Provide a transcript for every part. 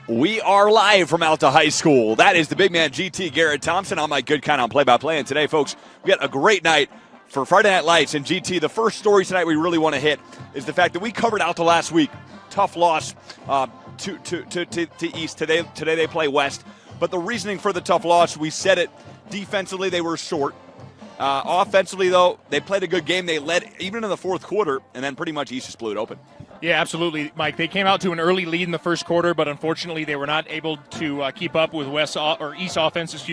We are live from Alta High School. That is the big man, GT Garrett Thompson. I'm Mike Goodkind on play-by-play. And today, folks, we got a great night for Friday Night Lights. And GT, the first story tonight we really want to hit is the fact that we covered Alta last week. Tough loss to East. Today they play West. But the reasoning for the tough loss, we said it, defensively they were short. Offensively, though, they played a good game. They led even in the fourth quarter, and then pretty much East just blew it open. Yeah, absolutely, Mike. They came out to an early lead in the first quarter, but unfortunately they were not able to keep up with East offense,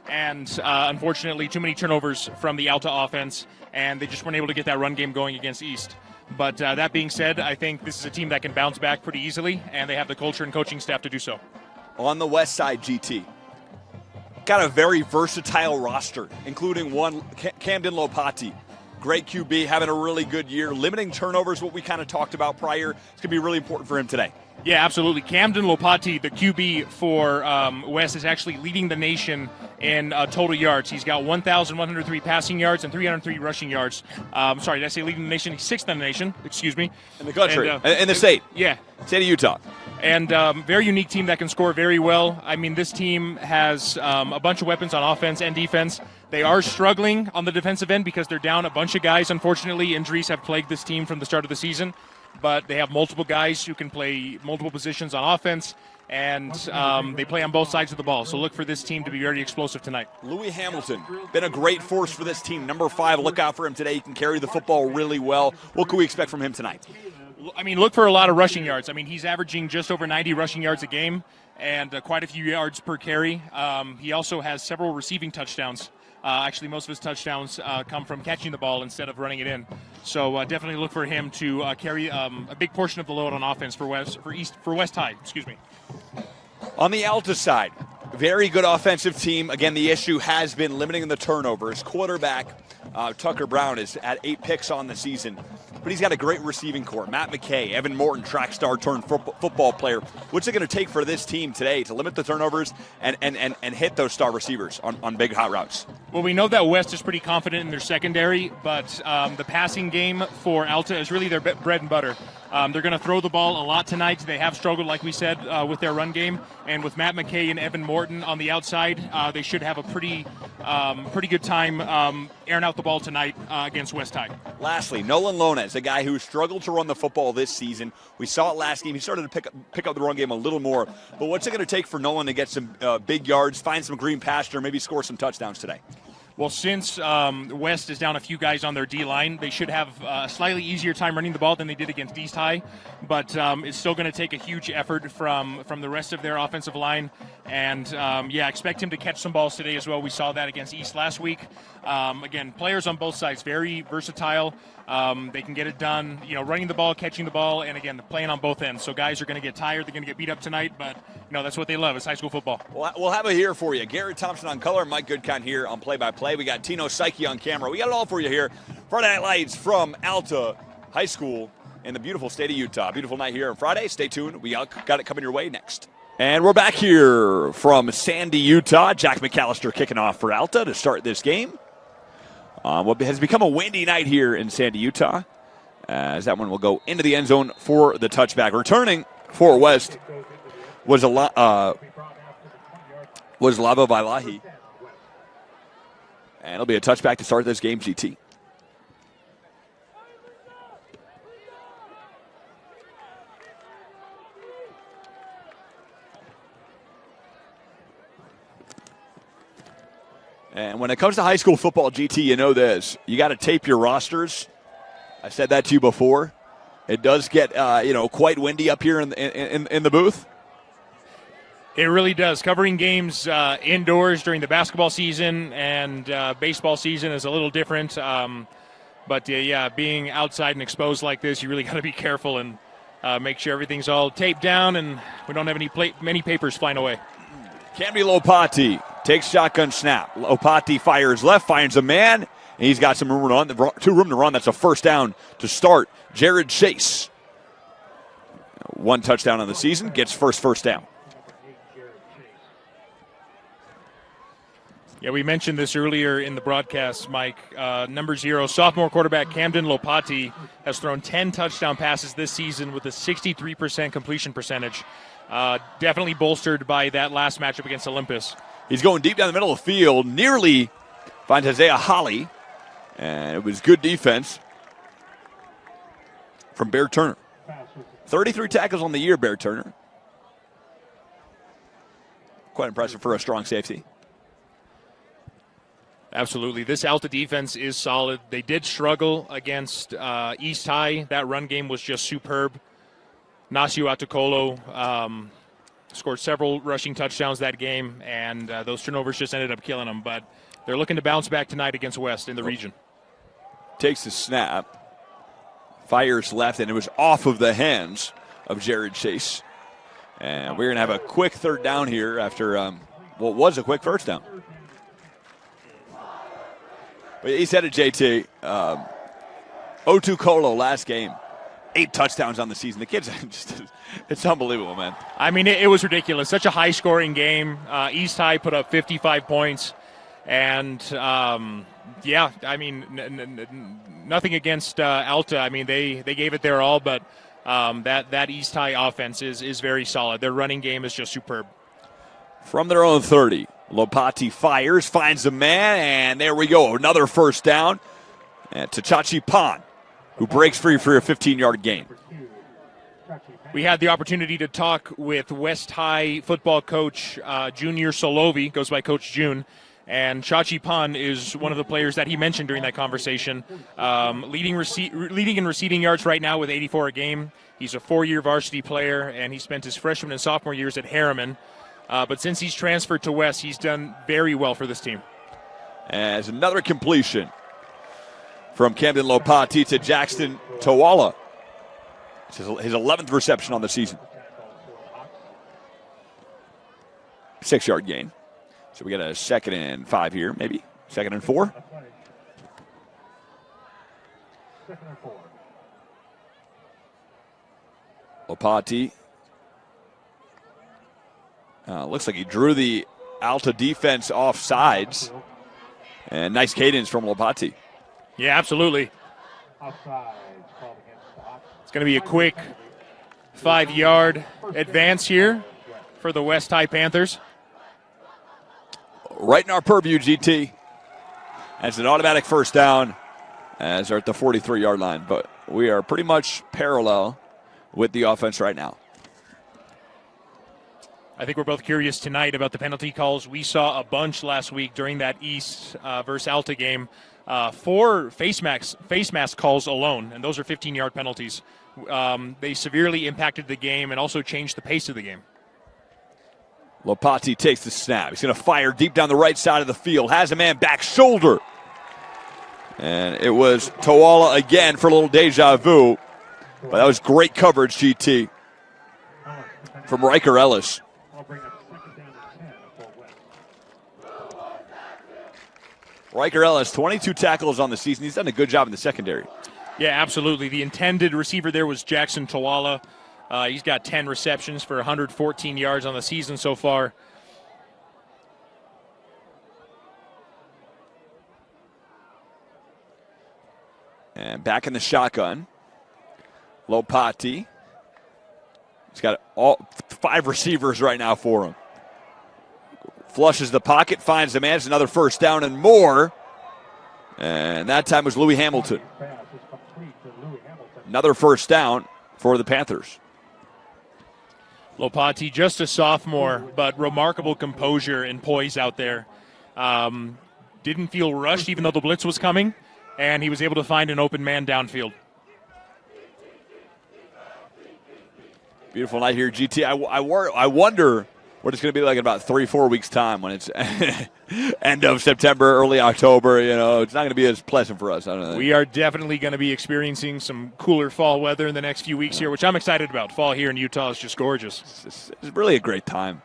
and unfortunately too many turnovers from the Alta offense, and they just weren't able to get that run game going against East. But that being said, I think this is a team that can bounce back pretty easily, and they have the culture and coaching staff to do so. On the West side, GT, got a very versatile roster, including one Camden Lopati. Great QB, having a really good year. Limiting turnovers, what we kind of talked about prior. It's going to be really important for him today. Yeah, absolutely. Camden Lopati, the QB for West, is actually leading the nation in total yards. He's got 1,103 passing yards and 303 rushing yards. Sorry, did I say leading the nation? He's sixth in the nation, excuse me. In the country, in the state. Yeah. State of Utah. And very unique team that can score very well. I mean, this team has a bunch of weapons on offense and defense. They are struggling on the defensive end because they're down a bunch of guys. Unfortunately, injuries have plagued this team from the start of the season. But they have multiple guys who can play multiple positions on offense, and they play on both sides of the ball. So look for this team to be very explosive tonight. Louis Hamilton, been a great force for this team. Number 5, look out for him today. He can carry the football really well. What can we expect from him tonight? I mean, look for a lot of rushing yards. I mean, he's averaging just over 90 rushing yards a game and quite a few yards per carry. He also has several receiving touchdowns. Actually, most of his touchdowns come from catching the ball instead of running it in. So definitely look for him to carry a big portion of the load on offense for West High. Excuse me. On the Alta side, very good offensive team. Again, the issue has been limiting the turnovers. Quarterback Tucker Brown is at 8 picks on the season, but he's got a great receiving core. Matt McKay, Evan Morton, track star turned football player. What's it going to take for this team today to limit the turnovers and hit those star receivers on big hot routes? Well, we know that West is pretty confident in their secondary, but the passing game for Alta is really their bread and butter. They're going to throw the ball a lot tonight. They have struggled, like we said, with their run game. And with Matt McKay and Evan Morton on the outside, they should have a pretty good time airing out the ball tonight against West High. Lastly, Nolan Lonez, a guy who struggled to run the football this season. We saw it last game. He started to pick up the run game a little more. But what's it going to take for Nolan to get some big yards, find some green pasture, maybe score some touchdowns today? Well, since West is down a few guys on their D-line, they should have a slightly easier time running the ball than they did against East High. But it's still going to take a huge effort from the rest of their offensive line. And, expect him to catch some balls today as well. We saw that against East last week. Again, players on both sides, very versatile. They can get it done, running the ball, catching the ball, and, again, playing on both ends. So guys are going to get tired. They're going to get beat up tonight. But, that's what they love. It's high school football. Well, we'll have it here for you. Garrett Thompson on color, Mike Goodkind here on play-by-play. We got Tino Psyche on camera. We got it all for you here. Friday Night Lights from Alta High School in the beautiful state of Utah. Beautiful night here on Friday. Stay tuned. We got it coming your way next. And we're back here from Sandy, Utah. Jack McAllister kicking off for Alta to start this game. What has become a windy night here in Sandy, Utah, as that one will go into the end zone for the touchback. Returning for West was Lava Vailahi. And it'll be a touchback to start this game, GT. And when it comes to high school football, GT, you know this. You got to tape your rosters. I said that to you before. It does get, quite windy up here in the booth. It really does. Covering games indoors during the basketball season and baseball season is a little different. But being outside and exposed like this, you really got to be careful and make sure everything's all taped down and we don't have many papers flying away. Camby Lopati takes shotgun snap. Lopati fires left, finds a man, and he's got some room to run. That's a first down to start. Jared Chase, 1 touchdown on the season, gets first down. Yeah, we mentioned this earlier in the broadcast, Mike. Number 0, sophomore quarterback Camden Lopati has thrown 10 touchdown passes this season with a 63% completion percentage. definitely bolstered by that last matchup against Olympus. He's going deep down the middle of the field, nearly finds Isaiah Holly, and it was good defense from Bear Turner. 33 tackles on the year, Bear Turner. Quite impressive for a strong safety. Absolutely. This Alta defense is solid. They did struggle against East High. That run game was just superb. Nasio Atokolo scored several rushing touchdowns that game, and those turnovers just ended up killing them. But they're looking to bounce back tonight against West in the region. Takes the snap, fires left, and it was off of the hands of Jared Chase. And we're going to have a quick third down here after what was a quick first down. But he said it, JT. Otukolo last game, 8 touchdowns on the season. The kid's just, it's unbelievable, man. I mean, it was ridiculous. Such a high-scoring game. East High put up 55 points. And, yeah, I mean, nothing against Alta. I mean, they gave it their all, but that East High offense is very solid. Their running game is just superb. From their own 30. Lopati fires, finds a man, and there we go. Another first down. And to Chachi Pan, who breaks free for a 15-yard gain. We had the opportunity to talk with West High football coach Junior Solovi, goes by Coach June, and Chachi Pan is one of the players that he mentioned during that conversation. Leading in receiving yards right now with 84 a game. He's a 4-year varsity player, and he spent his freshman and sophomore years at Harriman. But since he's transferred to West, he's done very well for this team. As another completion from Camden Lopati to Jackson Tawala. It's his 11th reception on the season. 6-yard gain. So we got a 2nd and 5 here, maybe. 2nd and 4. Lopati. Looks like he drew the Alta defense off sides. And nice cadence from Lopati. Yeah, absolutely. It's going to be a quick 5-yard advance here for the West High Panthers. Right in our purview, GT. That's an automatic first down as they're at the 43-yard line. But we are pretty much parallel with the offense right now. I think we're both curious tonight about the penalty calls. We saw a bunch last week during that East versus Alta game. 4 face mask calls alone, and those are 15-yard penalties. They severely impacted the game and also changed the pace of the game. Lopati takes the snap. He's going to fire deep down the right side of the field. Has a man back shoulder. And it was Tawala again for a little deja vu. But that was great coverage, GT, from Riker Ellis. Riker Ellis, 22 tackles on the season. He's done a good job in the secondary. Yeah, absolutely. The intended receiver there was Jackson Tawala. He's got 10 receptions for 114 yards on the season so far. And back in the shotgun, Lopati. He's got all 5 receivers right now for him. Flushes the pocket, finds the man. It's another first down and more. And that time was Louis Hamilton. Another first down for the Panthers. Lopati, just a sophomore, but remarkable composure and poise out there. Didn't feel rushed even though the blitz was coming, and he was able to find an open man downfield. Beautiful night here, GT. I wonder what it's going to be like in about 3-4 weeks' time when it's end of September, early October. You know, it's not going to be as pleasant for us. I don't know. We are definitely going to be experiencing some cooler fall weather in the next few weeks here, which I'm excited about. Fall here in Utah is just gorgeous. It's really a great time.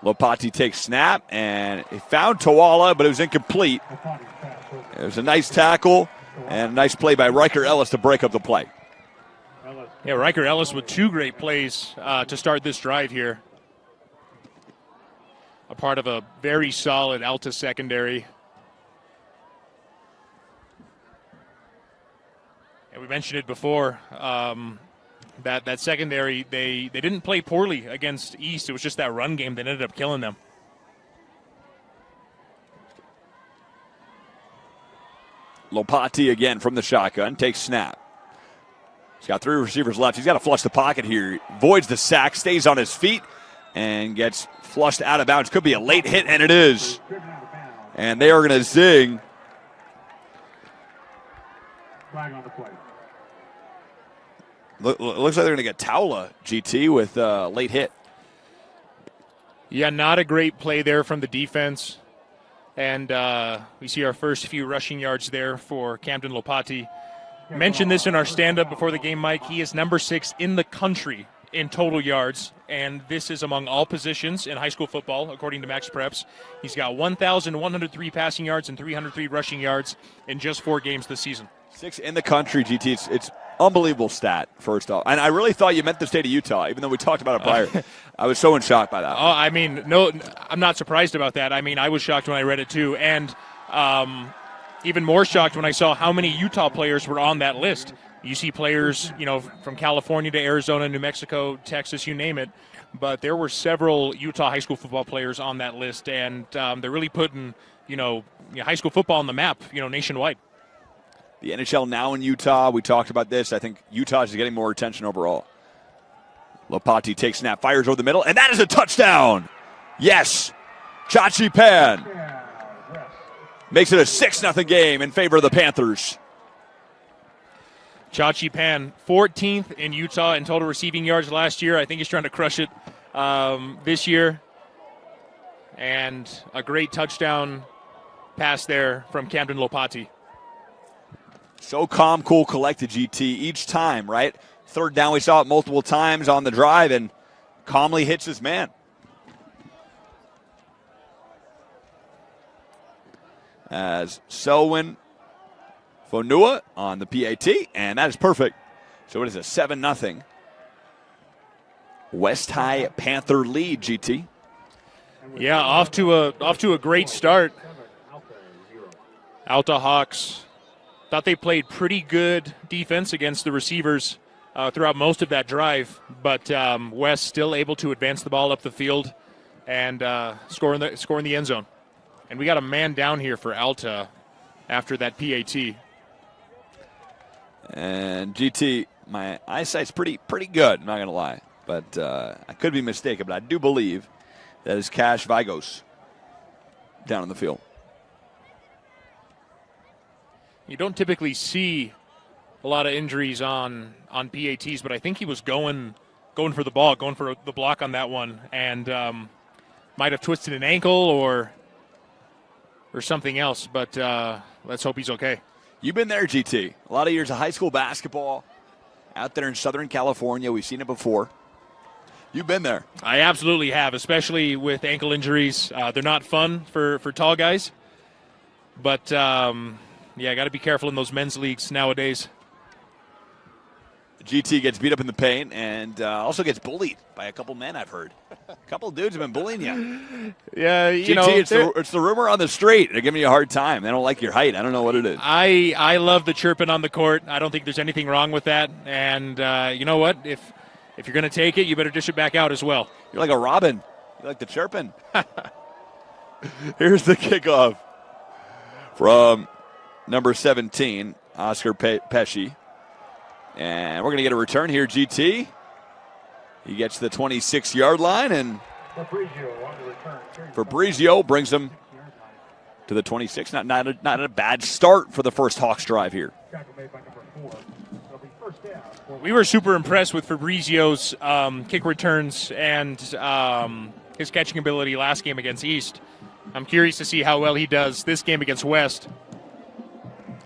Lopati takes snap, and he found Tawala, but it was incomplete. It was a nice tackle and a nice play by Riker Ellis to break up the play. Yeah, Riker Ellis with 2 great plays to start this drive here. A part of a very solid Alta secondary. And we mentioned it before. That secondary, they didn't play poorly against East. It was just that run game that ended up killing them. Lopati again from the shotgun, takes snap. He's got 3 receivers left. He's got to flush the pocket here. Voids the sack, stays on his feet, and gets flushed out of bounds. Could be a late hit, and it is. And they are going to zing. Flag on the play. Looks like they're going to get Towla, GT, with a late hit. Yeah, not a great play there from the defense. And we see our first few rushing yards there for Camden Lopati. Mentioned this in our stand-up before the game, Mike. He is number 6 in the country in total yards, and this is among all positions in high school football, according to Max Preps. He's got 1,103 passing yards and 303 rushing yards in just 4 games this season. 6 in the country, GT. It's unbelievable stat, first off. And I really thought you meant the state of Utah, even though we talked about it prior. I was so in shock by that. Oh, I mean, no, I'm not surprised about that. I mean, I was shocked when I read it too. And even more shocked when I saw how many Utah players were on that list. You see players, from California to Arizona, New Mexico, Texas, you name it. But there were several Utah high school football players on that list, and they're really putting, high school football on the map, nationwide. The NHL now in Utah. We talked about this. I think Utah is getting more attention overall. Lopati takes snap, fires over the middle, and that is a touchdown. Yes. Chachi Pan makes it a 6-0 game in favor of the Panthers. Chachi Pan, 14th in Utah in total receiving yards last year. I think he's trying to crush it this year. And a great touchdown pass there from Camden Lopati. So calm, cool, collected, GT, each time, right? Third down, we saw it multiple times on the drive, and calmly hits his man. As Selwyn Fonua on the PAT, and that is perfect. So it is a 7-0 West High Panther lead, GT. Yeah, off to a great start. Alta Hawks thought they played pretty good defense against the receivers throughout most of that drive, but West still able to advance the ball up the field and score in the end zone. And we got a man down here for Alta after that PAT. And GT, my eyesight's pretty good, I'm not going to lie. But I could be mistaken, but I do believe that is Cash Vigos down in the field. You don't typically see a lot of injuries on PATs, but I think he was going for the ball, going for the block on that one, and might have twisted an ankle or something else, but let's hope he's okay. You've been there, GT. A lot of years of high school basketball out there in Southern California. We've seen it before. You've been there. I absolutely have, especially with ankle injuries. They're not fun for tall guys, but yeah, got to be careful in those men's leagues nowadays. GT gets beat up in the paint and also gets bullied by a couple men, I've heard. A couple dudes have been bullying you. Yeah, GT, it's the rumor on the street. They're giving you a hard time. They don't like your height. I don't know what it is. I love the chirping on the court. I don't think there's anything wrong with that. And you know what? If you're going to take it, you better dish it back out as well. You're like a robin. You like the chirping. Here's the kickoff from number 17, Oscar Pesci. And we're going to get a return here, GT. He gets the 26-yard line, and Fabrizio brings him to the 26. Not a bad start for the first Hawks drive here. We were super impressed with Fabrizio's kick returns and his catching ability last game against East. I'm curious to see how well he does this game against West.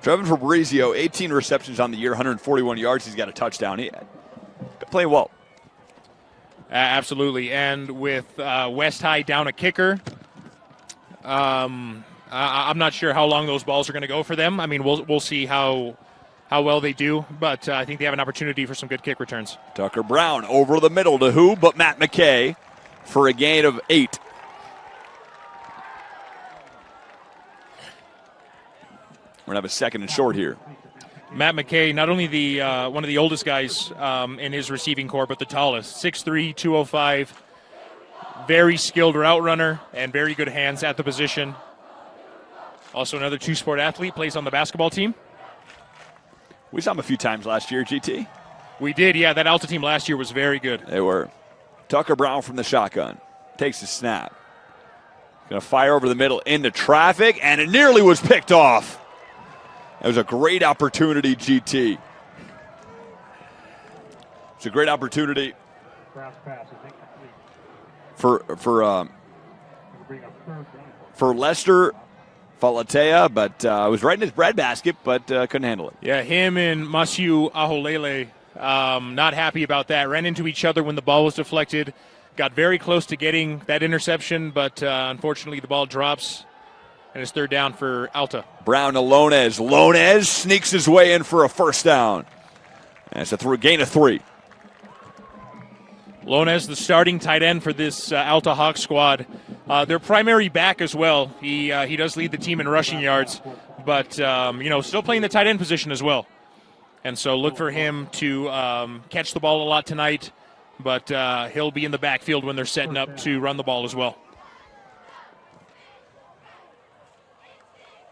Trevin Fabrizio, 18 receptions on the year, 141 yards. He's got a touchdown. He's playing well. Absolutely. And with West High down a kicker, I'm not sure how long those balls are going to go for them. I mean, we'll see how well they do, but I think they have an opportunity for some good kick returns. Tucker Brown over the middle to who but Matt McKay for a gain of 8. We're going to have a second and short here. Matt McKay, not only the one of the oldest guys in his receiving corps, but the tallest, 6'3", 205. Very skilled route runner and very good hands at the position. Also another two-sport athlete, plays on the basketball team. We saw him a few times last year, GT. We did, yeah. That Alta team last year was very good. They were. Tucker Brown from the shotgun. Takes the snap. Going to fire over the middle into traffic, and it nearly was picked off. It was a great opportunity, GT. It's a great opportunity for Lester Falatea, but was right in his breadbasket, but couldn't handle it. Yeah, him and Masiu Aholele, not happy about that. Ran into each other when the ball was deflected. Got very close to getting that interception, but unfortunately the ball drops, and it's third down for Alta. Brown to Lonez. Lonez sneaks his way in for a first down. And it's a gain of 3. Lonez, the starting tight end for this Alta Hawk squad. Their primary back as well. He does lead the team in rushing yards, but still playing the tight end position as well. And so look for him to catch the ball a lot tonight, but he'll be in the backfield when they're setting up to run the ball as well.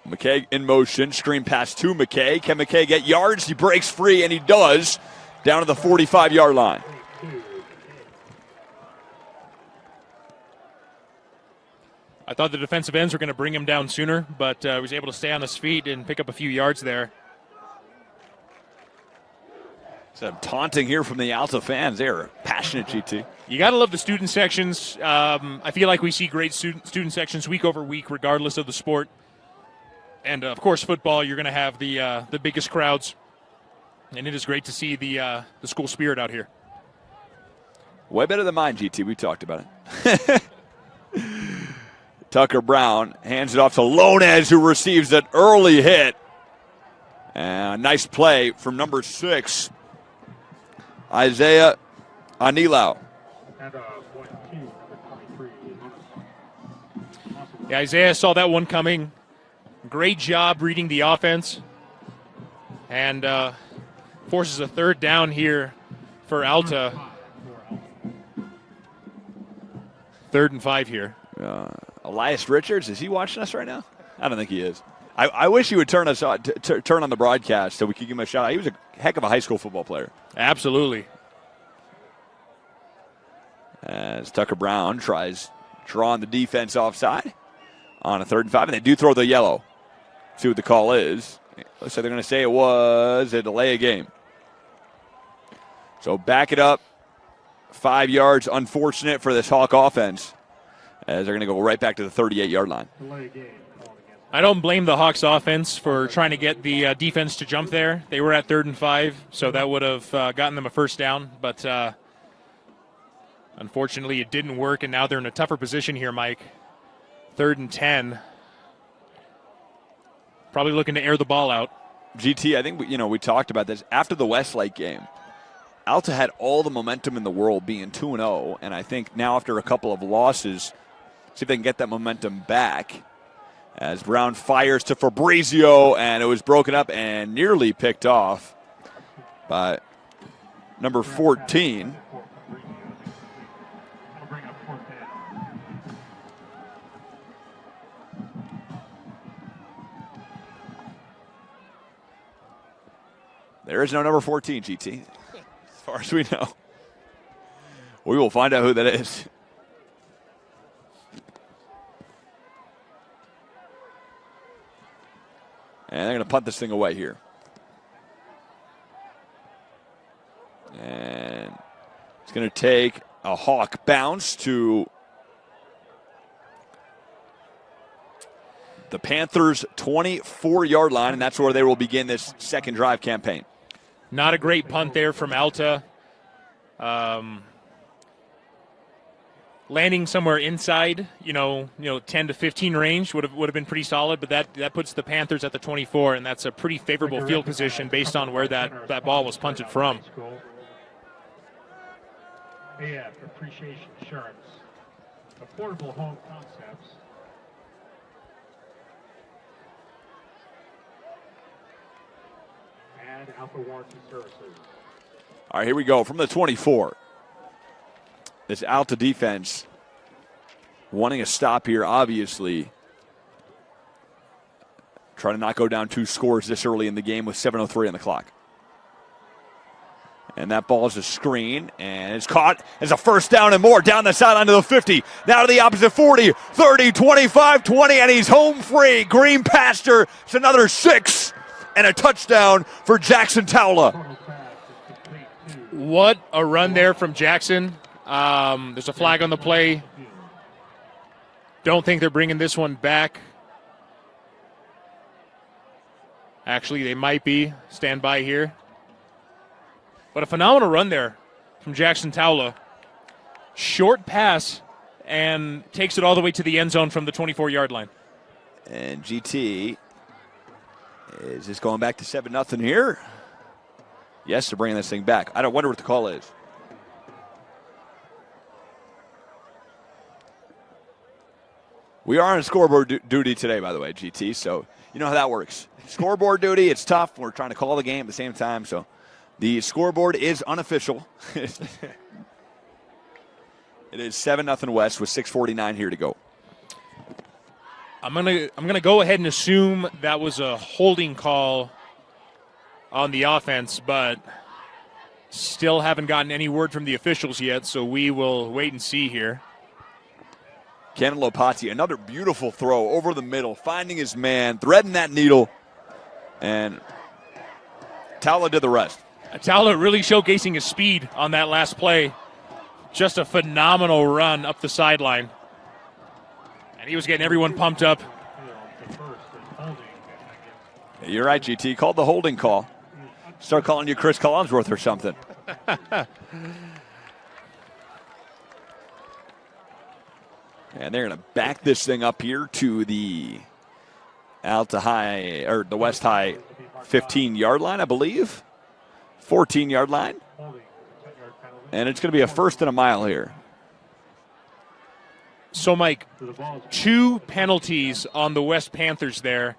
McKay in motion, screen pass to McKay. Can McKay get yards? He breaks free, and he does, down to the 45-yard line. I thought the defensive ends were going to bring him down sooner, but he was able to stay on his feet and pick up a few yards there. Some taunting here from the Alta fans. They're passionate, GT. You got to love the student sections. I feel like we see great student sections week over week, regardless of the sport. And, of course, football, you're going to have the biggest crowds. And it is great to see the school spirit out here. Way better than mine, GT. We talked about it. Tucker Brown hands it off to Lonez, who receives an early hit. And a nice play from number 6, Isaiah Anilau. Yeah, Isaiah saw that one coming. Great job reading the offense. And forces a third down here for Alta. 3rd and 5 here. Elias Richards, is he watching us right now? I don't think he is. I wish he would turn us on, turn on the broadcast so we could give him a shout out. He was a heck of a high school football player. Absolutely. As Tucker Brown tries drawing the defense offside on a 3rd and 5, and they do throw the yellow. See what the call is. Looks like they're going to say it was a delay of game. So back it up. 5 yards, unfortunate for this Hawk offense, as they're going to go right back to the 38-yard line. I don't blame the Hawks offense for trying to get the defense to jump there. They were at 3rd and 5, so that would have gotten them a first down. But unfortunately, it didn't work, and now they're in a tougher position here, Mike. 3rd and 10. Probably looking to air the ball out. GT, I think we talked about this. After the Westlake game, Alta had all the momentum in the world being 2-0, and I think now after a couple of losses, see if they can get that momentum back. As Brown fires to Fabrizio, and it was broken up and nearly picked off by number 14. There is no number 14, GT, as far as we know. We will find out who that is. And they're going to punt this thing away here. And it's going to take a Hawk bounce to the Panthers' 24-yard line, and that's where they will begin this second drive campaign. Not a great punt there from Alta. Landing somewhere inside, 10 to 15 range would have been pretty solid, but that puts the Panthers at the 24, and that's a pretty favorable field position based on where that ball was punted from. AF Appreciation Insurance, affordable home concepts. add Alpha warranty services. All right, here we go from the 24. This Alta defense wanting a stop here, obviously. Trying to not go down 2 scores this early in the game with 7:03 on the clock. And that ball is a screen, and it's caught as a first down and more down the sideline to the 50. Now to the opposite 40, 30, 25, 20, and he's home free. Green pasture. It's another 6 and a touchdown for Jackson Towla. What a run there from Jackson. There's a flag on the play. Don't think they're bringing this one back. Actually, they might be. Stand by here. But a phenomenal run there from Jackson Towla. Short pass and takes it all the way to the end zone from the 24-yard line. And GT is just going back to 7-0 here. Yes, they're bringing this thing back. I don't wonder what the call is. We are on scoreboard duty today, by the way, GT, so you know how that works. Scoreboard duty, it's tough. We're trying to call the game at the same time, so the scoreboard is unofficial. It is 7-0 West with 6:49 here to go. I'm gonna go ahead and assume that was a holding call on the offense, but still haven't gotten any word from the officials yet, so we will wait and see here. Ken Lopati, another beautiful throw over the middle, finding his man, threading that needle, and Towla did the rest. Towla really showcasing his speed on that last play. Just a phenomenal run up the sideline. And he was getting everyone pumped up. You're right, GT. Called the holding call. Start calling you Chris Collinsworth or something. And they're going to back this thing up here to the Alta High, or the West High 15-yard line, I believe. 14-yard line. And it's going to be a 1st and a mile here. So, Mike, 2 penalties on the West Panthers there.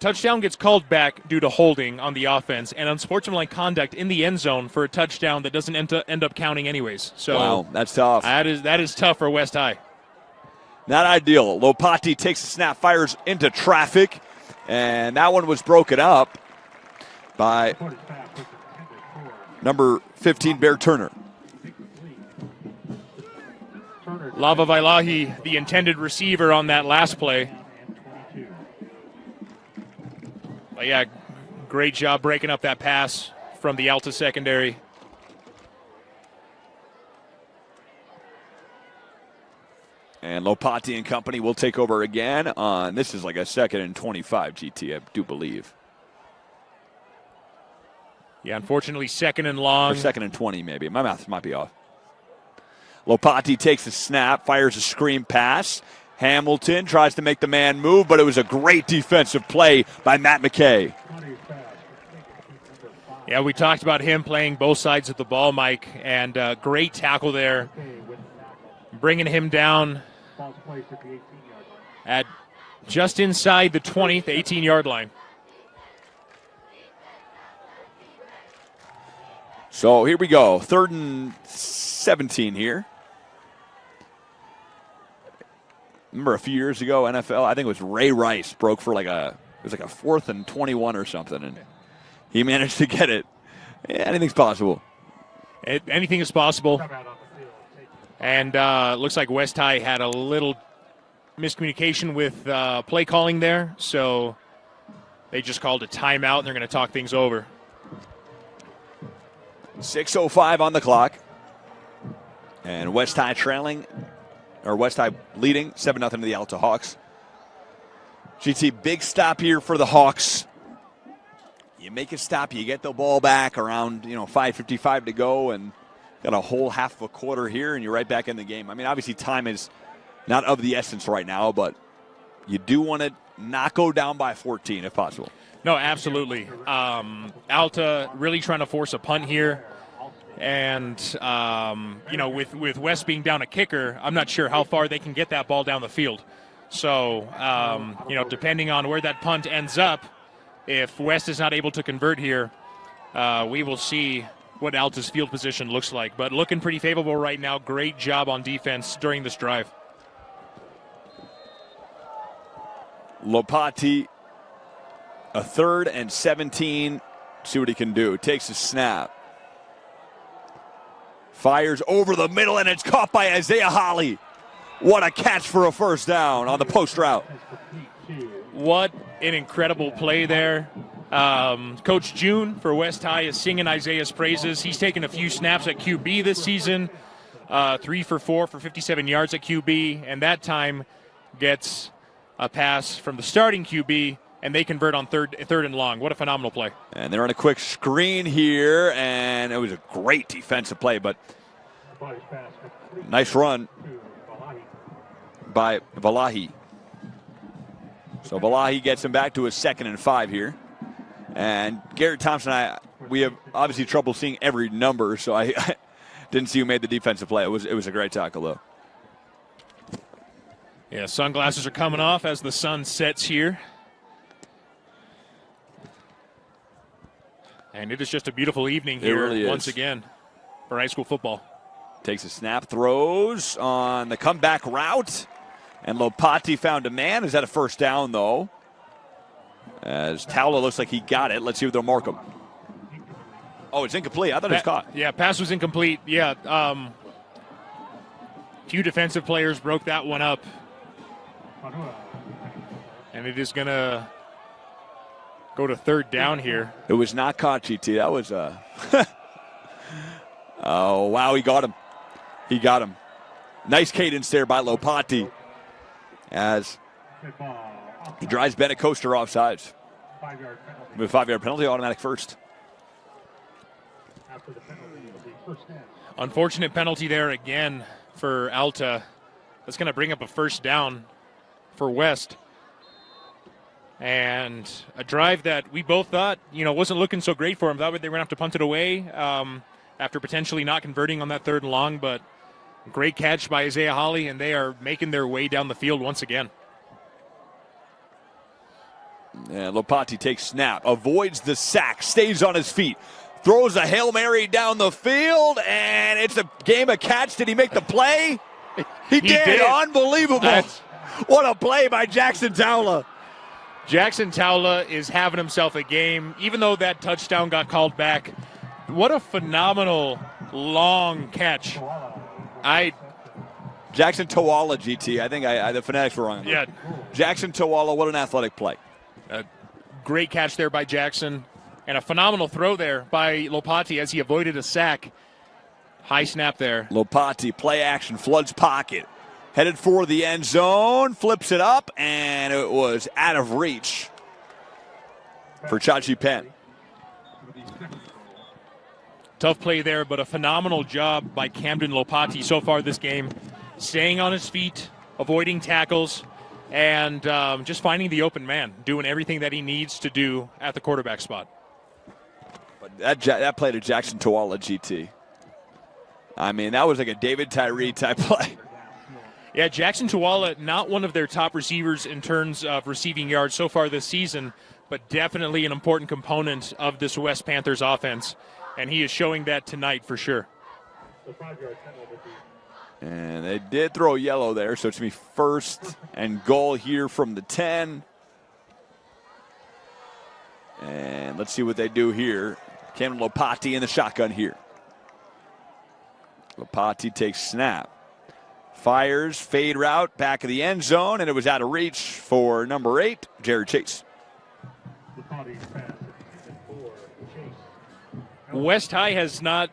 Touchdown gets called back due to holding on the offense and unsportsmanlike conduct in the end zone for a touchdown that doesn't end up counting anyways. So wow, that's tough. That is tough for West High. Not ideal. Lopati takes the snap, fires into traffic, and that one was broken up by number 15, Bear Turner. Lava Vailahi, the intended receiver on that last play. But yeah, great job breaking up that pass from the Alta secondary. And Lopati and company will take over again on, this is like a 2nd and 25, GT, I do believe. Yeah, unfortunately, 2nd and long. Or 2nd and 20, maybe. My math might be off. Lopati takes the snap, fires a screen pass. Hamilton tries to make the man move, but it was a great defensive play by Matt McKay. Yeah, we talked about him playing both sides of the ball, Mike, and great tackle there. Bringing him down at just inside the 20, the 18-yard line. So here we go, 3rd and 17 here. Remember a few years ago, NFL, I think it was Ray Rice broke for it was like a 4th and 21 or something, and he managed to get it. Yeah, anything's possible. Anything is possible. And looks like West High had a little miscommunication with play calling there, so they just called a timeout, and they're going to talk things over. 6:05 on the clock. And West High trailing, or West High leading 7-0 to the Alta Hawks. GT, big stop here for the Hawks. You make a stop, you get the ball back around 5:55 to go, and got a whole half of a quarter here, and you're right back in the game. I mean, obviously time is not of the essence right now, but you do want to not go down by 14 if possible. No, absolutely. Alta really trying to force a punt here. And, with West being down a kicker, I'm not sure how far they can get that ball down the field. So, depending on where that punt ends up, if West is not able to convert here, we will see what Alta's field position looks like. But looking pretty favorable right now. Great job on defense during this drive. Lopati, a 3rd and 17. See what he can do. Takes a snap. Fires over the middle, and it's caught by Isaiah Holly. What a catch for a first down on the post route. What an incredible play there. Coach June for West High is singing Isaiah's praises. He's taken a few snaps at QB this season, 3 for 4 for 57 yards at QB, and that time gets a pass from the starting QB, and they convert on third and long. What a phenomenal play. And they're on a quick screen here, and it was a great defensive play, but nice run by Valahi. So Valahi gets him back to a 2nd and 5 here. And Garrett Thompson and we have obviously trouble seeing every number, so I didn't see who made the defensive play. It was a great tackle, though. Yeah, sunglasses are coming off as the sun sets here. And it is just a beautiful evening here really once again for high school football. Takes a snap, throws on the comeback route. And Lopati found a man. Is that a first down, though? As Towler looks like he got it. Let's see if they'll mark him. Oh, it's incomplete. I thought it was caught. Yeah, pass was incomplete. Yeah, few defensive players broke that one up. And it is going to go to 3rd down here. It was not caught, GT. That was oh, wow, he got him. He got him. Nice cadence there by Lopati as he drives Bennett Coaster offsides. With a 5-yard penalty, automatic first. Unfortunate penalty there again for Alta. That's going to bring up a first down for West. And a drive that we both thought, wasn't looking so great for them. Thought they were going to have to punt it away after potentially not converting on that 3rd and long. But great catch by Isaiah Holly, and they are making their way down the field once again. And Lopati takes snap, avoids the sack, stays on his feet, throws a Hail Mary down the field, and it's a game of catch. Did he make the play? He did. Unbelievable. What a play by Jackson Towler. Jackson Towler is having himself a game, even though that touchdown got called back. What a phenomenal long catch. Jackson Towala, GT. I think the phonetics were wrong. Yeah. Jackson Towala, what an athletic play. A great catch there by Jackson, and a phenomenal throw there by Lopati as he avoided a sack. High snap there. Lopati, play action, floods pocket. Headed for the end zone, flips it up, and it was out of reach for Chachi Penn. Tough play there, but a phenomenal job by Camden Lopati so far this game. Staying on his feet, avoiding tackles, and just finding the open man, doing everything that he needs to do at the quarterback spot. But that play to Jackson Towala, GT. I mean, that was like a David Tyree type play. Yeah, Jackson Towala, not one of their top receivers in terms of receiving yards so far this season, but definitely an important component of this West Panthers offense, and he is showing that tonight for sure. And they did throw yellow there, so it's going to be 1st and goal here from the 10. And let's see what they do here. Camden Lopati in the shotgun here. Lopati takes snap. Fires, fade route, back of the end zone, and it was out of reach for number 8, Jared Chase. West High has not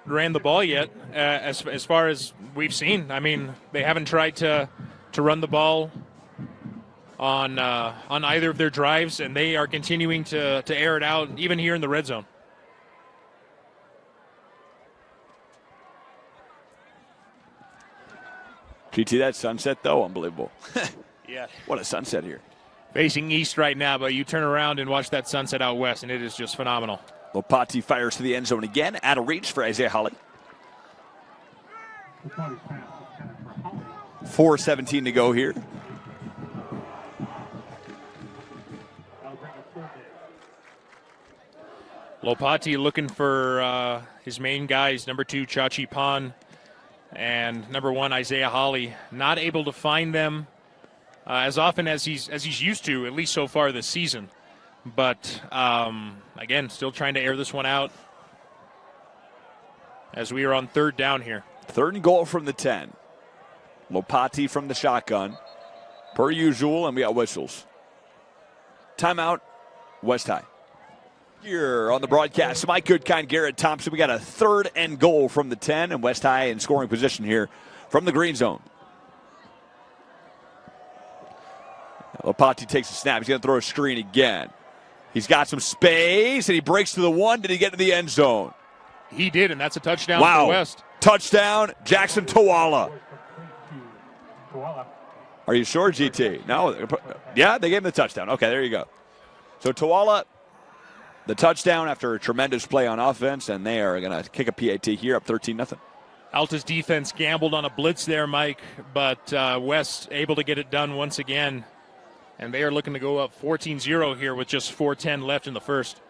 ran the ball yet, as far as we've seen. I mean, they haven't tried to run the ball on either of their drives, and they are continuing to air it out, even here in the red zone. GT, that sunset, though, unbelievable. Yeah. What a sunset here. Facing east right now, but you turn around and watch that sunset out west, and it is just phenomenal. Lopati fires to the end zone again, out of reach for Isaiah Holly. 4:17 to go here. Lopati looking for his main guys, number 2, Chachi Pan, and number 1, Isaiah Holly. Not able to find them as often as he's used to, at least so far this season. But, again, still trying to air this one out as we are on 3rd down here. 3rd and goal from the 10. Lopati from the shotgun, per usual, and we got whistles. Timeout, West High. Here on the broadcast, Mike Goodkind, Garrett Thompson. We got a 3rd and goal from the 10, and West High in scoring position here from the green zone. Lopati takes a snap. He's going to throw a screen again. He's got some space, and he breaks to the 1. Did he get to the end zone? He did, and that's a touchdown wow. for West. Touchdown, Jackson Tawala. Are you sure, GT? No. Yeah, they gave him the touchdown. Okay, there you go. So Tawala, the touchdown after a tremendous play on offense, and they are going to kick a PAT here up 13-0. Alta's defense gambled on a blitz there, Mike, but West able to get it done once again. And they are looking to go up 14-0 here with just 4:10 left in the first.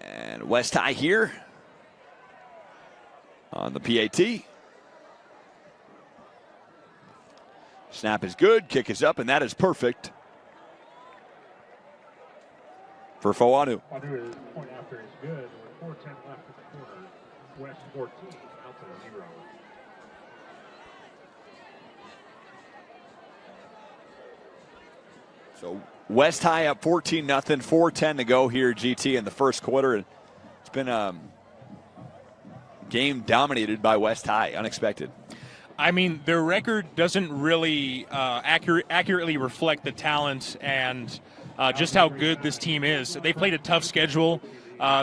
And West High here on the PAT. Snap is good, kick is up, and that is perfect for Fawanu. Point after is good. With 4:10 left in the quarter. West 14, Alta 0. So West High up 14-0, 4:10 to go here, GT, in the first quarter. It's been a game dominated by West High, unexpected. I mean, their record doesn't really accurately reflect the talent and just how good this team is. They played a tough schedule.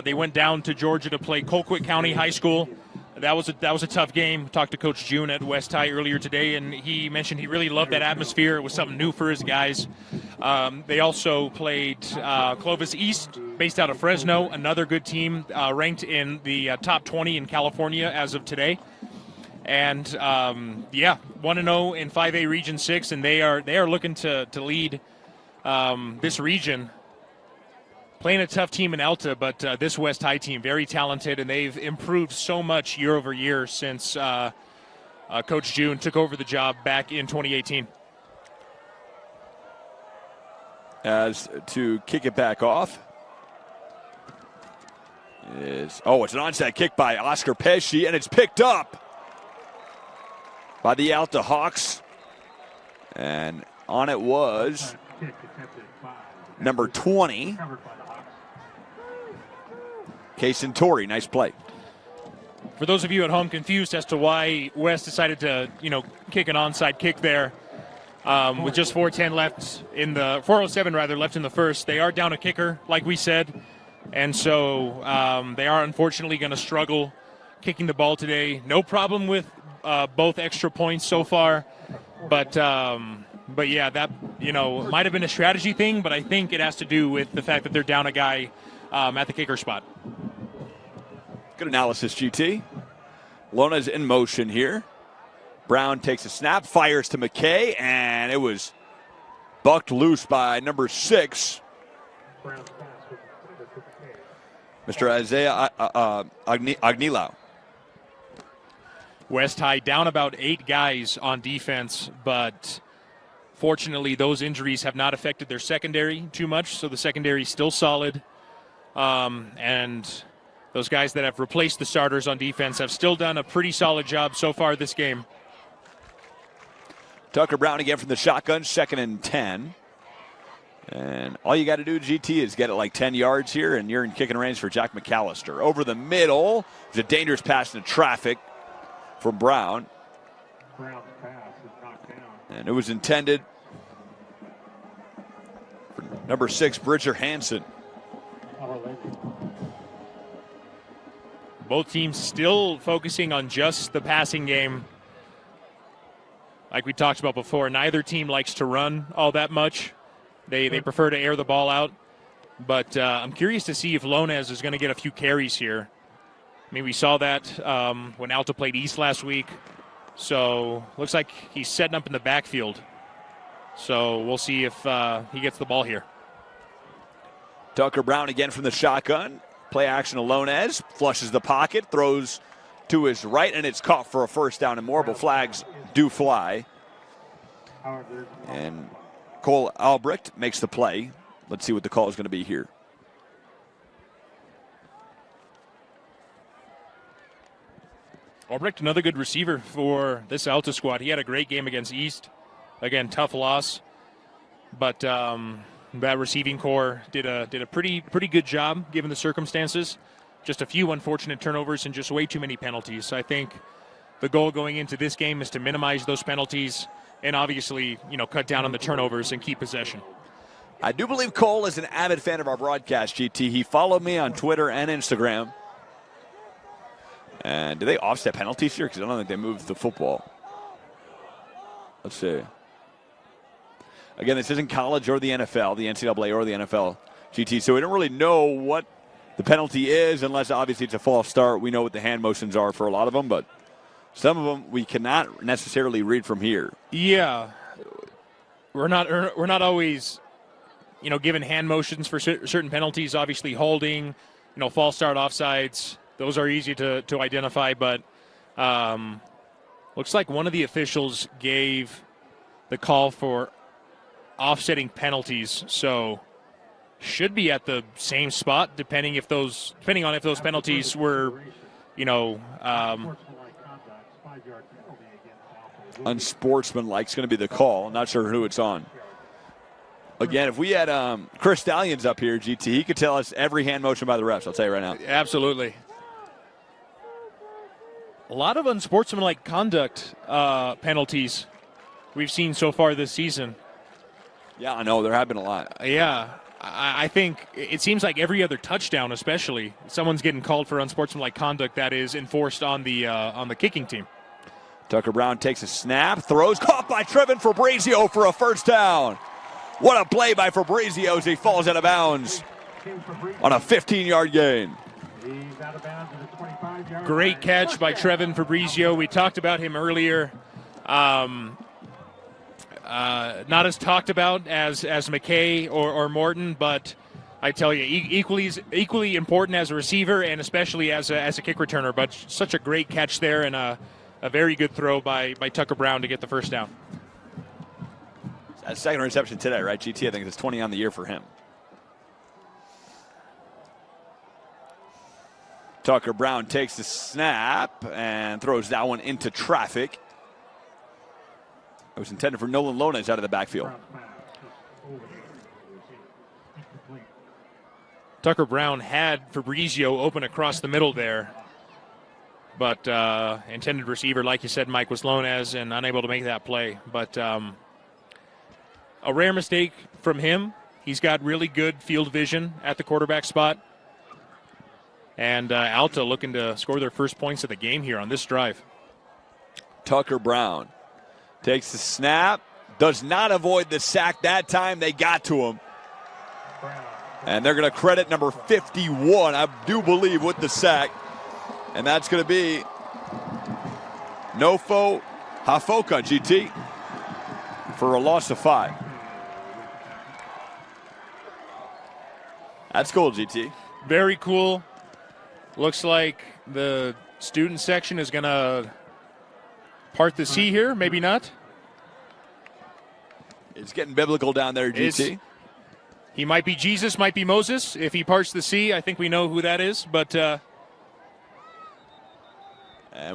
They went down to Georgia to play Colquitt County High School. That was a tough game. Talked to Coach June at West High earlier today, and he mentioned he really loved that atmosphere. It was something new for his guys. They also played Clovis East, based out of Fresno, another good team, ranked in the top 20 in California as of today. And 1-0 in 5A Region 6, and they are looking to lead this region. Playing a tough team in Alta, but this West High team, very talented, and they've improved so much year over year since Coach June took over the job back in 2018. As to kick it back off it's an onside kick by Oscar Pesci, and it's picked up by the Alta Hawks. And on it was number 20, Kaysen Torrey. Nice play. For those of you at home confused as to why West decided to, kick an onside kick there, with just 4:10 left in the 4:07 left in the first, they are down a kicker, like we said, and so they are unfortunately going to struggle kicking the ball today. No problem with both extra points so far, but yeah, that might have been a strategy thing, but I think it has to do with the fact that they're down a guy at the kicker spot. Good analysis, GT. Lona's in motion here. Brown takes a snap, fires to McKay, and it was bucked loose by number 6, Mr. Isaiah Agnilau. West High down about 8 guys on defense, but fortunately those injuries have not affected their secondary too much, so the secondary is still solid. And those guys that have replaced the starters on defense have still done a pretty solid job so far this game. Tucker Brown again from the shotgun, 2nd and 10. And all you got to do, GT, is get it like 10 yards here, and you're in kicking range for Jack McAllister. Over the middle, there's a dangerous pass into traffic from Brown. Brown's pass is knocked down. And it was intended for number 6, Bridger Hansen. Both teams still focusing on just the passing game. Like we talked about before, neither team likes to run all that much. They prefer to air the ball out. But I'm curious to see if Lonez is going to get a few carries here. I mean, we saw that when Alta played East last week. So looks like he's setting up in the backfield. So we'll see if he gets the ball here. Tucker Brown again from the shotgun. Play action to Lonez. Flushes the pocket. Throws to his right, and it's caught for a first down and more, but flags do fly. And Cole Albrecht makes the play. Let's see what the call is going to be here. Albrecht, another good receiver for this Alta squad. He had a great game against East. Again, tough loss, but that receiving core did a pretty good job given the circumstances. Just a few unfortunate turnovers and just way too many penalties. I think the goal going into this game is to minimize those penalties and obviously, cut down on the turnovers and keep possession. I do believe Cole is an avid fan of our broadcast, GT. He followed me on Twitter and Instagram. And do they offset penalties here? Because I don't think they moved the football. Let's see. Again, this isn't college or the NFL, the NCAA or the NFL, GT. So we don't really know what the penalty is unless obviously it's a false start. We know what the hand motions are for a lot of them, but some of them we cannot necessarily read from here. Yeah. We're not always, given hand motions for certain penalties. Obviously holding, false start, offsides. Those are easy to identify, but looks like one of the officials gave the call for offsetting penalties, so should be at the same spot, depending on if those penalties were, unsportsmanlike is going to be the call. Not sure who it's on. Again, if we had Chris Stallions up here, GT, he could tell us every hand motion by the refs. I'll tell you right now. Absolutely. A lot of unsportsmanlike conduct penalties we've seen so far this season. Yeah, I know. There have been a lot. Yeah. I think it seems like every other touchdown, especially, someone's getting called for unsportsmanlike conduct that is enforced on the kicking team. Tucker Brown takes a snap, throws, caught by Trevin Fabrizio for a first down. What a play by Fabrizio as he falls out of bounds on a 15-yard gain. Great catch by Trevin Fabrizio. We talked about him earlier. Not as talked about as McKay or Morton, but I tell you, equally important as a receiver and especially as a kick returner. But such a great catch there and a very good throw by Tucker Brown to get the first down. That's second reception today, right, GT? I think it's 20 on the year for him. Tucker Brown takes the snap and throws that one into traffic. It was intended for Nolan Lonez out of the backfield. Tucker Brown had Fabrizio open across the middle there. But intended receiver, like you said, Mike, was Lonez and unable to make that play. But a rare mistake from him. He's got really good field vision at the quarterback spot. And Alta looking to score their first points of the game here on this drive. Tucker Brown takes the snap, does not avoid the sack that time. They got to him. And they're going to credit number 51, I do believe, with the sack. And that's going to be Nofo Hafoka, GT, for a loss of 5. That's cool, GT. Very cool. Looks like the student section is going to part the sea here. Maybe not. It's getting biblical down there, GT. He might be Jesus, might be Moses. If he parts the sea, I think we know who that is. But and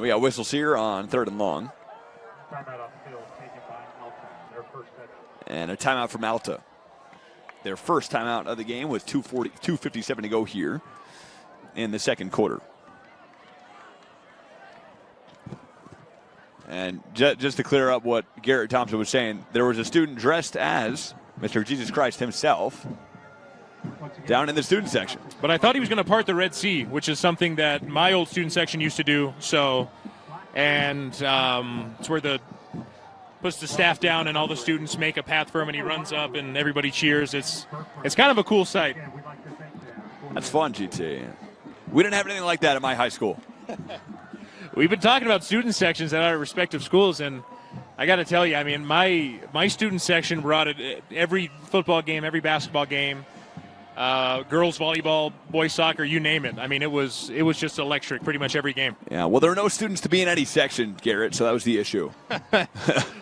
we got whistles here on 3rd and long. And a timeout from Alta. Their first timeout of the game with 2:57 to go here in the second quarter. And just to clear up what Garrett Thompson was saying, there was a student dressed as Mr. Jesus Christ himself down in the student section. But I thought he was going to part the Red Sea, which is something that my old student section used to do. So, and it's where puts the staff down and all the students make a path for him and he runs up and everybody cheers. It's kind of a cool sight. That's fun, GT. We didn't have anything like that at my high school. We've been talking about student sections at our respective schools, and I got to tell you, I mean, my student section brought it every football game, every basketball game, girls volleyball, boys soccer, you name it. I mean, it was just electric pretty much every game. Yeah, well, there are no students to be in any section, Garrett, so that was the issue.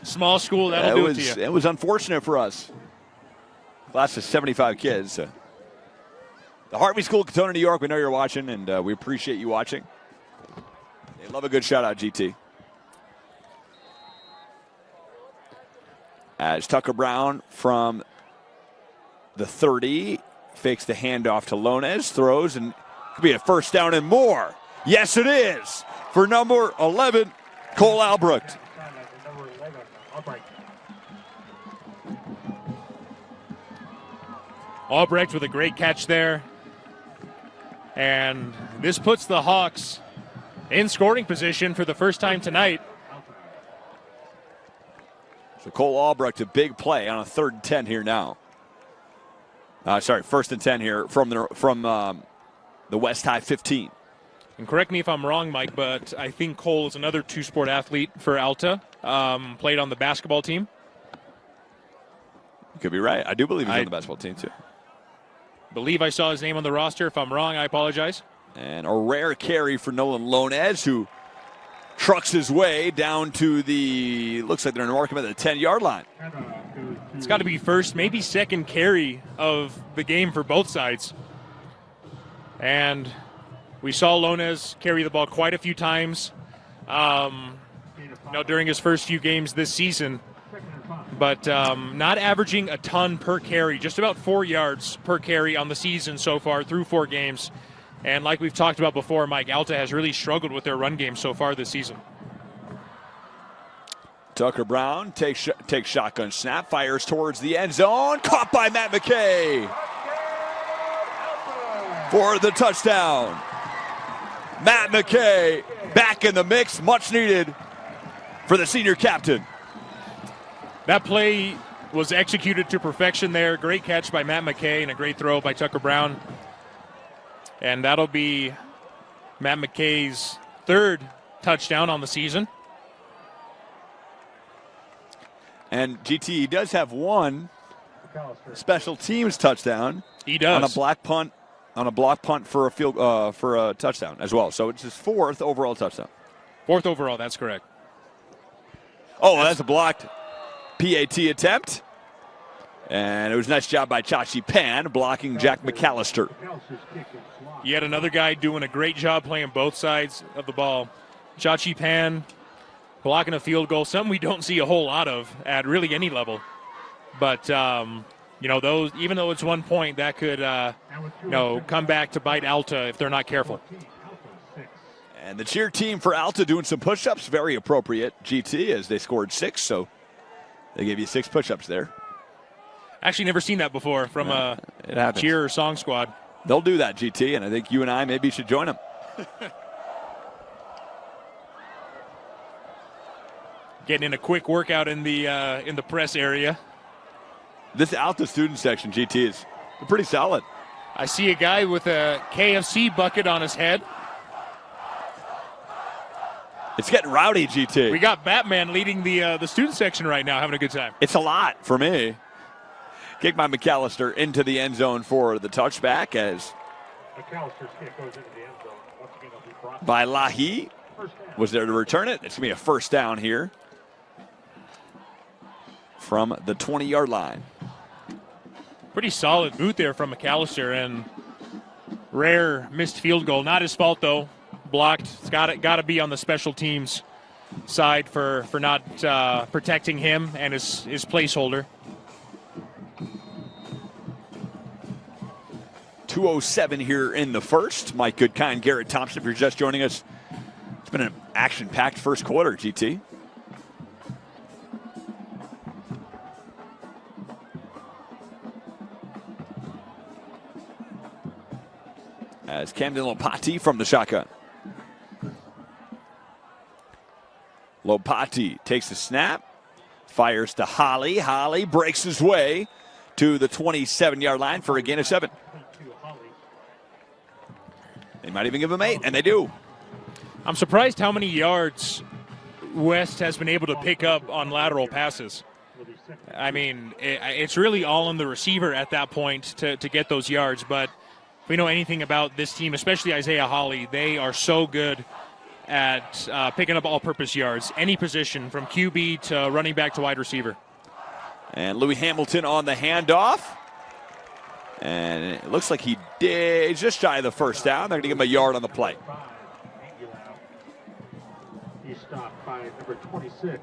Small school, that'll do it to you. It was unfortunate for us. Class of 75 kids. The Harvey School, Katona, New York, we know you're watching, and we appreciate you watching. They love a good shout-out, GT. As Tucker Brown from the 30 fakes the handoff to Lonez, throws, and could be a first down and more. Yes, it is for number 11, Cole Albrecht. Albrecht with a great catch there. And this puts the Hawks in scoring position for the first time tonight. So Cole Albrecht, a big play on a 3rd and 10 here now. First and 10 here from the West High 15. And correct me if I'm wrong, Mike, but I think Cole is another two-sport athlete for Alta. Played on the basketball team. You could be right. I do believe he's on the basketball team, too. Believe I saw his name on the roster. If I'm wrong, I apologize. And a rare carry for Nolan Lonez, who trucks his way down to looks like they're marking him at the 10-yard line. It's got to be first, maybe second carry of the game for both sides. And we saw Lonez carry the ball quite a few times during his first few games this season. But not averaging a ton per carry, just about 4 yards per carry on the season so far through 4 games. And like we've talked about before, Mike, Alta has really struggled with their run game so far this season. Tucker Brown takes shotgun snap, fires towards the end zone, caught by Matt McKay for the touchdown. Matt McKay back in the mix, much needed for the senior captain. That play was executed to perfection there. Great catch by Matt McKay and a great throw by Tucker Brown. And that'll be Matt McKay's 3rd touchdown on the season. And GT does have one special teams touchdown. He does. On a block punt for a touchdown as well. So it's his 4th overall touchdown. 4th overall, that's correct. Oh, that's a blocked PAT attempt. And it was a nice job by Chachi Pan blocking Jack McAllister. Yet another guy doing a great job playing both sides of the ball. Chachi Pan blocking a field goal, something we don't see a whole lot of at really any level. But, those, even though it's 1 point, that could, come back to bite Alta if they're not careful. And the cheer team for Alta doing some push-ups, very appropriate, GT, as they scored 6, so they gave you 6 push-ups there. Actually never seen that before from a cheer or song squad. They'll do that, GT, and I think you and I maybe should join them. Getting in a quick workout in the press area. This Alta student section, GT, is pretty solid. I see a guy with a KFC bucket on his head. It's getting rowdy, GT. We got Batman leading the student section right now, having a good time. It's a lot for me. Kick by McAllister into the end zone for the touchback as McAllister's kick goes into the end zone. Once again, it'll be brought by Lahi was there to return it. It's going to be a first down here from the 20-yard line. Pretty solid boot there from McAllister, and rare missed field goal. Not his fault, though. Blocked. It's got to be on the special teams side for not protecting him and his placeholder. 2:07 here in the first. Mike Goodkind, Garrett Thompson, if you're just joining us. It's been an action-packed first quarter, GT. As Camden Lopati from the shotgun. Lopati takes the snap, fires to Holly. Holly breaks his way to the 27-yard line for a gain of 7. They might even give him 8, and they do. I'm surprised how many yards West has been able to pick up on lateral passes. I mean, it's really all on the receiver at that point to get those yards. But if we know anything about this team, especially Isaiah Hawley, they are so good at picking up all-purpose yards, any position from QB to running back to wide receiver. And Louis Hamilton on the handoff. And it looks like he did just shy of the first down. They're going to give him a yard on the play. He's stopped by number 26,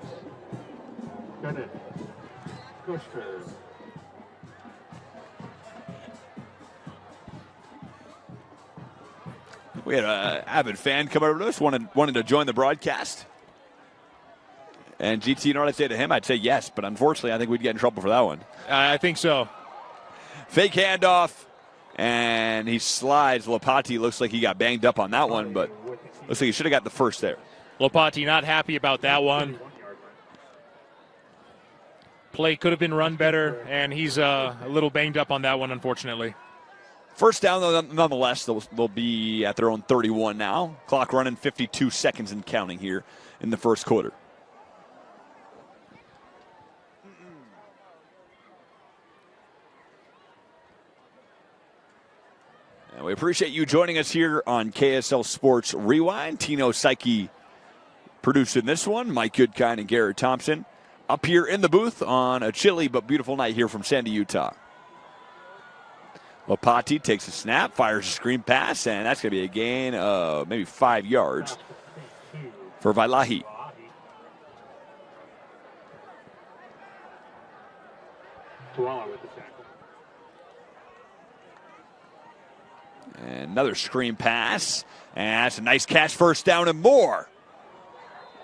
Bennett Kushner. We had an avid fan come over to us, wanted to join the broadcast. And GT, you know what I'd say to him? I'd say yes, but unfortunately, I think we'd get in trouble for that one. I think so. Fake handoff, and he slides. Lopati looks like he got banged up on that one, but looks like he should have got the first there. Lopati not happy about that one. Play could have been run better, and he's a little banged up on that one, unfortunately. First down, though, nonetheless, they'll be at their own 31 now. Clock running 52 seconds and counting here in the first quarter. And we appreciate you joining us here on KSL Sports Rewind. Tino Psyche producing this one. Mike Goodkind and Garrett Thompson up here in the booth on a chilly but beautiful night here from Sandy, Utah. Lopati takes a snap, fires a screen pass, and that's going to be a gain of maybe 5 yards for Vailahi. And another screen pass, and that's a nice catch, first down and more,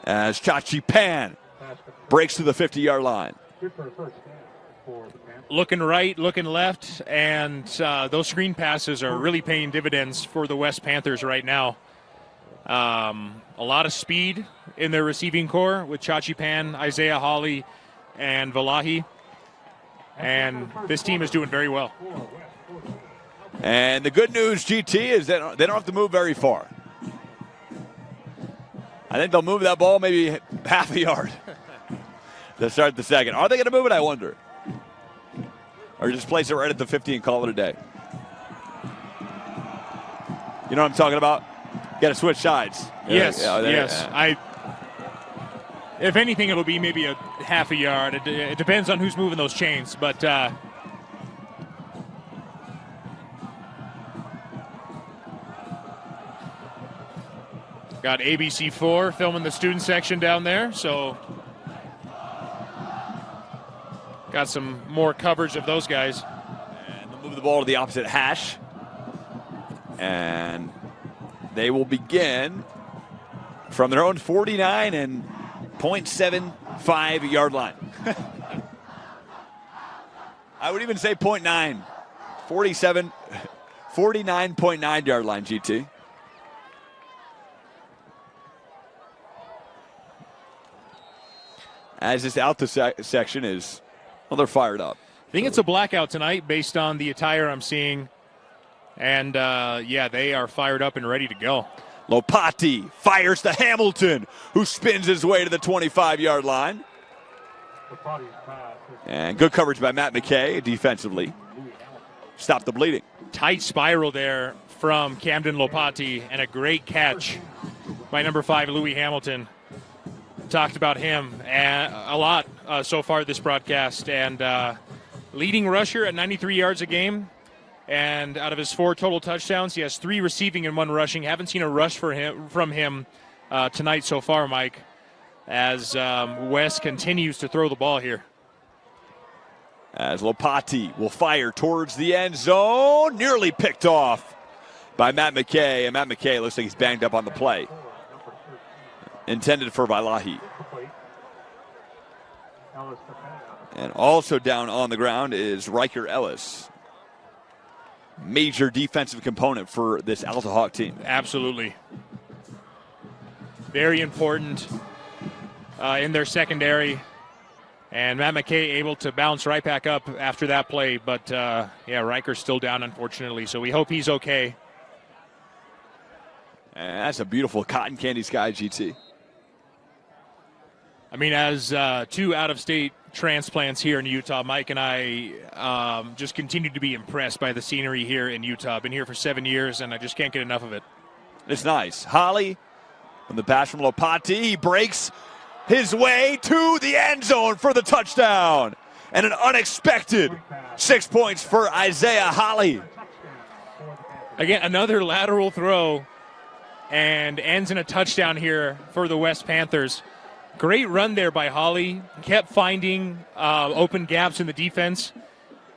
as Chachi Pan breaks to the 50-yard line. Looking right, looking left, and those screen passes are really paying dividends for the West Panthers right now. A lot of speed in their receiving core with Chachi Pan, Isaiah Hawley, and Valahi. And this team is doing very well. And the good news, GT, is that they don't have to move very far. I think they'll move that ball maybe half a yard to start the second. Are they going to move it, I wonder? Or just place it right at the 50 and call it a day? You know what I'm talking about? You got to switch sides. Yes, yes. If anything, it'll be maybe a half a yard. It depends on who's moving those chains, but got ABC4 filming the student section down there, so got some more coverage of those guys. And they'll move the ball to the opposite hash. And they will begin from their own 49 and 0.75 yard line. I would even say 0.9. 49.9 yard line, GT. As this Alta section is, well, they're fired up. I think it's a blackout tonight based on the attire I'm seeing. And, yeah, they are fired up and ready to go. Lopati fires to Hamilton, who spins his way to the 25-yard line. And good coverage by Matt McKay defensively. Stop the bleeding. Tight spiral there from Camden Lopati, and a great catch by number 5, Louis Hamilton. Talked about him a lot so far this broadcast, and leading rusher at 93 yards a game. And out of his 4 total touchdowns, he has 3 receiving and 1 rushing. Haven't seen a rush from him tonight so far, Mike, as West continues to throw the ball here. As Lopati will fire towards the end zone, nearly picked off by Matt McKay. And Matt McKay looks like he's banged up on the play. Intended for Vailahi. And also down on the ground is Riker Ellis. Major defensive component for this Alta Hawk team. Absolutely. Very important in their secondary. And Matt McKay able to bounce right back up after that play. But, yeah, Riker's still down, unfortunately. So we hope he's okay. And that's a beautiful cotton candy sky, GT. I mean, as two out-of-state transplants here in Utah, Mike and I just continue to be impressed by the scenery here in Utah. I've been here for 7 years, and I just can't get enough of it. It's nice. Holly from the pass from Lopati. He breaks his way to the end zone for the touchdown. And an unexpected 6 points for Isaiah Holly. Again, another lateral throw and ends in a touchdown here for the West Panthers. Great run there by Holly. Kept finding open gaps in the defense.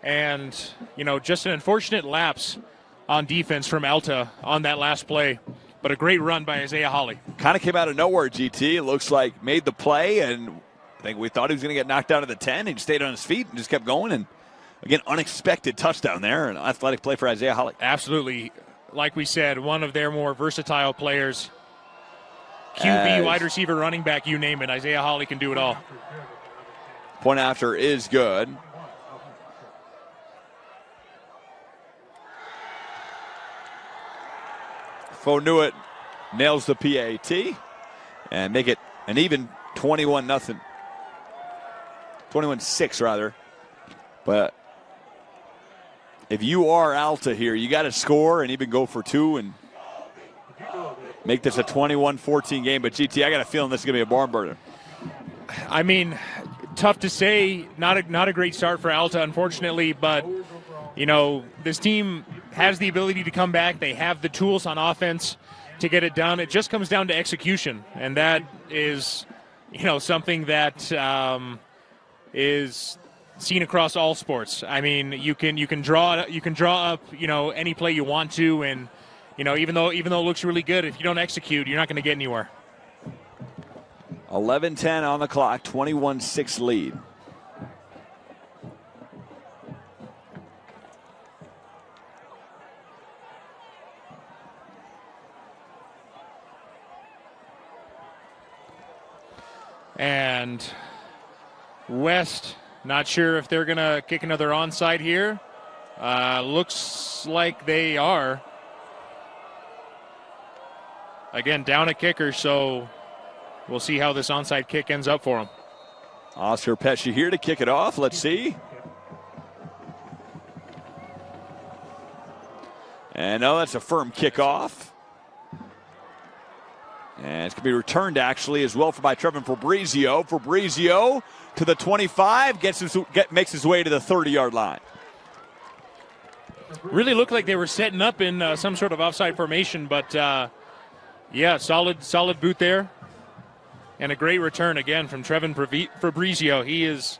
And, just an unfortunate lapse on defense from Alta on that last play. But a great run by Isaiah Holly. Kind of came out of nowhere, GT. It looks like made the play, and I think we thought he was going to get knocked down to the 10. He stayed on his feet and just kept going. And, again, unexpected touchdown there. An athletic play for Isaiah Holly. Absolutely. Like we said, one of their more versatile players. QB, wide receiver, running back, you name it. Isaiah Holly can do it all. Point after is good. Fonuit nails the PAT and make it an even 21-0. 21-6 rather. But if you are Alta here, you got to score and even go for two and make this a 21-14 game. But GT, I got a feeling this is going to be a barn burner. I mean, tough to say. Not a great start for Alta, unfortunately. But, this team has the ability to come back. They have the tools on offense to get it done. It just comes down to execution. And that is, something that is seen across all sports. I mean, you can draw up, any play you want to, and even though it looks really good, if you don't execute, you're not going to get anywhere. 11-10 on the clock, 21-6 lead. And West, not sure if they're going to kick another onside here. Looks like they are. Again, down a kicker, so we'll see how this onside kick ends up for them. Oscar Pesci here to kick it off. Let's see. And no, that's a firm kickoff. And it's going to be returned, actually, as well by Trevin Fabrizio. Fabrizio to the 25, makes his way to the 30-yard line. Really looked like they were setting up in some sort of offside formation, but, solid boot there. And a great return, again, from Trevin Fabrizio. He is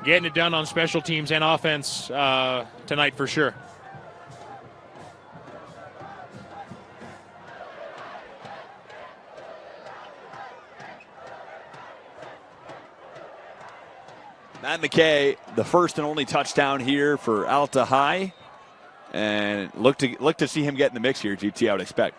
getting it done on special teams and offense tonight for sure. Matt McKay, the first and only touchdown here for Alta High. And look to see him get in the mix here, GT, I would expect.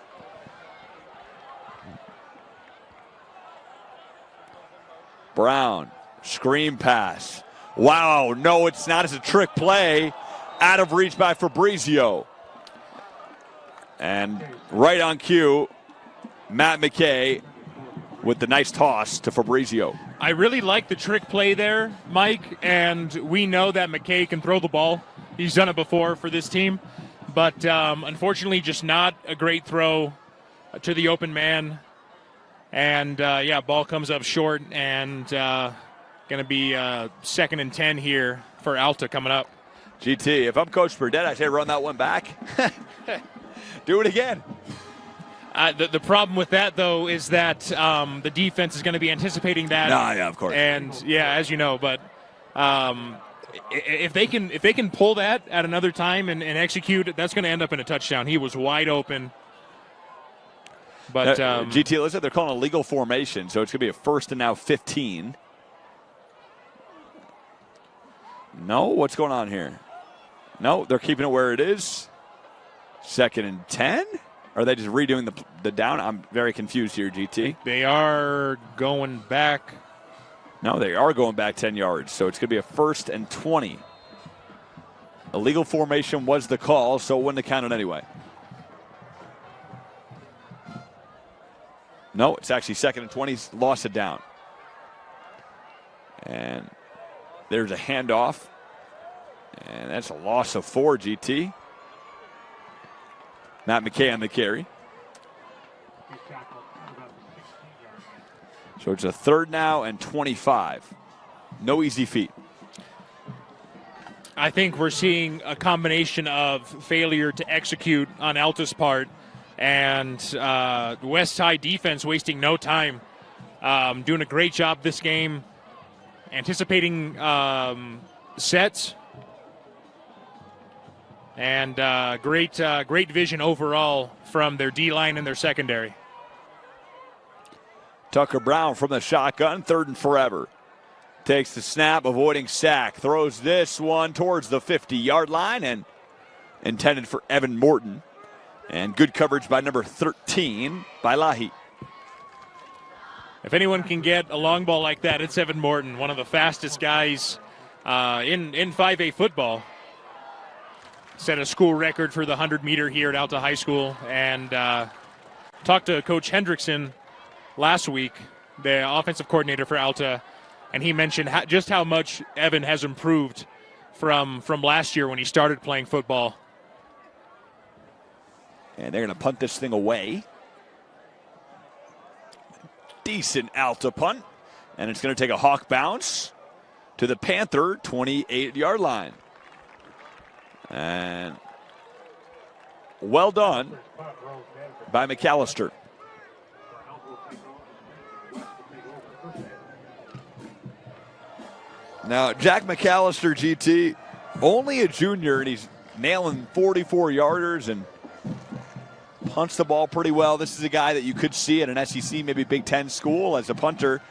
Brown, screen pass. Wow, no, it's not. It's a trick play. Out of reach by Fabrizio. And right on cue, Matt McKay with the nice toss to Fabrizio. I really like the trick play there, Mike, and we know that McKay can throw the ball. He's done it before for this team, but unfortunately just not a great throw to the open man. And, ball comes up short, and going to be 2nd and 10 here for Alta coming up. GT, if I'm Coach Burdett, I say run that one back. Do it again. The problem with that, though, is that the defense is going to be anticipating that. Yeah, of course. And, as you know, but if they can pull that at another time and execute, that's going to end up in a touchdown. He was wide open. But GT, looks like they're calling a legal formation, so it's going to be a 1st and now 15. No, what's going on here? No, they're keeping it where it is. 2nd and 10? Are they just redoing the down? I'm very confused here, GT. They are going back. No, they are going back 10 yards, so it's going to be a 1st and 20. Illegal formation was the call, so it wouldn't have counted anyway. No, it's actually 2nd and 20. Lost it down. And there's a handoff. And that's a loss of 4, GT. Matt McKay on the carry. So it's a 3rd now and 25. No easy feat. I think we're seeing a combination of failure to execute on Alta's part and West High defense wasting no time, doing a great job this game, anticipating sets, and great vision overall from their D-line and their secondary. Tucker Brown from the shotgun, 3rd and forever. Takes the snap, avoiding sack. Throws this one towards the 50-yard line and intended for Evan Morton. And good coverage by number 13 by Lahi. If anyone can get a long ball like that, it's Evan Morton, one of the fastest guys in 5A football. Set a school record for the 100-meter here at Alta High School. And talked to Coach Hendrickson last week, the offensive coordinator for Alta, and he mentioned just how much Evan has improved from last year when he started playing football. And they're going to punt this thing away. Decent Alta punt. And it's going to take a hawk bounce to the Panther 28-yard line. And well done by McAllister. Now, Jack McAllister, GT, only a junior, and he's nailing 44-yarders and punts the ball pretty well. This is a guy that you could see at an SEC, maybe Big Ten school as a punter,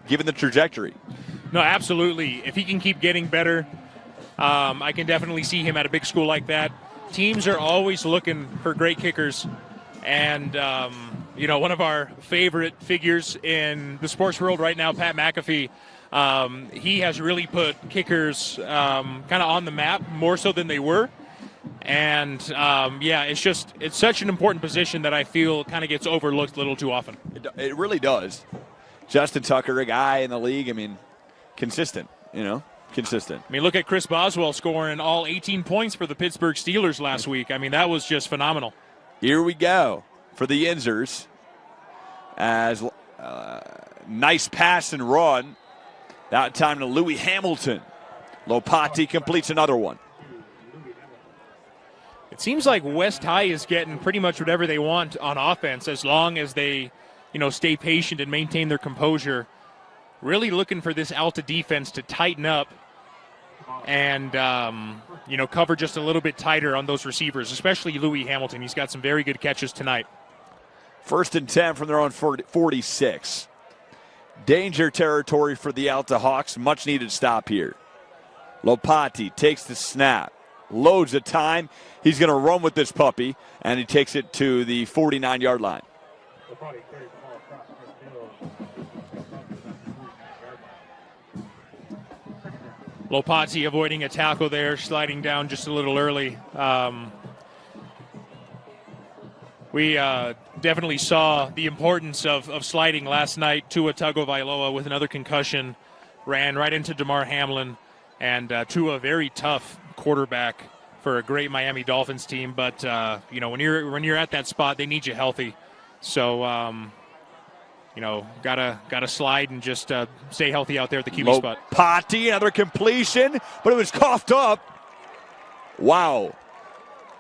given the trajectory. No, absolutely. If he can keep getting better, I can definitely see him at a big school like that. Teams are always looking for great kickers, and one of our favorite figures in the sports world right now, Pat McAfee, he has really put kickers kind of on the map more so than they were. And, it's such an important position that I feel kind of gets overlooked a little too often. It really does. Justin Tucker, a guy in the league, consistent, consistent. Look at Chris Boswell scoring all 18 points for the Pittsburgh Steelers last week. That was just phenomenal. Here we go for the Yinzers as nice pass and run. That time to Louis Hamilton. Lopati completes another one. It seems like West High is getting pretty much whatever they want on offense as long as they, stay patient and maintain their composure. Really looking for this Alta defense to tighten up and, cover just a little bit tighter on those receivers, especially Louis Hamilton. He's got some very good catches tonight. 1st and 10 from their own 46. Danger territory for the Alta Hawks. Much needed stop here. Lopati takes the snap. Loads of time. He's going to run with this puppy, and he takes it to the 49-yard line. Lopati avoiding a tackle there, sliding down just a little early. We definitely saw the importance of sliding last night. Tua Tagovailoa with another concussion ran right into DeMar Hamlin, and Tua, very tough quarterback for a great Miami Dolphins team. But when you're at that spot, they need you healthy. So gotta slide and just stay healthy out there at the QB spot. Lopati, another completion, but it was coughed up. Wow.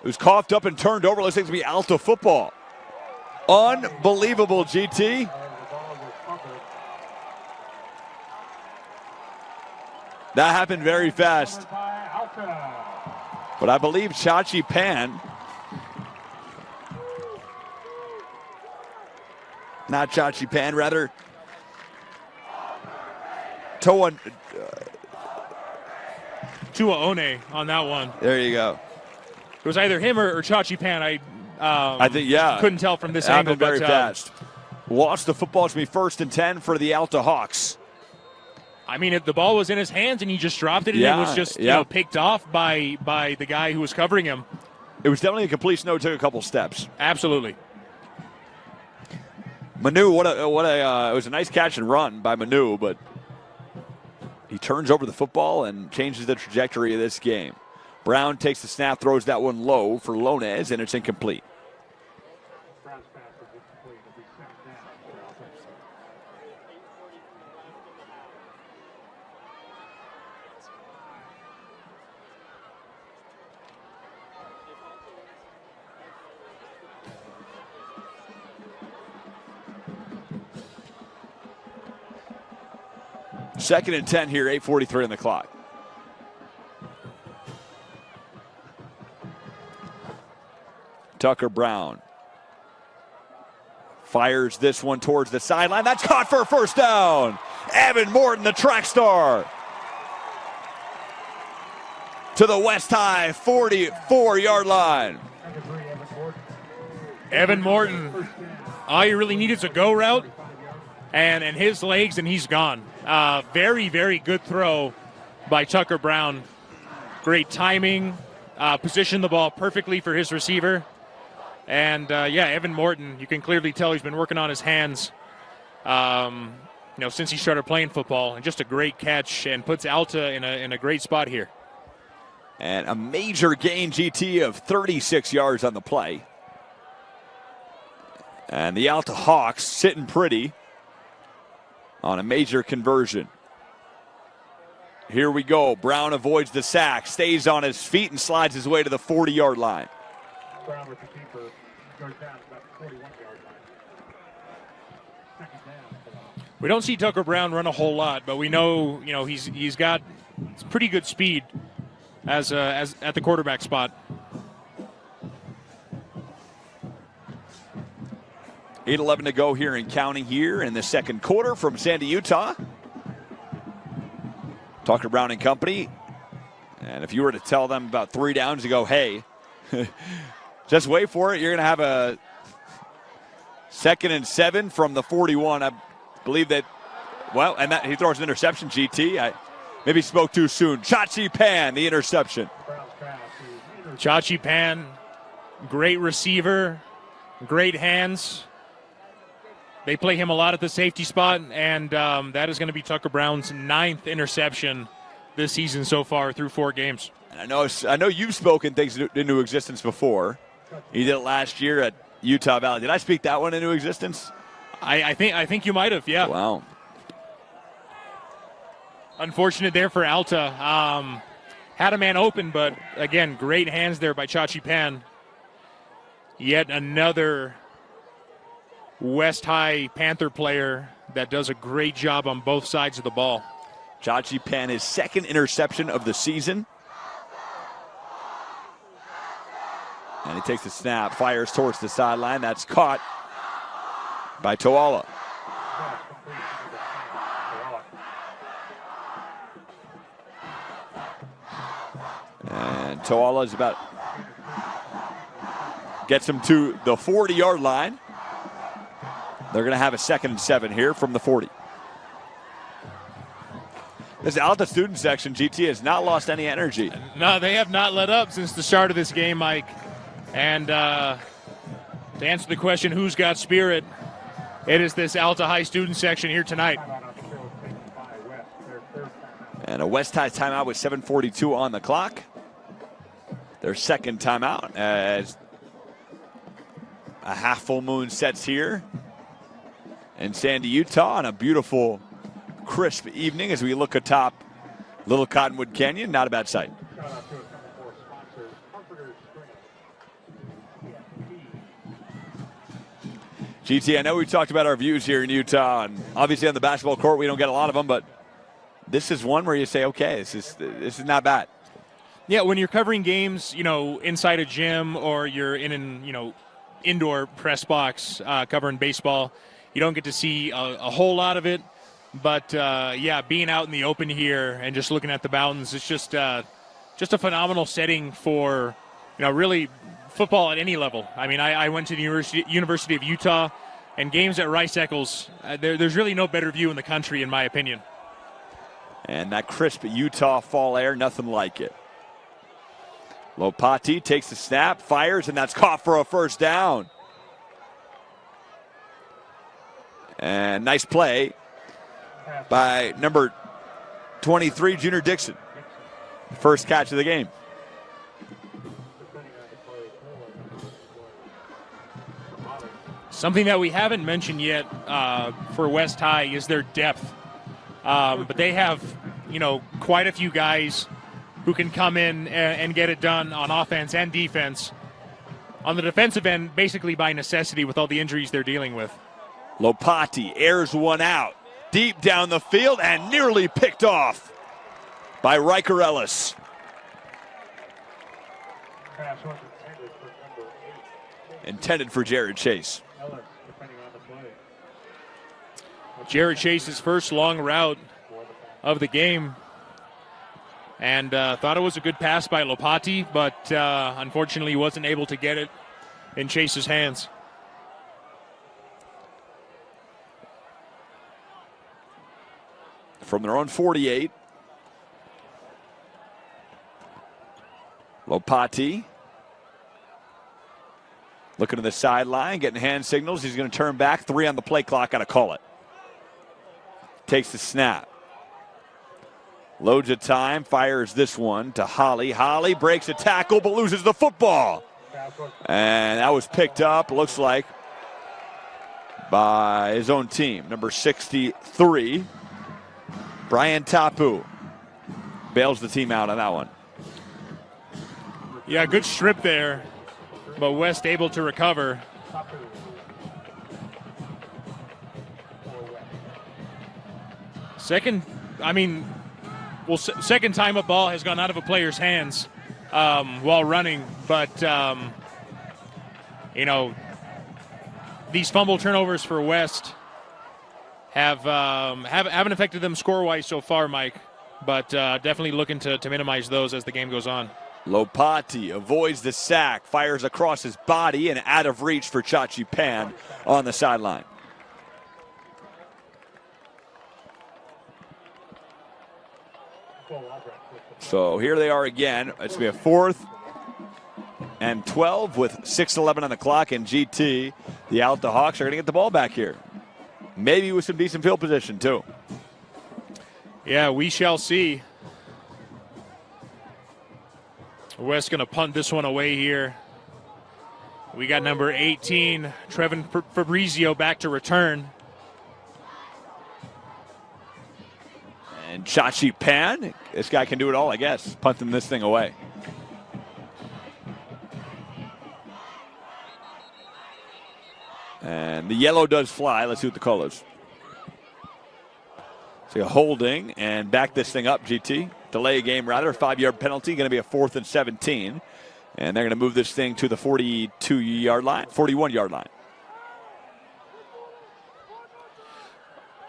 It was coughed up and turned over. Looks like it's going to be Alta football. Unbelievable, GT. That happened very fast. But I believe Chachi Pan, not Chachi Pan, rather Tua One on that one. There you go. It was either him or Chachi Pan. I think, yeah. Couldn't tell from this angle. Very fast. Lost the football. It's going to be 1st and 10 for the Alta Hawks. The ball was in his hands and he just dropped it, and it was just picked off by the guy who was covering him. It was definitely a completion, though. It took a couple steps. Absolutely. Manu, it was a nice catch and run by Manu, but he turns over the football and changes the trajectory of this game. Brown takes the snap, throws that one low for Lonez, and it's incomplete. Brown's pass is incomplete. It'll be second down for Alta. Second and 10 here, 8:43 on the clock. Tucker Brown fires this one towards the sideline. That's caught for a first down. Evan Morton, the track star, to the West High 44-yard line. Evan Morton, all you really need is a go route and his legs, and he's gone. Very, very good throw by Tucker Brown. Great timing, positioned the ball perfectly for his receiver. And, Evan Morton, you can clearly tell he's been working on his hands, since he started playing football. And just a great catch, and puts Alta in a great spot here. And a major gain, GT, of 36 yards on the play. And the Alta Hawks sitting pretty on a major conversion. Here we go. Brown avoids the sack, stays on his feet, and slides his way to the 40-yard line. Brown with the keeper goes down to about the 41-yard line. Second down for Alta. We don't see Tucker Brown run a whole lot, but we know, he's got pretty good speed as at the quarterback spot. 8:11 to go here and counting here in the second quarter from Sandy, Utah. Tucker Brown and company. And if you were to tell them about 3 downs to go, hey, just wait for it. You're going to have a 2nd and 7 from the 41. I believe that, and that he throws an interception, GT. I maybe spoke too soon. Chachi Pan, the interception. Chachi Pan, great receiver, great hands. They play him a lot at the safety spot, and that is going to be Tucker Brown's 9th interception this season so far through 4 games. And I know you've spoken things into existence before. You did it last year at Utah Valley. Did I speak that one into existence? I think you might have, yeah. Wow. Unfortunate there for Alta. Had a man open, but again, great hands there by Chachi Pan. Yet another West High Panther player that does a great job on both sides of the ball. Chachi Pan, his 2nd interception of the season. And he takes the snap, fires towards the sideline. That's caught by Toala. And Toala is gets him to the 40-yard line. They're going to have a 2nd and 7 here from the 40. This Alta student section, GT, has not lost any energy. No, they have not let up since the start of this game, Mike. And to answer the question, who's got spirit, it is this Alta High student section here tonight. And a West High timeout with 7:42 on the clock. Their 2nd timeout as a half full moon sets here in Sandy, Utah, on a beautiful, crisp evening as we look atop Little Cottonwood Canyon. Not a bad sight. GT, I know we talked about our views here in Utah, and obviously on the basketball court we don't get a lot of them, but this is one where you say, okay, this is not bad. Yeah, when you're covering games, inside a gym, or you're in an indoor press box covering baseball, you don't get to see a whole lot of it. But being out in the open here and just looking at the mountains, it's just a phenomenal setting for really football at any level. I mean, I went to the University of Utah, and games at Rice Eccles, there's really no better view in the country, in my opinion. And that crisp Utah fall air, nothing like it. Lopati takes the snap, fires, and that's caught for a first down. And nice play by number 23, Junior Dixon. First catch of the game. Something that we haven't mentioned yet for West High is their depth. But they have, quite a few guys who can come in and get it done on offense and defense. On the defensive end, basically by necessity with all the injuries they're dealing with. Lopati airs one out deep down the field and nearly picked off by Riker Ellis. Pass was intended for number 8. Intended for Jared Chase. Ellis defending on the play. Jared Chase's first long route of the game. And thought it was a good pass by Lopati, but unfortunately wasn't able to get it in Chase's hands. From their own 48. Lopati looking to the sideline, getting hand signals. He's going to turn back. 3 on the play clock. Got to call it. Takes the snap. Loads of time. Fires this one to Holly. Holly breaks a tackle but loses the football. And that was picked up, looks like, by his own team. Number 63, Brian Tapu. Bails the team out on that one. Yeah, good strip there, but West able to recover. Second time a ball has gone out of a player's hands while running, but, these fumble turnovers for West haven't affected them score-wise so far, Mike, but definitely looking to minimize those as the game goes on. Lopati avoids the sack, fires across his body, and out of reach for Chachi Pan on the sideline. So here they are again. It's going to be a 4th and 12 with 6:11 on the clock in GT. The Alta Hawks are going to get the ball back here. Maybe with some decent field position, too. Yeah, we shall see. West going to punt this one away here. We got number 18, Trevin Fabrizio, back to return. And Chachi Pan, this guy can do it all, I guess, punting this thing away. And the yellow does fly. Let's see what the call is. So a holding and back this thing up, GT. Delay a game rather, 5-yard penalty, going to be a 4th and 17. And they're going to move this thing to the 42-yard line, 41-yard line.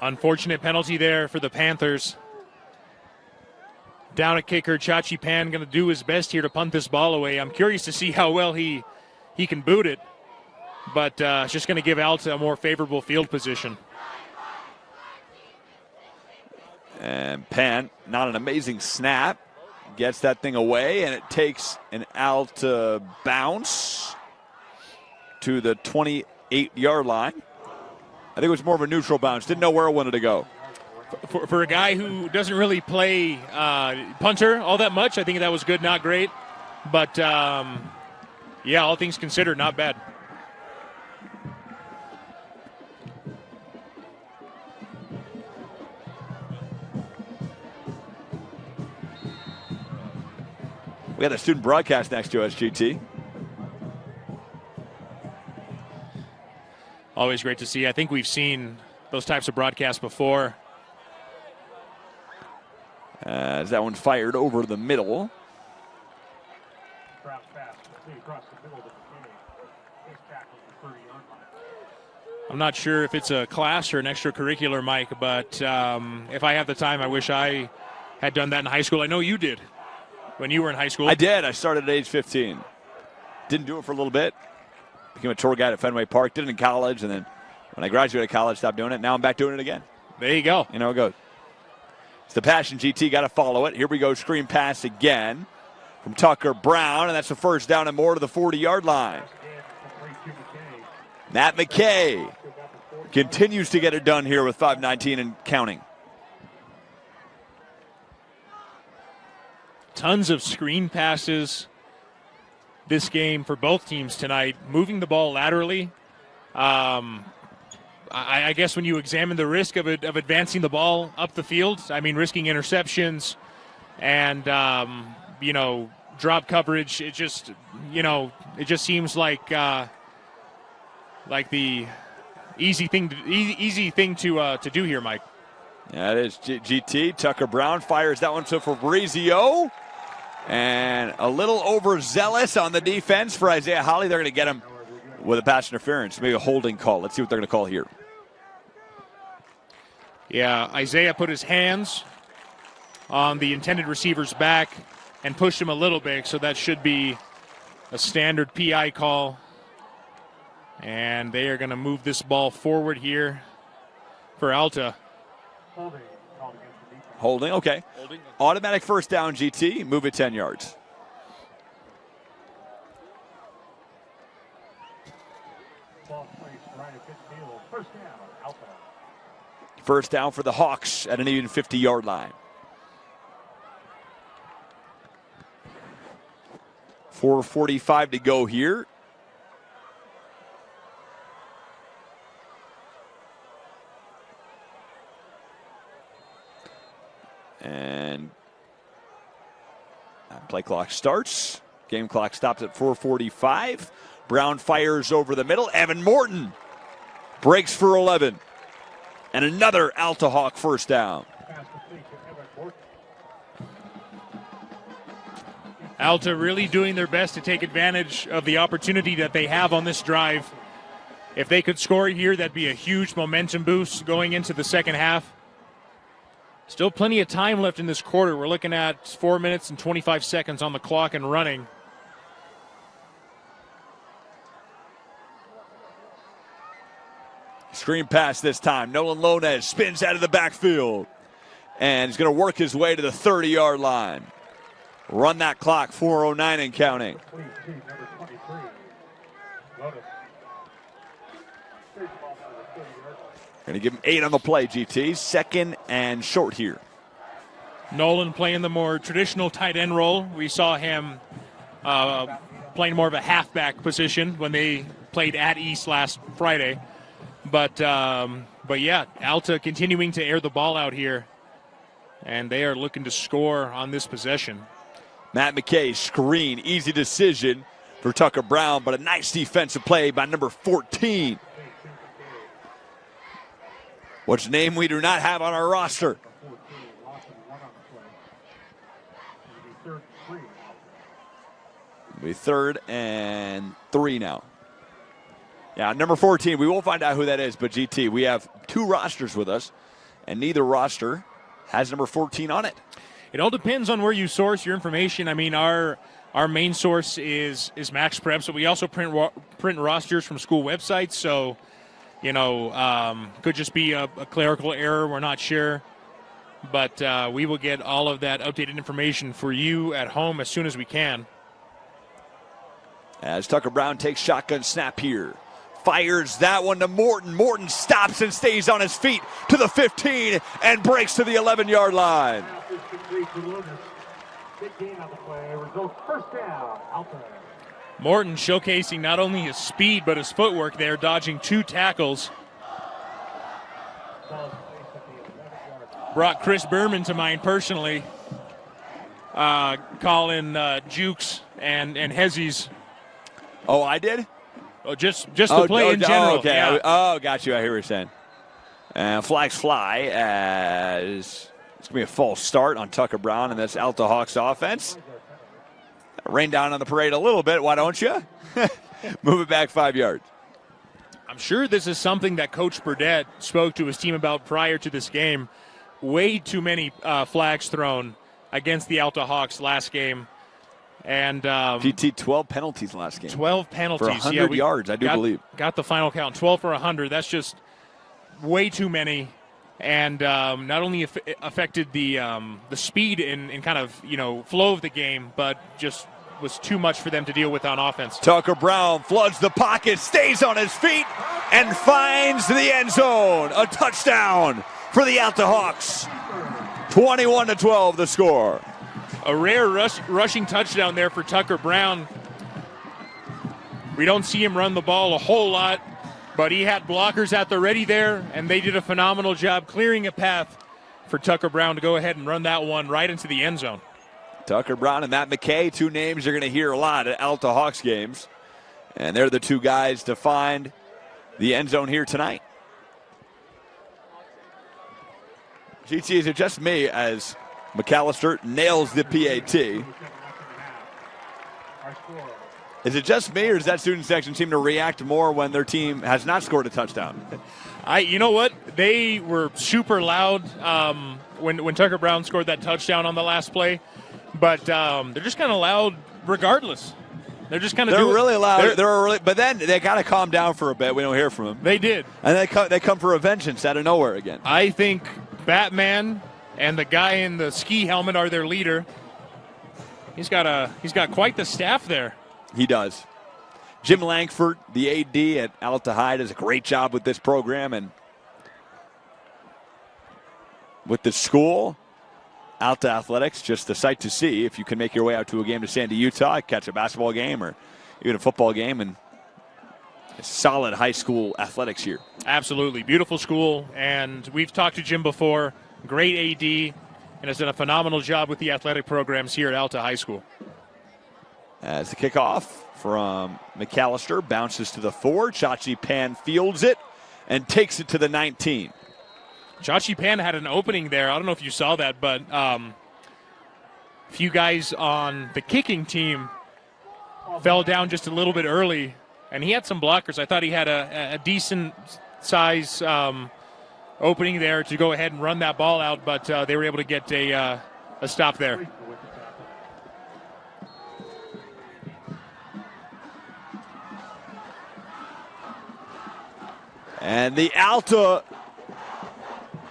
Unfortunate penalty there for the Panthers. Down at kicker, Chachi Pan going to do his best here to punt this ball away. I'm curious to see how well he can boot it, but it's just going to give Alta a more favorable field position. And Pan, not an amazing snap, gets that thing away, and it takes an Alta bounce to the 28-yard line. I think it was more of a neutral bounce. Didn't know where it wanted to go. For a guy who doesn't really play punter all that much, I think that was good, not great. But, yeah, all things considered, not bad. We got a student broadcast next to us, GT. Always great to see. I think we've seen those types of broadcasts before. As that one fired over the middle. I'm not sure if it's a class or an extracurricular, Mike, but if I have the time, I wish I had done that in high school. I know you did when you were in high school. I did. I started at age 15. Didn't do it for a little bit. Became a tour guide at Fenway Park. Did it in college, and then when I graduated college, stopped doing it. Now I'm back doing it again. There you go. You know, it goes. It's the passion, GT. Got to follow it. Here we go. Screen pass again from Tucker Brown, and that's a first down and more to the 40-yard line. Matt McKay continues to get it done here with 5:19 and counting. Tons of screen passes this game for both teams tonight, moving the ball laterally. I guess when you examine the risk of advancing the ball up the field, I mean, risking interceptions and, drop coverage, it just seems like the easy thing to do here, Mike. Yeah, it is. GT, Tucker Brown fires that one to Fabrizio. And a little overzealous on the defense for Isaiah Holly. They're going to get him with a pass interference, maybe a holding call. Let's see what they're going to call here. Yeah, Isaiah put his hands on the intended receiver's back and pushed him a little bit, so that should be a standard PI call. And they are going to move this ball forward here for Alta. Holding, okay. Automatic first down, GT. Move it 10 yards. First down for the Hawks at an even 50-yard line. 4:45 to go here. And play clock starts. Game clock stops at 4:45. Brown fires over the middle. Evan Morton breaks for 11. And another Alta Hawk first down. Alta really doing their best to take advantage of the opportunity that they have on this drive. If they could score here, that'd be a huge momentum boost going into the second half. Still plenty of time left in this quarter. We're looking at 4 minutes and 25 seconds on the clock and running. Screen pass this time. Nolan Lonez spins out of the backfield. And he's going to work his way to the 30-yard line. Run that clock, 4:09 and counting. Going to give him 8 on the play, GT. Second and short here. Nolan playing the more traditional tight end role. We saw him playing more of a halfback position when they played at East last Friday. But yeah, Alta continuing to air the ball out here. And they are looking to score on this possession. Matt McKay, screen, easy decision for Tucker Brown, but a nice defensive play by number 14. Which name we do not have on our roster. It'll be 3rd and 3 now. Yeah, number 14, we won't find out who that is, but GT, we have 2 rosters with us, and neither roster has number 14 on it. It all depends on where you source your information. I mean, our main source is Max Prep, so we also print rosters from school websites. So, could just be a clerical error. We're not sure. But we will get all of that updated information for you at home as soon as we can. As Tucker Brown takes shotgun snap here. Fires that one to Morton. Morton stops and stays on his feet to the 15 and breaks to the 11-yard line. Morton showcasing not only his speed but his footwork there, dodging 2 tackles. Brought Chris Berman to mind personally, calling Jukes and Hezzy's. Oh, I did? Oh, just the play in general. Oh, okay. Yeah. Got you. I hear what you're saying. And flags fly as it's going to be a false start on Tucker Brown and this Alta Hawks offense. Rain down on the parade a little bit, why don't you? Move it back 5 yards. I'm sure this is something that Coach Burdett spoke to his team about prior to this game. Way too many flags thrown against the Alta Hawks last game. And GT 12 penalties last game. 12 penalties. For 100 yards, I do believe. Got the final count, 12 for 100. That's just way too many. And not only affected the speed and kind of, flow of the game, but just was too much for them to deal with on offense. Tucker Brown floods the pocket, stays on his feet, and finds the end zone. A touchdown for the Alta Hawks. 21-12 the score. A rare rushing touchdown there for Tucker Brown. We don't see him run the ball a whole lot, but he had blockers at the ready there, and they did a phenomenal job clearing a path for Tucker Brown to go ahead and run that one right into the end zone. Tucker Brown and Matt McKay, two names you're going to hear a lot at Alta Hawks games. And they're the two guys to find the end zone here tonight. GT, is it just me as McAllister nails the PAT? Is it just me, or does that student section seem to react more when their team has not scored a touchdown? You know what? They were super loud when Tucker Brown scored that touchdown on the last play, but they're just kind of loud regardless. They're just kind of really loud. They're really, but then they got to calm down for a bit. We don't hear from them. They did, and they come for a vengeance out of nowhere again. I think Batman and the guy in the ski helmet are their leader. He's got quite the staff there. He does. Jim Langford, the AD at Alta High, does a great job with this program and with the school. Alta Athletics, just a sight to see if you can make your way out to a game to Sandy, Utah, catch a basketball game or even a football game, and solid high school athletics here. Absolutely. Beautiful school, and we've talked to Jim before. Great AD, and has done a phenomenal job with the athletic programs here at Alta High School. As the kickoff from McAllister bounces to the 4, Chachi Pan fields it and takes it to the 19. Chachi Pan had an opening there. I don't know if you saw that, but a few guys on the kicking team fell down just a little bit early, and he had some blockers. I thought he had a decent size opening there to go ahead and run that ball out, but they were able to get a stop there. And the Alta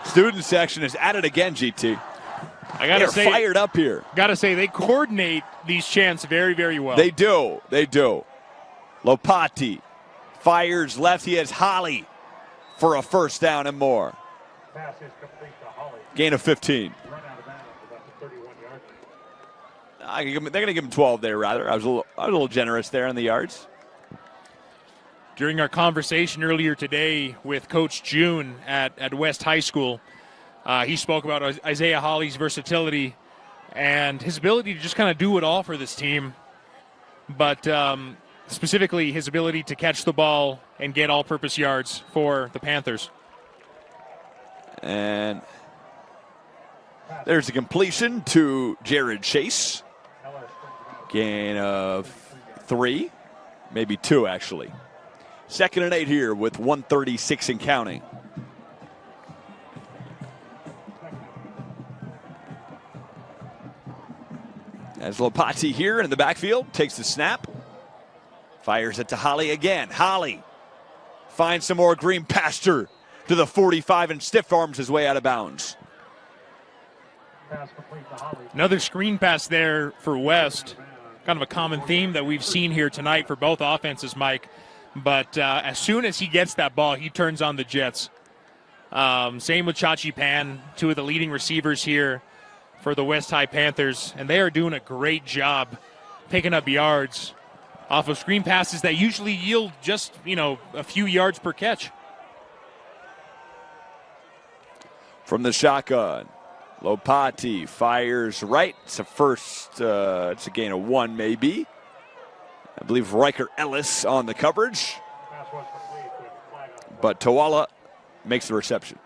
student section is at it again, GT. They're fired up here. Gotta say, they coordinate these chants very, very well. They do. Lopati fires left. He has Holly for a first down and more. Pass is complete to Holly. Gain of 15. Run out of bounds about the 31-yard line. They're going to give him 12 there, rather. I was a little generous there on the yards. During our conversation earlier today with Coach June at West High School, he spoke about Isaiah Holly's versatility and his ability to just kind of do it all for this team, but specifically his ability to catch the ball and get all-purpose yards for the Panthers. And there's a completion to Jared Chase. Gain of 3, maybe 2 actually. 2nd and 8 here with 1:36 and counting. As Lopati here in the backfield takes the snap. Fires it to Holly again. Holly finds some more green pasture to the 45 and stiff arms his way out of bounds. Another screen pass there for West. Kind of a common theme that we've seen here tonight for both offenses, Mike. But as soon as he gets that ball, he turns on the Jets. Same with Chachi Pan, two of the leading receivers here for the West High Panthers. And they are doing a great job picking up yards off of screen passes that usually yield just, a few yards per catch. From the shotgun, Lopati fires right. It's a gain of 1 maybe. I believe Riker Ellis on the coverage. But Tawala makes the reception.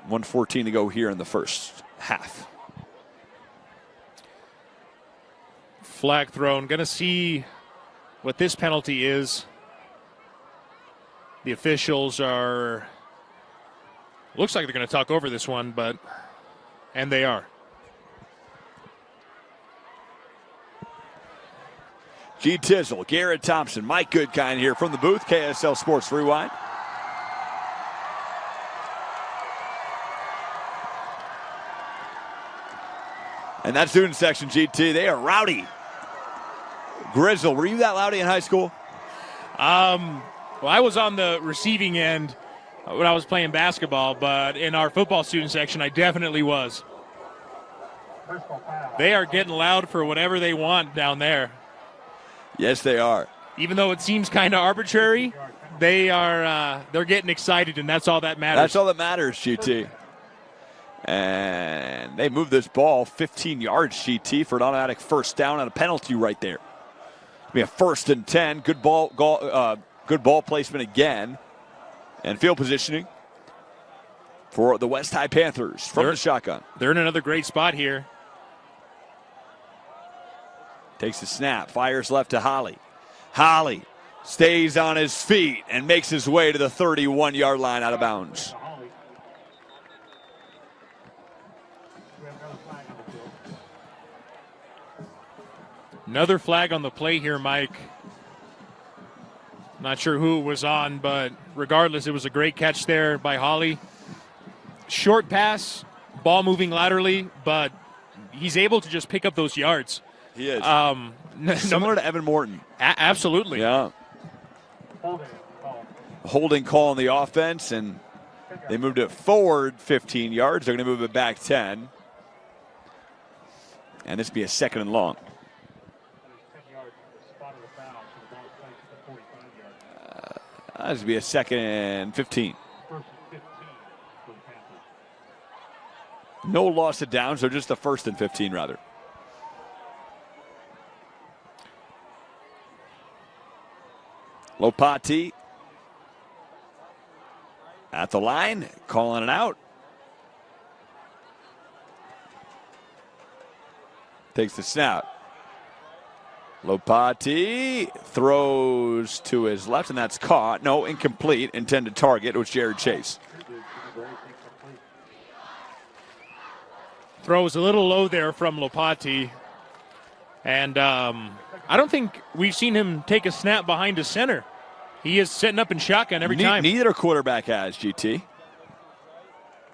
1:14 to go here in the first half. Flag thrown. Going to see what this penalty is. The officials are... Looks like they're going to talk over this one, and they are. G. Tizzle, Garrett Thompson, Mike Goodkind here from the booth, KSL Sports Rewind. And that student section, GT, they are rowdy. Grizzle, were you that rowdy in high school? Well, I was on the receiving end when I was playing basketball, but in our football student section, I definitely was. Personal foul. They are getting loud for whatever they want down there. Yes, they are. Even though it seems kind of arbitrary, they're getting excited, and that's all that matters. That's all that matters, GT. And they move this ball 15 yards, GT, for an automatic first down and a penalty right there. It'll be a 1st and 10. Good ball placement again. And field positioning for the West High Panthers from the shotgun. They're in another great spot here. Takes the snap, fires left to Holly. Holly stays on his feet and makes his way to the 31-yard line out of bounds. We have another flag on the field. Another flag on the play here, Mike. Not sure who it was on, but regardless, it was a great catch there by Holly. Short pass, ball moving laterally, but he's able to just pick up those yards. He is. Similar to Evan Morton. Absolutely. Yeah. Holding call on the offense, and they moved it forward 15 yards. They're going to move it back 10. And this will be a 2nd and long. This will be a 2nd and 15. No loss of downs, so just the 1st and 15, rather. Lopati at the line, calling it out. Takes the snap. Lopati throws to his left, and that's caught. No, incomplete. Intended target. It was Jared Chase. Throw was a little low there from Lopati. And I don't think we've seen him take a snap behind a center. He is setting up in shotgun every time. Neither quarterback has, GT.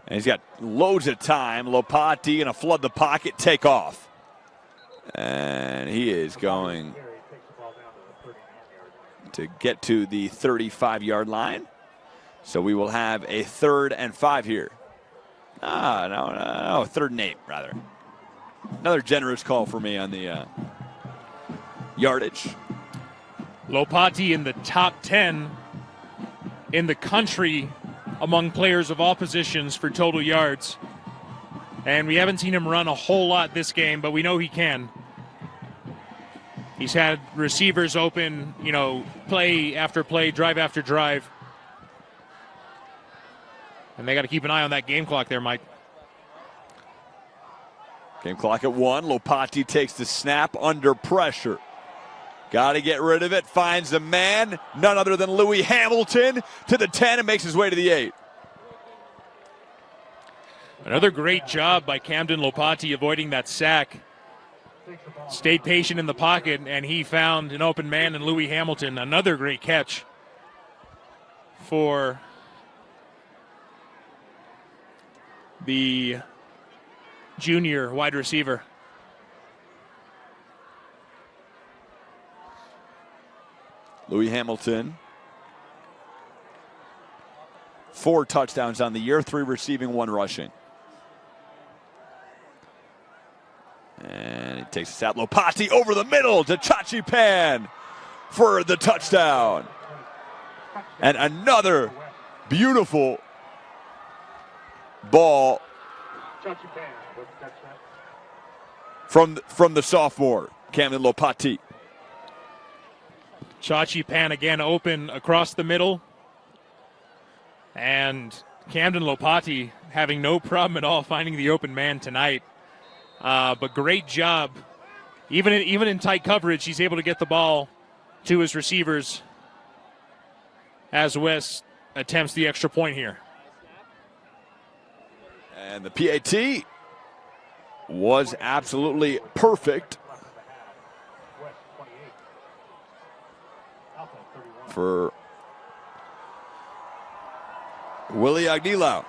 And he's got loads of time. Lopati going to flood the pocket, take off. And he is going to get to the 35-yard line. So we will have a 3rd and 5 here. No, 3rd and 8, rather. Another generous call for me on the yardage. Lopati in the top 10 in the country among players of all positions for total yards. And we haven't seen him run a whole lot this game, but we know he can. He's had receivers open, play after play, drive after drive. And they got to keep an eye on that game clock there, Mike. Game clock at 1. Lopati takes the snap under pressure. Got to get rid of it. Finds a man, none other than Louis Hamilton, to the 10 and makes his way to the 8. Another great job by Camden Lopati avoiding that sack. Stayed patient in the pocket, and he found an open man in Louis Hamilton. Another great catch for the junior wide receiver. Louis Hamilton, 4 touchdowns on the year, 3 receiving, 1 rushing. And he takes us out. Lopati over the middle to Chachi Pan for the touchdown. And another beautiful ball from the sophomore, Camden Lopati. Chachi Pan again open across the middle. And Camden Lopati having no problem at all finding the open man tonight. But great job. Even in tight coverage, he's able to get the ball to his receivers as West attempts the extra point here. And the PAT was absolutely perfect for Willie Aguilar.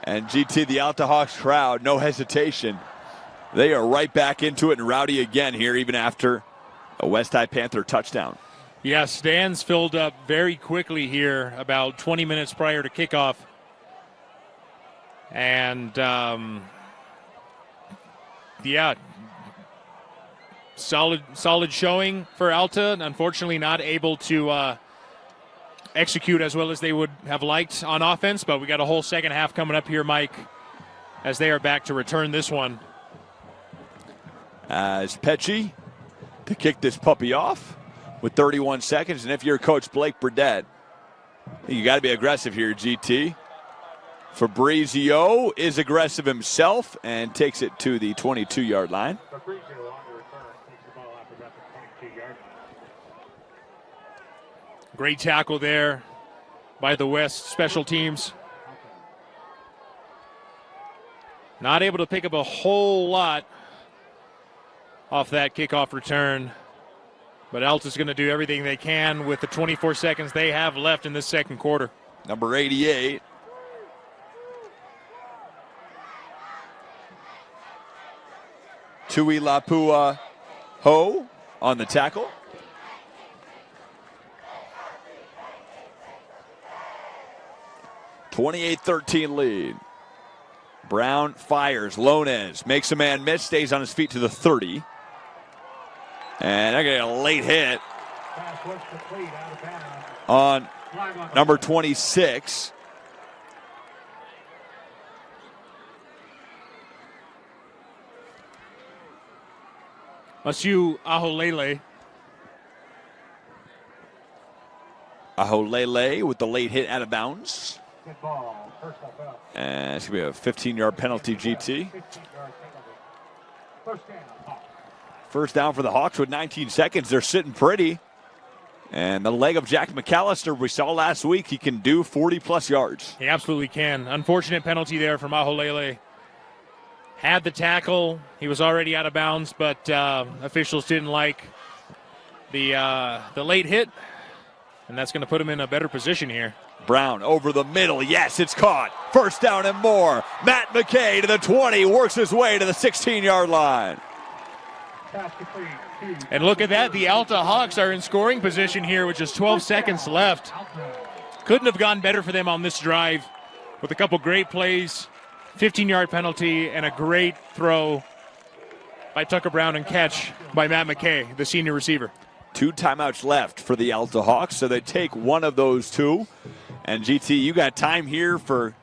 And GT, the Alta Hawks crowd, no hesitation. They are right back into it and rowdy again here, even after a West High Panther touchdown. Yeah, stands filled up very quickly here, about 20 minutes prior to kickoff. And, yeah, solid showing for Alta. Unfortunately, not able to execute as well as they would have liked on offense, but we got a whole second half coming up here, Mike, as they are back to return this one. As Pecci to kick this puppy off with 31 seconds. And if you're Coach Blake Burdett, you got to be aggressive here, GT. Fabrizio is aggressive himself and takes it to the 22-yard line. Fabrizio on the return takes the ball out about the 22-yard line. Great tackle there by the West special teams. Not able to pick up a whole lot off that kickoff return. But Alta's going to do everything they can with the 24 seconds they have left in this second quarter. Number 88. Tui Lapua Ho on the tackle. (28-13) lead. Brown fires. Lonez makes a man miss, stays on his feet to the 30. And I got a late hit on number 26. Masiu Aholele. Aholele with the late hit out of bounds. Good ball. First up out. And it's going to be a 15-yard penalty, GT. 15-yard penalty. First down, Hawks. First down for the Hawks with 19 seconds. They're sitting pretty. And the leg of Jack McAllister we saw last week, he can do 40-plus yards. He absolutely can. Unfortunate penalty there from Aholele. Had the tackle. He was already out of bounds, but officials didn't like the late hit. And that's going to put him in a better position here. Brown over the middle. Yes, it's caught. First down and more. Matt McKay to the 20, works his way to the 16-yard line. And look at that. The Alta Hawks are in scoring position here with just 12 seconds left. Couldn't have gone better for them on this drive with a couple great plays, 15-yard penalty, and a great throw by Tucker Brown and catch by Matt McKay, the senior receiver. 2 timeouts left for the Alta Hawks, so they take one of those 2. And GT, you got time here for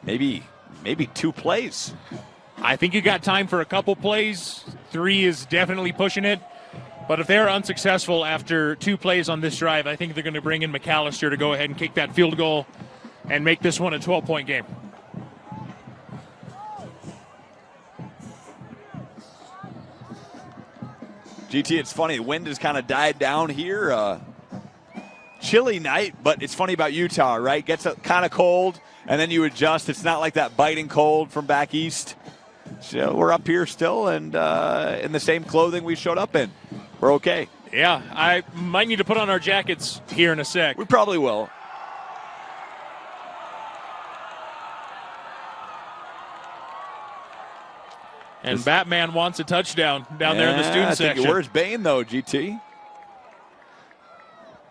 maybe 2 plays. I think you got time for a couple plays. 3 is definitely pushing it. But if they're unsuccessful after 2 plays on this drive, I think they're going to bring in McAllister to go ahead and kick that field goal and make this one a 12-point game. GT, it's funny. The wind has kind of died down here. Chilly night, but it's funny about Utah, right? Gets kind of cold, and then you adjust. It's not like that biting cold from back east. So we're up here still and in the same clothing we showed up in. We're okay. Yeah, I might need to put on our jackets here in a sec. We probably will. And Batman wants a touchdown down there in the student section. Where's Bain, though, GT?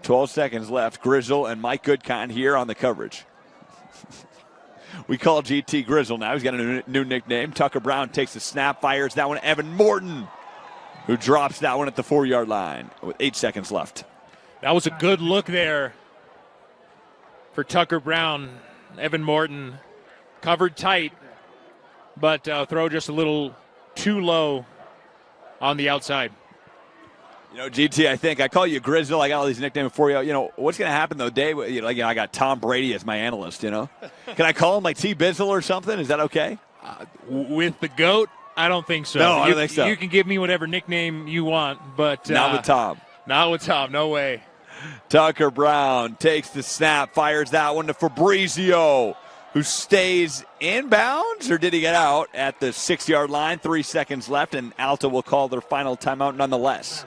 12 seconds left. Grizzle and Mike Goodkind here on the coverage. We call GT Grizzle now. He's got a new nickname. Tucker Brown takes the snap, fires that one. Evan Morton, who drops that one at the 4-yard line with 8 seconds left. That was a good look there for Tucker Brown. Evan Morton covered tight, but throw just a little too low on the outside. You know, GT, I think I call you Grizzle. I got all these nicknames for you. You know, what's going to happen, though, Dave? I got Tom Brady as my analyst, you know. Can I call him like T. Bizzle or something? Is that okay? With the GOAT, I don't think so. No, I don't think so. You can give me whatever nickname you want, but not with Tom. Not with Tom, no way. Tucker Brown takes the snap, fires that one to Fabrizio, who stays inbounds, or did he get out at the 6-yard line? 3 seconds left, and Alta will call their final timeout nonetheless.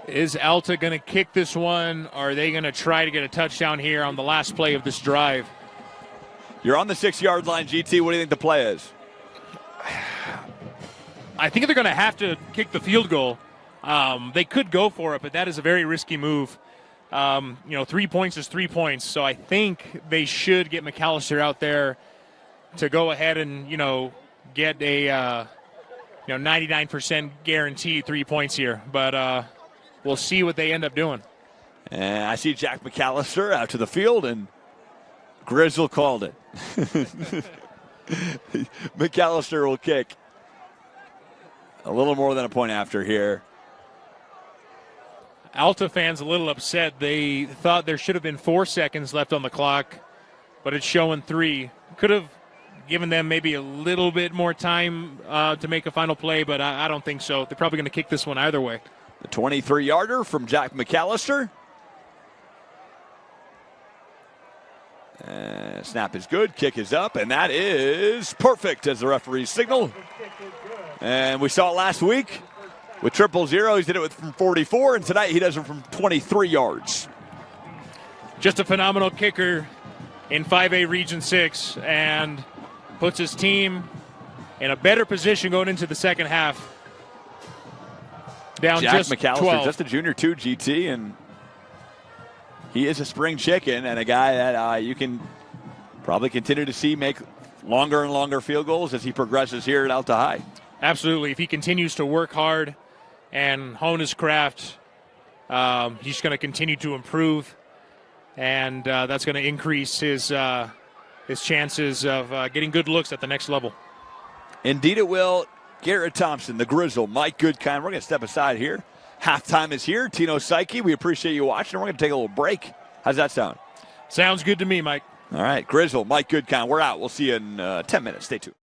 Is Alta going to kick this one, or are they going to try to get a touchdown here on the last play of this drive? You're on the 6-yard line, GT. What do you think the play is? I think they're going to have to kick the field goal. They could go for it, but that is a very risky move. 3 points is 3 points, so I think they should get McAllister out there to go ahead and, get a 99% guaranteed 3 points here. But we'll see what they end up doing. And I see Jack McAllister out to the field, and Grizzle called it. McAllister will kick. A little more than a point after here. Alta fans a little upset. They thought there should have been 4 seconds left on the clock, but it's showing 3. Could have given them maybe a little bit more time to make a final play, but I don't think so. They're probably going to kick this one either way. The 23-yarder from Jack McAllister. Snap is good, kick is up, and that is perfect as the referees signal. And we saw it last week with 000. He did it from 44, and tonight he does it from 23 yards. Just a phenomenal kicker in 5A Region 6 and puts his team in a better position going into the second half. Down Jack just McAllister, 12. just a junior 2 GT, and he is a spring chicken and a guy that you can probably continue to see make longer and longer field goals as he progresses here at Alta High. Absolutely. If he continues to work hard and hone his craft, he's going to continue to improve, and that's going to increase his chances of getting good looks at the next level. Indeed it will. Garrett Thompson, the Grizzle, Mike Goodkind. We're going to step aside here. Halftime is here. Tino Psyche, we appreciate you watching. We're going to take a little break. How's that sound? Sounds good to me, Mike. All right, Grizzle, Mike Goodkind. We're out. We'll see you in 10 minutes. Stay tuned.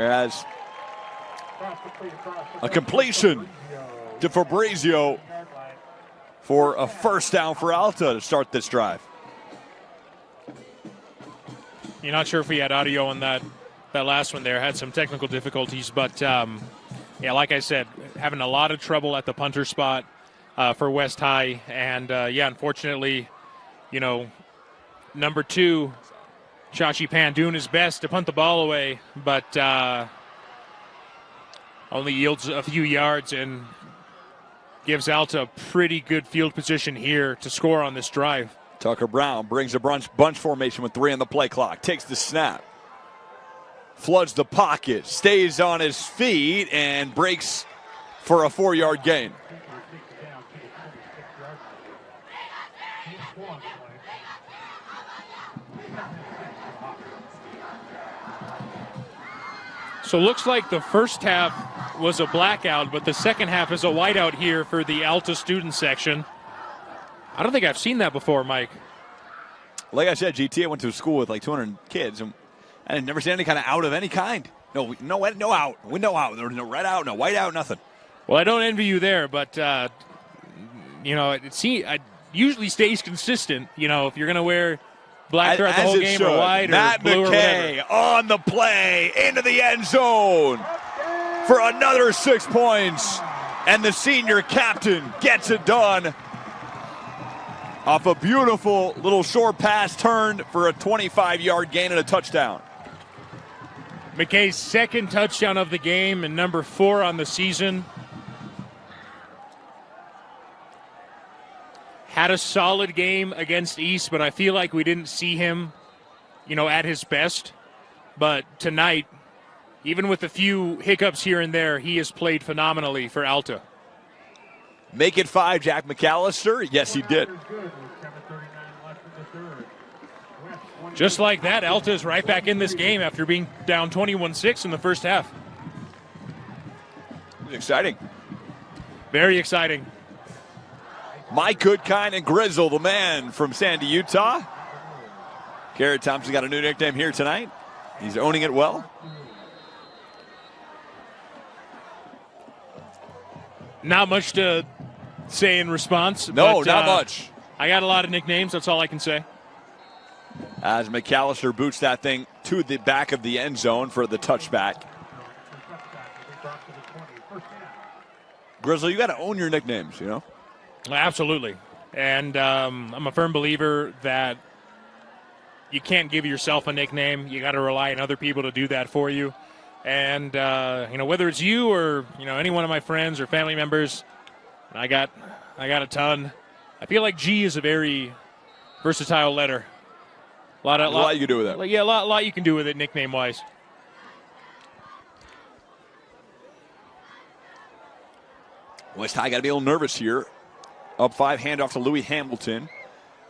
As a completion to Fabrizio for a first down for Alta to start this drive. You're not sure if we had audio on that last one there. Had some technical difficulties, but Yeah, like I said, having a lot of trouble at the punter spot for West High. And, unfortunately, number 2, Chachi Pan, doing his best to punt the ball away, but only yields a few yards and gives Alta a pretty good field position here to score on this drive. Tucker Brown brings a bunch formation with 3 on the play clock. Takes the snap. Floods the pocket. Stays on his feet and breaks for a 4-yard gain. So looks like the first half was a blackout, but the second half is a whiteout here for the Alta student section. I don't think I've seen that before, Mike. Like I said, GT, I went to a school with like 200 kids, and I had never seen any kind of out of any kind. No out. Window out. There was no red out, no white out, nothing. Well, I don't envy you there, but, it usually stays consistent. If you're going to wear black throughout the whole game or white Matt or blue McKay or whatever. On the play, into the end zone for another 6 points. And the senior captain gets it done off a beautiful little short pass turn for a 25-yard gain and a touchdown. McKay's second touchdown of the game and number 4 on the season. Had a solid game against East, but I feel like we didn't see him, at his best. But tonight, even with a few hiccups here and there, he has played phenomenally for Alta. Make it 5, Jack McAllister. Yes, he did. Just like that, Alta is right back in this game after being down 21-6 in the first half. Exciting. Very exciting. Mike Goodkind and Grizzle, the man from Sandy, Utah. Garrett Thompson got a new nickname here tonight. He's owning it well. Not much to say in response. No, but, not much. I got a lot of nicknames. That's all I can say. As McAllister boots that thing to the back of the end zone for the touchback. Grizzle, you got to own your nicknames, Absolutely. And I'm a firm believer that you can't give yourself a nickname. You got to rely on other people to do that for you. And, whether it's you or, any one of my friends or family members, I got a ton. I feel like G is a very versatile letter. A lot you can do with it. Yeah, a lot you can do with it nickname-wise. West High got to be a little nervous here. Up 5, handoff to Louis Hamilton.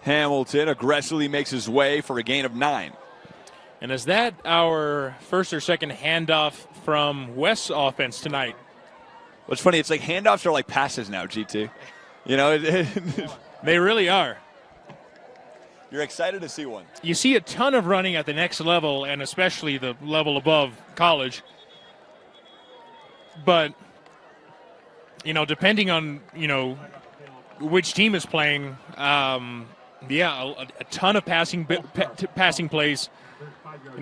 Hamilton aggressively makes his way for a gain of 9. And is that our first or second handoff from West's offense tonight? What's funny, it's like handoffs are like passes now, GT. They really are. You're excited to see one. You see a ton of running at the next level, and especially the level above college. But, depending on, which team is playing, a ton of passing plays,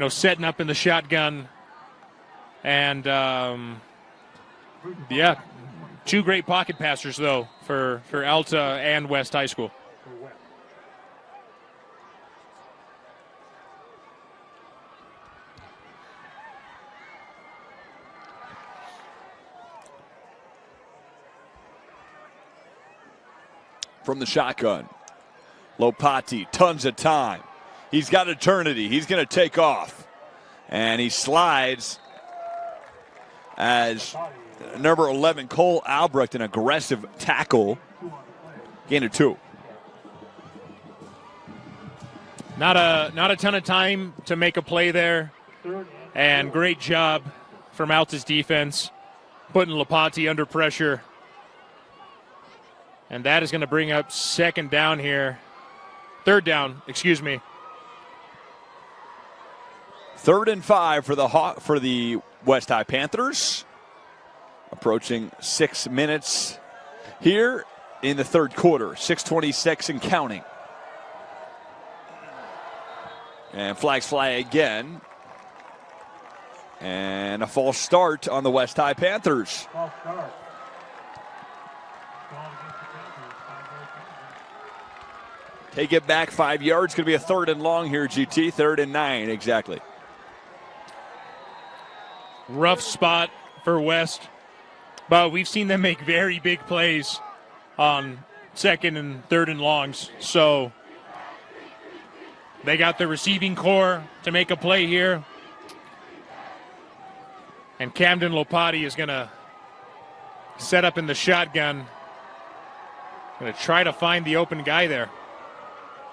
setting up in the shotgun. And, two great pocket passers, though, for Alta and West High School. From the shotgun, Lopati, tons of time. He's got eternity. He's going to take off. And he slides as number 11, Cole Albrecht, an aggressive tackle. Gain of 2. Not a ton of time to make a play there. And great job from Alta's defense, putting Lopati under pressure. And that is going to bring up third down, excuse me. 3rd and 5 for the West High Panthers. Approaching 6 minutes here in the third quarter. 6:26 and counting. And flags fly again. And a false start on the West High Panthers. False start. Ball against the Panthers. 5-yard penalty. Take it back 5 yards. Going to be a 3rd and long here, GT. 3rd and 9, exactly. Rough spot for West, but we've seen them make very big plays on 2nd and 3rd and longs. So they got the receiving core to make a play here. And Camden Lopati is going to set up in the shotgun. Going to try to find the open guy there.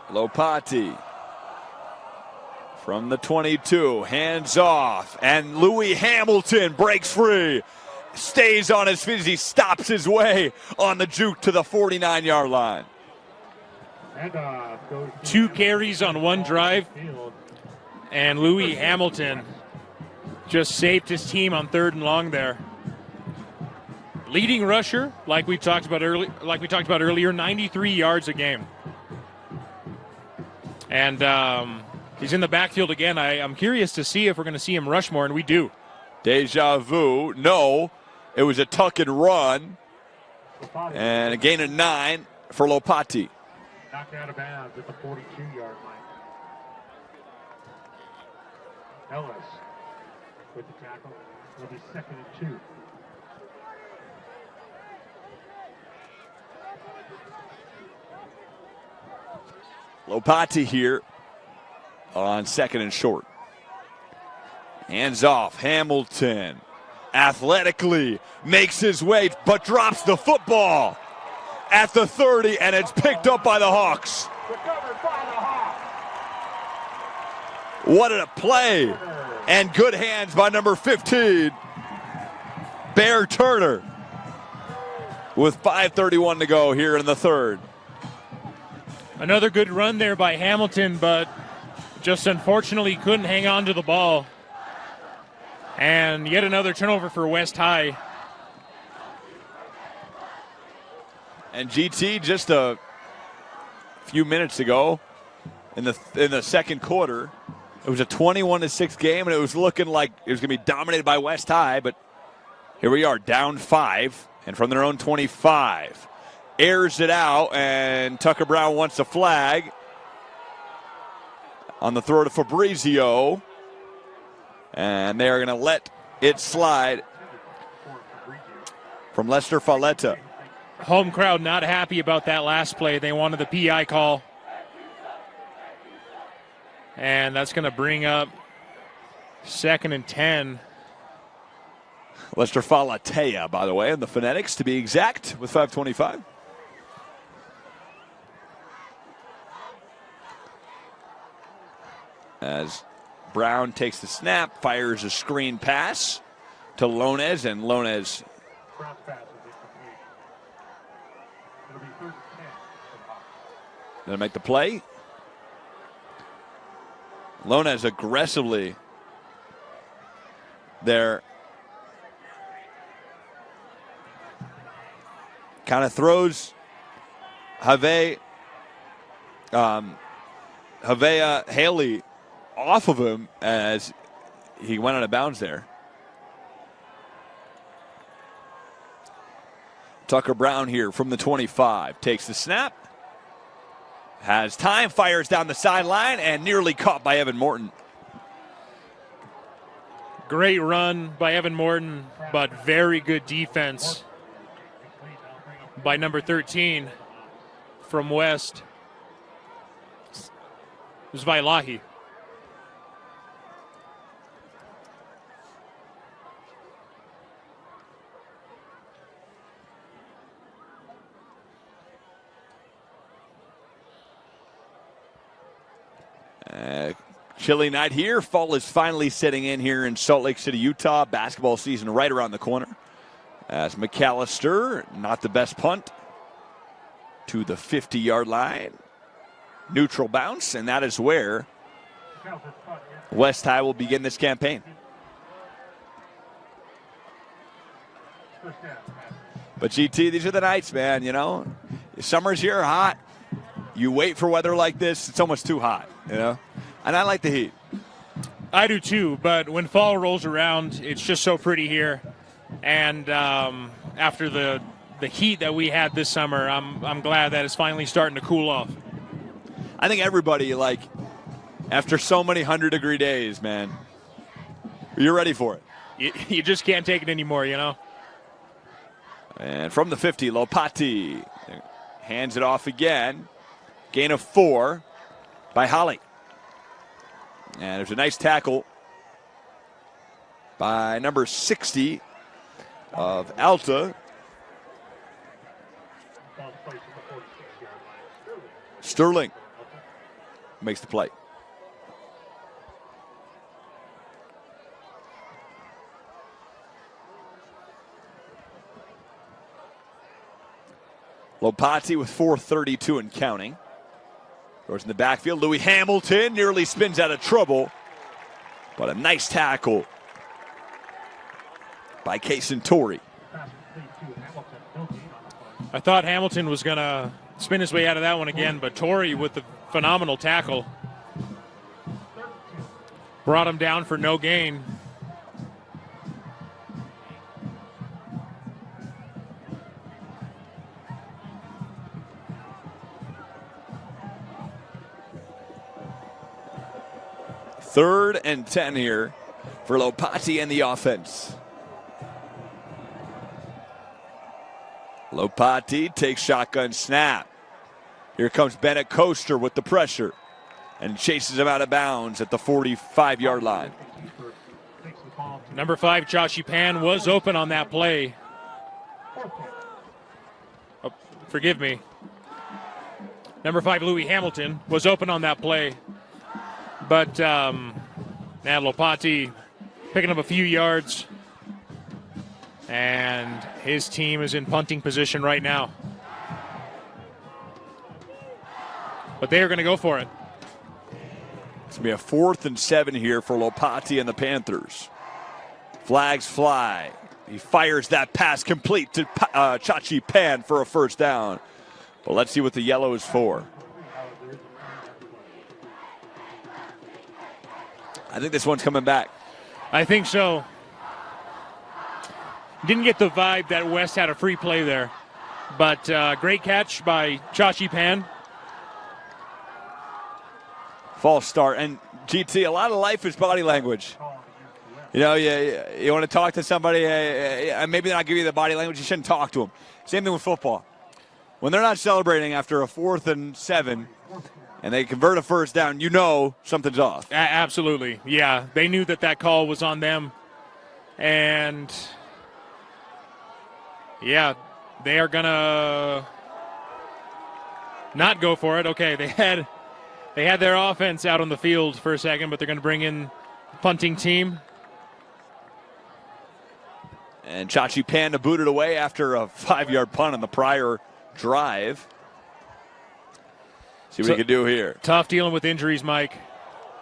Lopati from the 22, hands off, and Louis Hamilton breaks free. Stays on his feet as he stops his way on the juke to the 49-yard line. And, goes to 2 carries on 1 drive, field. and Louis Hamilton just saved his team on 3rd and long there. Leading rusher, like we talked about earlier, 93 yards a game. And he's in the backfield again. I'm curious to see if we're going to see him rush more, and we do. Deja vu. No, it was a tuck and run. Lopati And a gain of 9 for Lopati. knocked out of bounds at the 42-yard line. Ellis with the tackle. Will be 2nd and 2. Lopati here on 2nd and short. Hands off. Hamilton athletically makes his way, but drops the football at the 30, and it's picked up by the Hawks. Recovered by the Hawks. What a play. And good hands by number 15, Bear Turner, with 5:31 to go here in the 3rd. Another good run there by Hamilton, but just unfortunately couldn't hang on to the ball. And yet another turnover for West High. And GT just a few minutes ago in the 2nd quarter, it was a 21-6 game, and it was looking like it was going to be dominated by West High, but here we are, down 5, and from their own 25. Airs it out, and Tucker Brown wants a flag on the throw to Fabrizio, and they are going to let it slide from Lester Falletta. Home crowd not happy about that last play. They wanted the PI call. And that's going to bring up 2nd and 10. Lester Fallatea, by the way, in the phonetics to be exact, with 5:25. As Brown takes the snap, fires a screen pass to Lonez, and Lonez Cross pass is incomplete. It'll be 3rd and 10 for the Hawks. going to make the play. Lonez aggressively there. Kind of throws Havea Haley off of him as he went out of bounds there. Tucker Brown here from the 25 takes the snap, has time, fires down the sideline, and nearly caught by Evan Morton. Great run by Evan Morton, but very good defense by number 13 from West. It was Vailahi. Chilly night here. Fall is finally setting in here in Salt Lake City, Utah. Basketball season right around the corner. As McAllister, not the best punt, to the 50-yard line. Neutral bounce, and that is where West High will begin this campaign. But GT, these are the nights, man, you know. Summer's here, hot. You wait for weather like this, it's almost too hot, you know. And I like the heat. I do too, but when fall rolls around, it's just so pretty here. And after the heat that we had this summer, I'm glad that it's finally starting to cool off. I think everybody, like, after so many 100-degree days, man, you're ready for it. You just can't take it anymore, you know? And from the 50, Lopati hands it off again. Gain of 4 by Holly. And there's a nice tackle by number 60 of Alta. Sterling makes the play. Lopati with 4:32 and counting. Goes in the backfield. Louis Hamilton nearly spins out of trouble. But a nice tackle by Casantori. I thought Hamilton was going to spin his way out of that one again, but Torrey with the phenomenal tackle brought him down for no gain. Third and 10 here for Lopati and the offense. Lopati takes shotgun snap. Here comes Bennett Coaster with the pressure and chases him out of bounds at the 45-yard line. Number 5, Chachi Pan, was open on that play. Oh, forgive me. Number 5, Louis Hamilton, was open on that play. But Lopati picking up a few yards. And his team is in punting position right now. But they are going to go for it. It's going to be a 4th and 7 here for Lopati and the Panthers. Flags fly. He fires that pass complete to Chachi Pan for a first down. But let's see what the yellow is for. I think this one's coming back. I think so. Didn't get the vibe that West had a free play there. But great catch by Chachi Pan. False start. And GT, a lot of life is body language. You know, you want to talk to somebody, maybe they're not giving you the body language, you shouldn't talk to them. Same thing with football. When they're not celebrating after a 4th and 7 and they convert a first down, you know something's off. Absolutely. Yeah, they knew that call was on them. And, yeah, they are going to not go for it. Okay, they had their offense out on the field for a second, but they're going to bring in punting team. And Chachi Pan to boot it away after a 5-yard punt on the prior drive. See what he can do here. Tough dealing with injuries, Mike.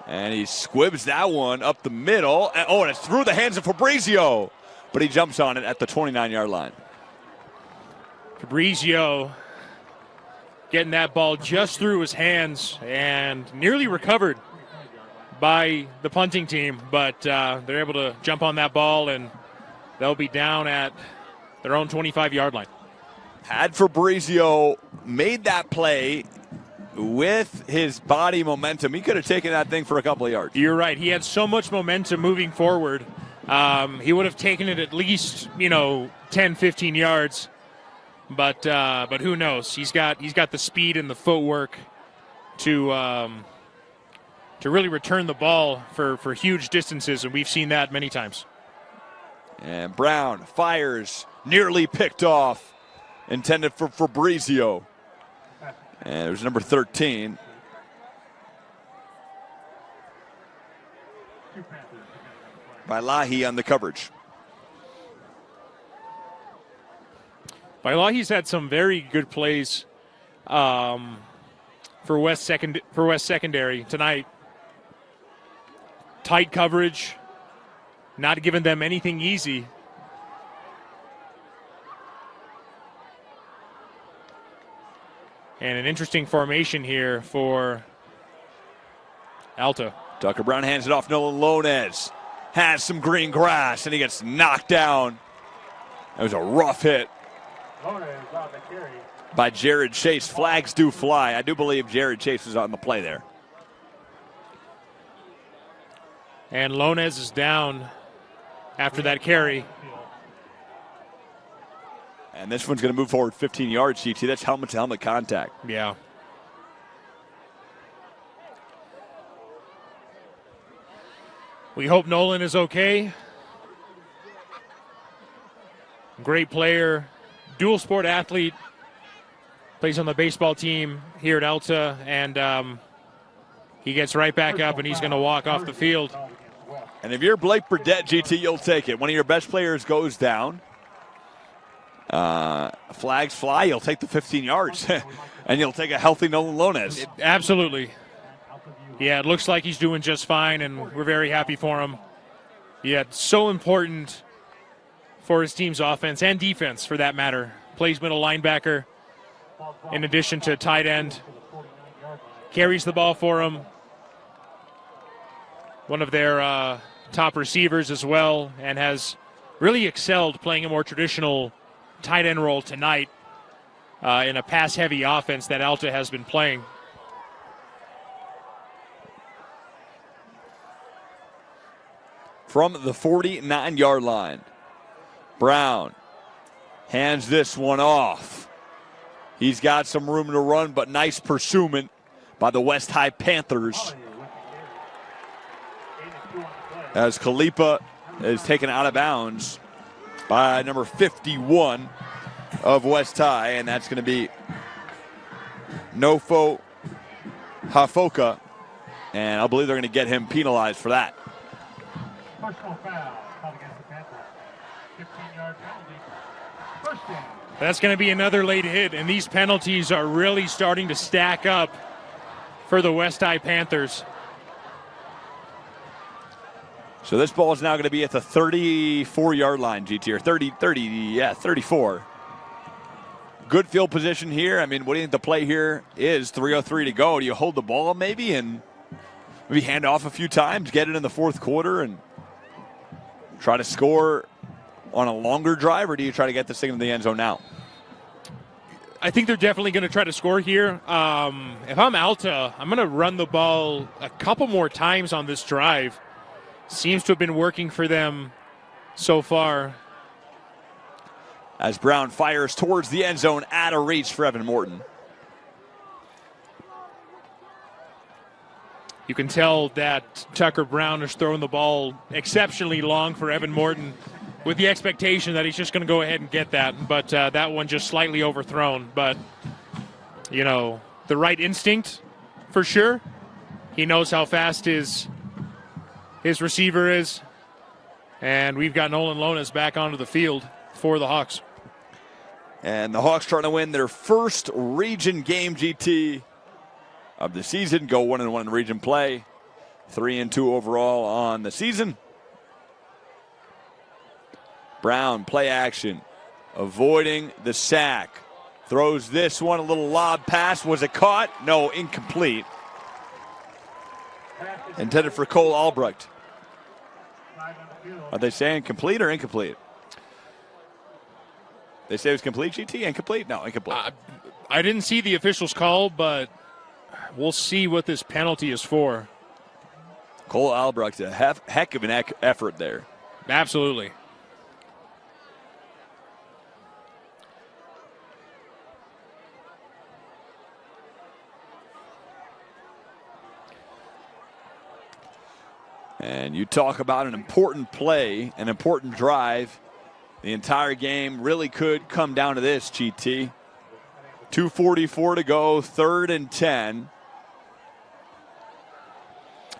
And he squibs that one up the middle. And it's through the hands of Fabrizio. But he jumps on it at the 29-yard line. Fabrizio getting that ball just through his hands and nearly recovered by the punting team. But they're able to jump on that ball, and they'll be down at their own 25-yard line. Had Fabrizio made that play with his body momentum, he could have taken that thing for a couple of yards. You're right. He had so much momentum moving forward. He would have taken it at least, 10, 15 yards. But who knows? He's got the speed and the footwork to really return the ball for huge distances, and we've seen that many times. And Brown fires, nearly picked off, intended for Fabrizio. And it was number 13. By Lahi on the coverage. Bailahi's had some very good plays for West secondary tonight. Tight coverage, not giving them anything easy. And an interesting formation here for Alta. Tucker Brown hands it off. Nolan Lonez has some green grass, and he gets knocked down. That was a rough hit by Jared Chase. Flags do fly. I do believe Jared Chase was on the play there. And Lonez is down after that carry. And this one's going to move forward 15 yards, GT. That's helmet-to-helmet contact. Yeah. We hope Nolan is okay. Great player, dual sport athlete, plays on the baseball team here at Alta, and he gets right back up and he's going to walk off the field. And if you're Blake Burdett, GT, you'll take it. One of your best players goes down. Flags fly, you'll take the 15 yards. And you'll take a healthy Nolan Lonez. Absolutely. Yeah, it looks like he's doing just fine, and we're very happy for him. Yeah, it's so important for his team's offense and defense, for that matter. Plays middle linebacker in addition to tight end. Carries the ball for him. One of their top receivers as well, and has really excelled playing a more traditional tight end role tonight in a pass-heavy offense that Alta has been playing. From the 49-yard line, Brown hands this one off. He's got some room to run, but nice pursuit by the West High Panthers. As Khalipa is taken out of bounds by number 51 of West High, and that's going to be Nofo Hafoka, and I believe they're going to get him penalized for that. Personal foul called against the Panthers. 15-yard penalty. First down. That's going to be another late hit, and these penalties are really starting to stack up for the West High Panthers. So this ball is now going to be at the 34-yard line, GT, or 34. Good field position here. I mean, what do you think the play here is? 3:03 to go. Do you hold the ball maybe and maybe hand off a few times, get it in the fourth quarter, and try to score on a longer drive, or do you try to get this thing into the end zone now? I think they're definitely going to try to score here. If I'm Alta, I'm going to run the ball a couple more times on this drive. Seems to have been working for them so far. As Brown fires towards the end zone, out of reach for Evan Morton. You can tell that Tucker Brown is throwing the ball exceptionally long for Evan Morton, with the expectation that he's just going to go ahead and get that. But that one just slightly overthrown. But, you know, the right instinct for sure. He knows how fast his receiver is. And we've got Nolan Lonez back onto the field for the Hawks. And the Hawks trying to win their first region game, GT, of the season. Go 1-1 in region play. 3-2 overall on the season. Brown, play action, avoiding the sack. Throws this one, a little lob pass. Was it caught? No, incomplete. Intended for Cole Albrecht. Are they saying complete or incomplete? They say it was complete, GT? Incomplete? No, incomplete. I didn't see the officials call, but we'll see what this penalty is for. Cole Albrecht, a heck of an effort there. Absolutely. And you talk about an important play, an important drive. The entire game really could come down to this, GT. 2:44 to go, 3rd and 10.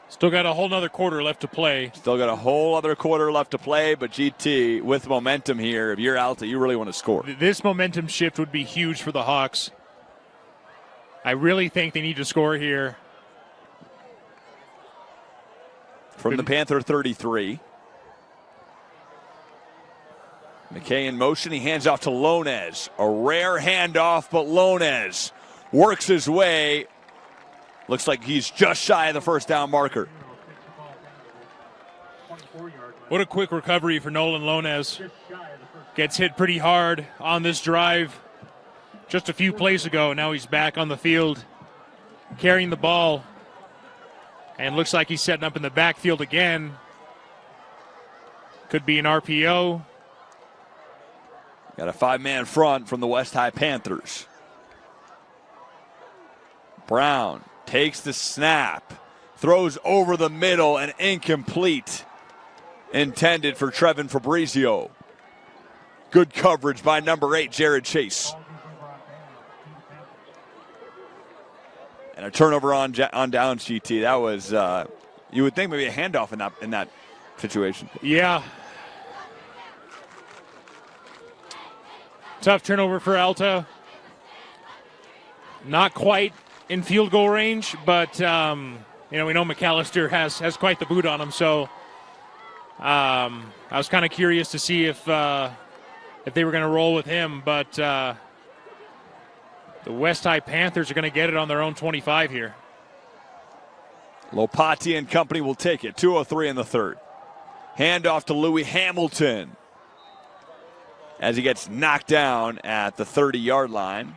Still got a whole nother quarter left to play. Still got a whole other quarter left to play, but GT, with momentum here, if you're Alta, you really want to score. This momentum shift would be huge for the Hawks. I really think they need to score here. From the Panther 33. McKay in motion. He hands off to Lonez. A rare handoff, but Lonez works his way. Looks like he's just shy of the first down marker. 24-yard line. What a quick recovery for Nolan Lonez. Just shy of the first. Gets hit pretty hard on this drive just a few plays ago. Now he's back on the field carrying the ball. And looks like he's setting up in the backfield again. Could be an RPO. Got a 5-man front from the West High Panthers. Brown takes the snap, throws over the middle and incomplete. Intended for Trevin Fabrizio. Good coverage by number 8, Jared Chase. And a turnover on downs, GT. That was, you would think maybe a handoff in that situation. Yeah. Tough turnover for Alta. Not quite in field goal range, but we know McAllister has quite the boot on him. So I was kind of curious to see if they were going to roll with him, but the West High Panthers are going to get it on their own 25 here. Lopati and company will take it. 2:03 in the third. Handoff to Louis Hamilton as he gets knocked down at the 30-yard line.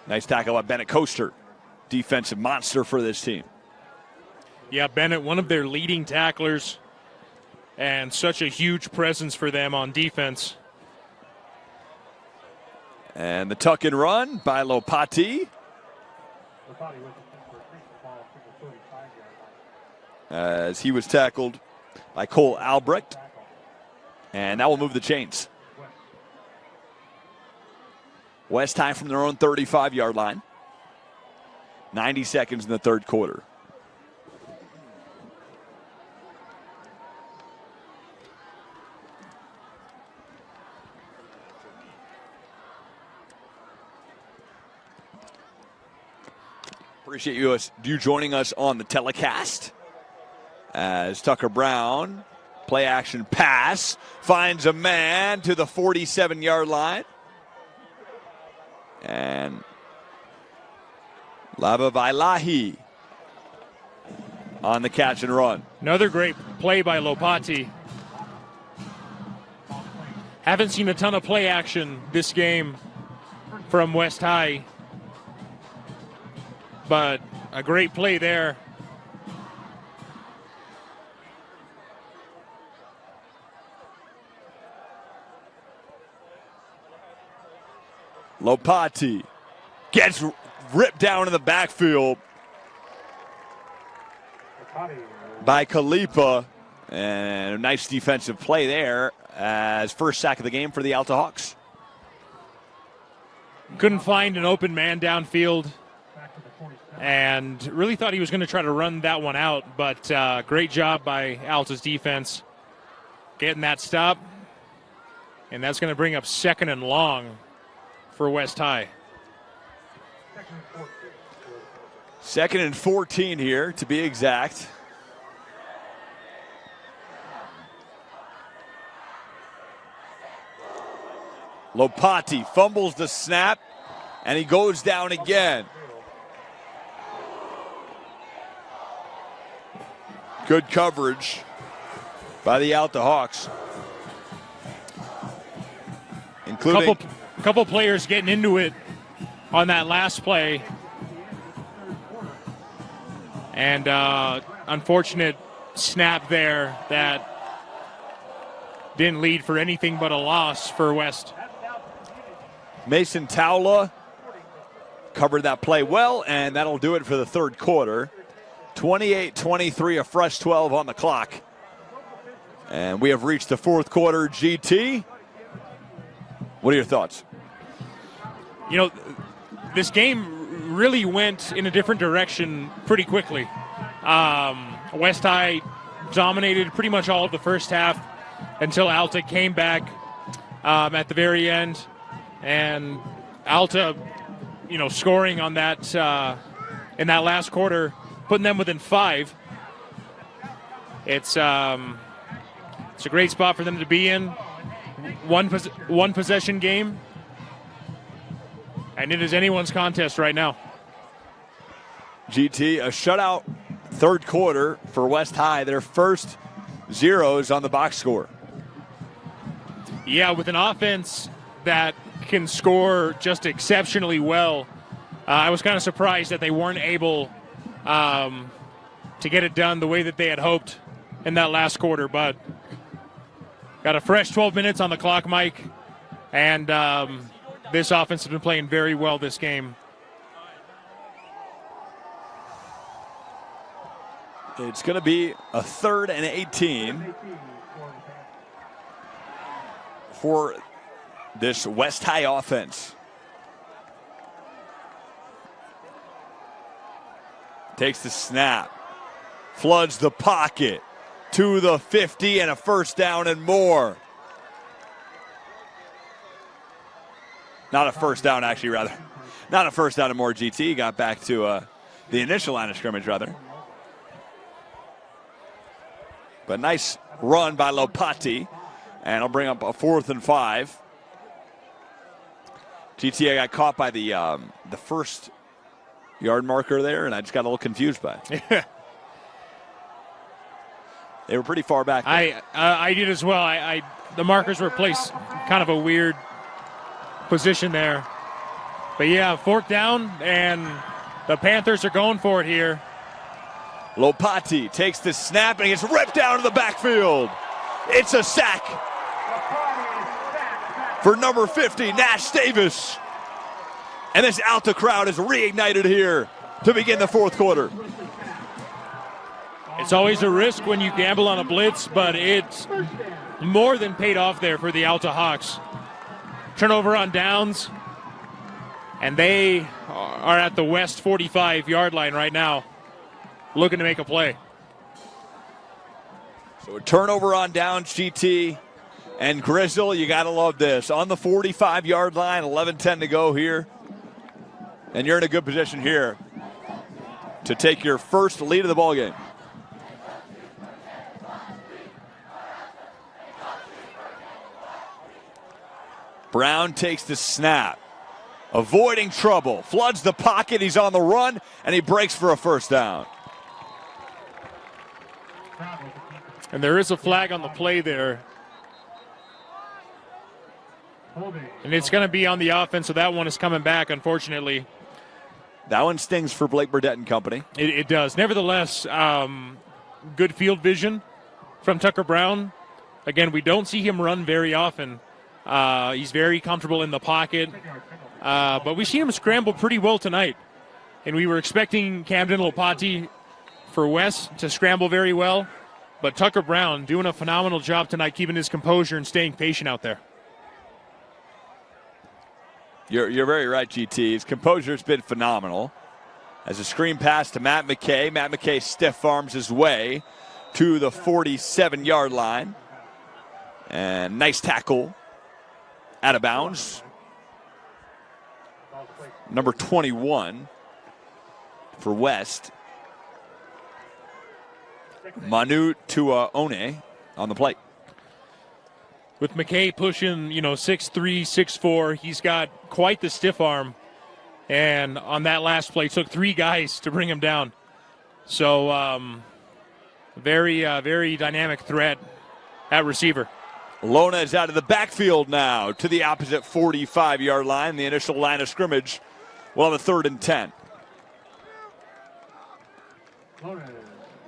Nice tackle by Bennett Coaster. Defensive monster for this team. Yeah, Bennett, one of their leading tacklers, and such a huge presence for them on defense. And the tuck and run by Lopati. As he was tackled by Cole Albrecht. And that will move the chains. West High from their own 35-yard line. 90 seconds in the third quarter. Appreciate you joining us on the telecast. As Tucker Brown, play action pass, finds a man to the 47-yard line. And Lava Vailahi on the catch and run. Another great play by Lopati. Haven't seen a ton of play action this game from West High, but a great play there. Lopati gets ripped down in the backfield by Kalipa. And a nice defensive play there as first sack of the game for the Alta Hawks. Couldn't find an open man downfield and really thought he was going to try to run that one out, but great job by Alta's defense getting that stop. And that's going to bring up 2nd and long for West High. 2nd and 14 here, to be exact. Lopati fumbles the snap, and he goes down again. Good coverage by the Alta Hawks, including couple players getting into it on that last play. And unfortunate snap there that didn't lead for anything but a loss for West. Mason Towla covered that play well, and that'll do it for the third quarter. 28-23, a fresh 12 on the clock. And we have reached the fourth quarter. GT, what are your thoughts? You know, this game really went in a different direction pretty quickly. West High dominated pretty much all of the first half until Alta came back at the very end. And Alta, scoring on that in that last quarter, putting them within 5. It's a great spot for them to be in. One possession game, and it is anyone's contest right now. GT, a shutout third quarter for West High. Their first zeros on the box score. Yeah, with an offense that can score just exceptionally well, I was kind of surprised that they weren't able to get it done the way that they had hoped in that last quarter. But got a fresh 12 minutes on the clock, Mike, and this offense has been playing very well this game. It's going to be a 3rd and 18 for this West High offense. Takes the snap, floods the pocket to the 50 and a first down and more. Not a first down, actually, rather. Not a first down and more, GT. Got back to the initial line of scrimmage, rather. But nice run by Lopati, and I'll bring up a 4th and 5. GTA got caught by the first yard marker there, and I just got a little confused by it. They were pretty far back there. I did as well. The markers were placed kind of a weird position there. But yeah, 4th down, and the Panthers are going for it here. Lopati takes the snap and he gets ripped down to the backfield. It's a sack for number 50, Nash Davis. And this Alta crowd is reignited here to begin the 4th quarter. It's always a risk when you gamble on a blitz, but it's more than paid off there for the Alta Hawks. Turnover on downs, and they are at the West 45-yard line right now, looking to make a play. So a turnover on downs, GT. And Grizzle, you got to love this. On the 45-yard line, 11-10 to go here. And you're in a good position here to take your first lead of the ballgame. Brown takes the snap, avoiding trouble, floods the pocket, he's on the run, and he breaks for a first down. And there is a flag on the play there. And it's going to be on the offense, so that one is coming back, unfortunately. That one stings for Blake Burdett and company. It does. Nevertheless, good field vision from Tucker Brown. Again, we don't see him run very often. He's very comfortable in the pocket. But we've seen him scramble pretty well tonight. And we were expecting Camden Lopati for Wes to scramble very well. But Tucker Brown doing a phenomenal job tonight, keeping his composure and staying patient out there. You're very right, GT. His composure's been phenomenal. As a screen pass to Matt McKay. Matt McKay stiff arms his way to the 47-yard line. And nice tackle. Out of bounds. Number 21 for West. Manu Tuaone on the plate. With McKay pushing, 6'3", 6'4", he's got quite the stiff arm. And on that last play, took 3 guys to bring him down. So, very dynamic threat at receiver. Lona is out of the backfield now to the opposite 45-yard line. The initial line of scrimmage will have a 3rd and 10. Lona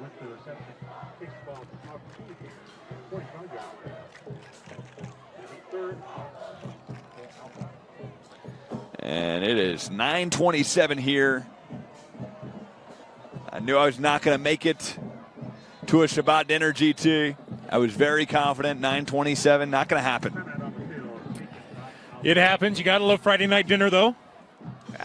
with the reception. Kicks the ball out to 45-yard line. And it is 9:27 here. I knew I was not going to make it to a Shabbat dinner, GT. I was very confident. 9:27, not going to happen. It happens. You got to love Friday night dinner, though.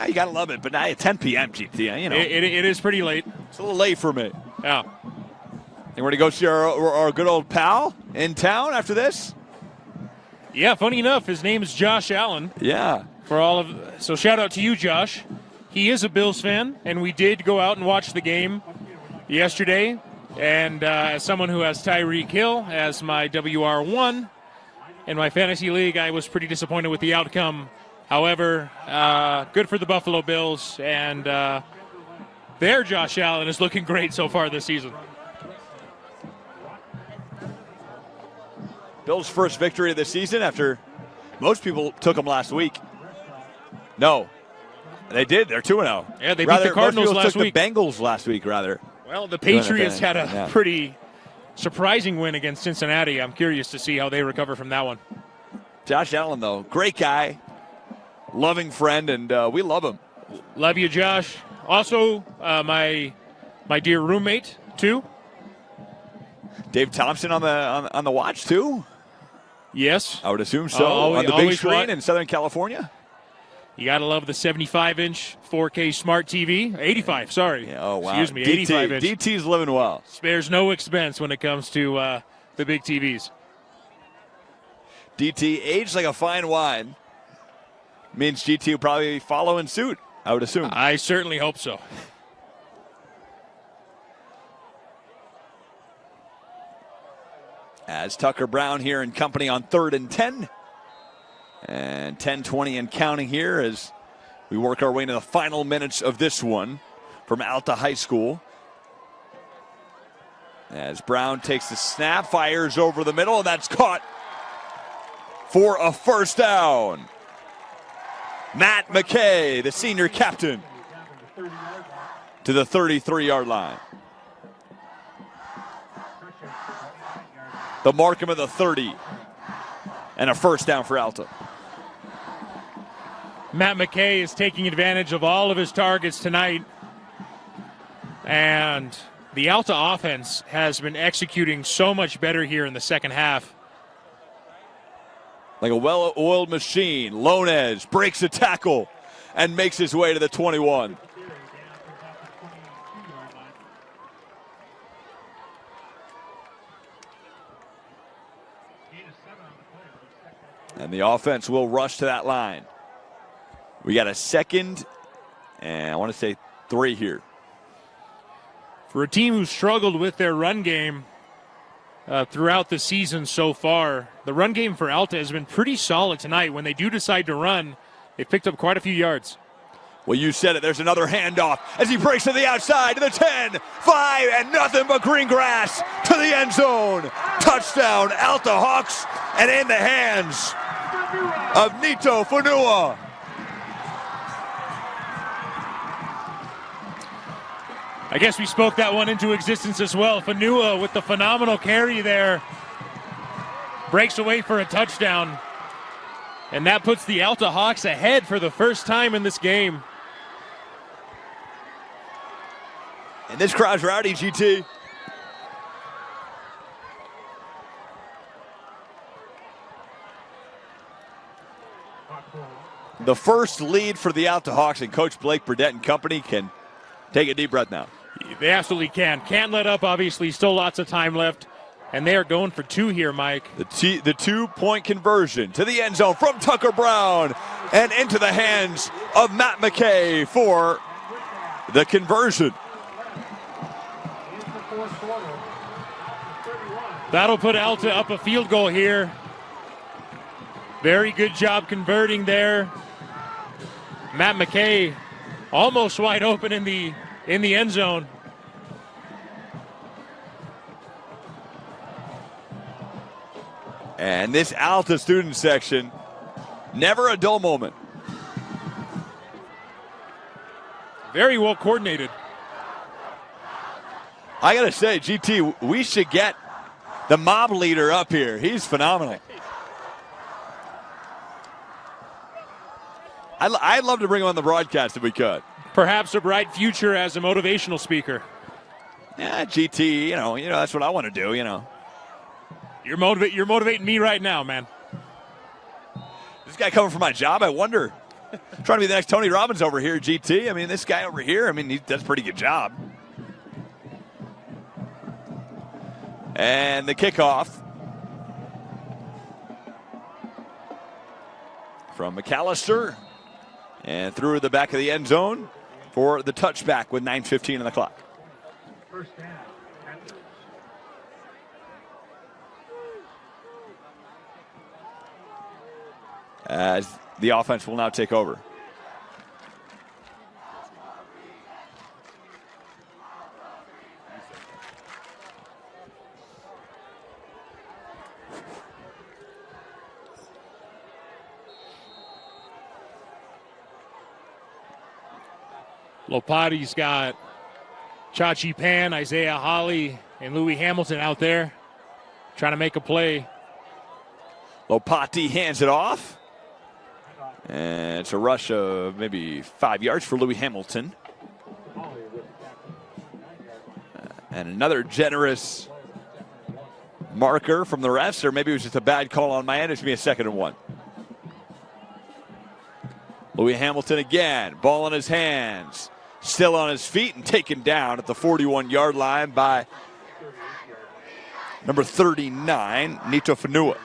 You got to love it, but now at 10 p.m., GT, It is pretty late. It's a little late for me. Yeah. And we're going to go see our good old pal in town after this? Yeah, funny enough, his name is Josh Allen. Yeah. So shout out to you, Josh. He is a Bills fan, and we did go out and watch the game yesterday. And as someone who has Tyreek Hill as my WR1 in my fantasy league, I was pretty disappointed with the outcome. However, good for the Buffalo Bills, and Their Josh Allen is looking great so far this season. Bills' first victory of the season after most people took them last week. No, they did. They're 2-0. Yeah, they beat the Cardinals last week. The Bengals last week, rather. Well, the Patriots had a pretty surprising win against Cincinnati. I'm curious to see how they recover from that one. Josh Allen, though, great guy, loving friend, and we love him. Love you, Josh. Also, my dear roommate, too. Dave Thompson on the watch, too? Yes. I would assume so. On the big screen in Southern California? You got to love the 75-inch 4K smart TV. 85, sorry. Yeah, oh, wow. Excuse me, 85-inch. DT's living well. Spares no expense when it comes to the big TVs. DT, aged like a fine wine, means GT will probably follow in suit, I would assume. I certainly hope so. As Tucker Brown here in company on 3rd and 10. And 10-20 and counting here as we work our way into the final minutes of this one from Alta High School. As Brown takes the snap, fires over the middle, and that's caught for a first down. Matt McKay, the senior captain, to the 33-yard line. The Markham of the 30, and a first down for Alta. Matt McKay is taking advantage of all of his targets tonight. And the Alta offense has been executing so much better here in the second half. Like a well-oiled machine, Lonez breaks a tackle and makes his way to the 21. And the offense will rush to that line. We got a second, and I want to say 3 here. For a team who struggled with their run game throughout the season so far, the run game for Alta has been pretty solid tonight. When they do decide to run, they've picked up quite a few yards. Well, you said it. There's another handoff as he breaks to the outside to the 10, 5, and nothing but green grass to the end zone. Touchdown, Alta Hawks, and in the hands of Nito Funua. I guess we spoke that one into existence as well. Funua with the phenomenal carry there. Breaks away for a touchdown. And that puts the Alta Hawks ahead for the first time in this game. And this crowd's rowdy, GT. The first lead for the Alta Hawks, and Coach Blake Burdett and company can take a deep breath now. They absolutely can. Can't let up, obviously. Still lots of time left. And they are going for 2 here, Mike. The 2-point conversion to the end zone from Tucker Brown and into the hands of Matt McKay for the conversion. That'll put Alta up a field goal here. Very good job converting there. Matt McKay almost wide open in the end zone. And this Alta student section, never a dull moment. Very well coordinated. I got to say, GT, we should get the mob leader up here. He's phenomenal. I'd love to bring him on the broadcast if we could. Perhaps a bright future as a motivational speaker. Yeah, GT, you know, that's what I want to do, You're motivating me right now, man. This guy coming for my job, I wonder. Trying to be the next Tony Robbins over here, GT. I mean, this guy over here, he does a pretty good job. And the kickoff from McAllister and through the back of the end zone for the touchback with 9:15 on the clock. First down. As the offense will now take over. Lopati's got Chachi Pan, Isaiah Holly, and Louis Hamilton out there trying to make a play. Lopati hands it off. And it's a rush of maybe 5 yards for Louis Hamilton. And another generous marker from the refs, or maybe it was just a bad call on my end. It's going to be a 2nd and 1. Louis Hamilton again, ball in his hands, still on his feet and taken down at the 41-yard line by number 39, Nito Fanua.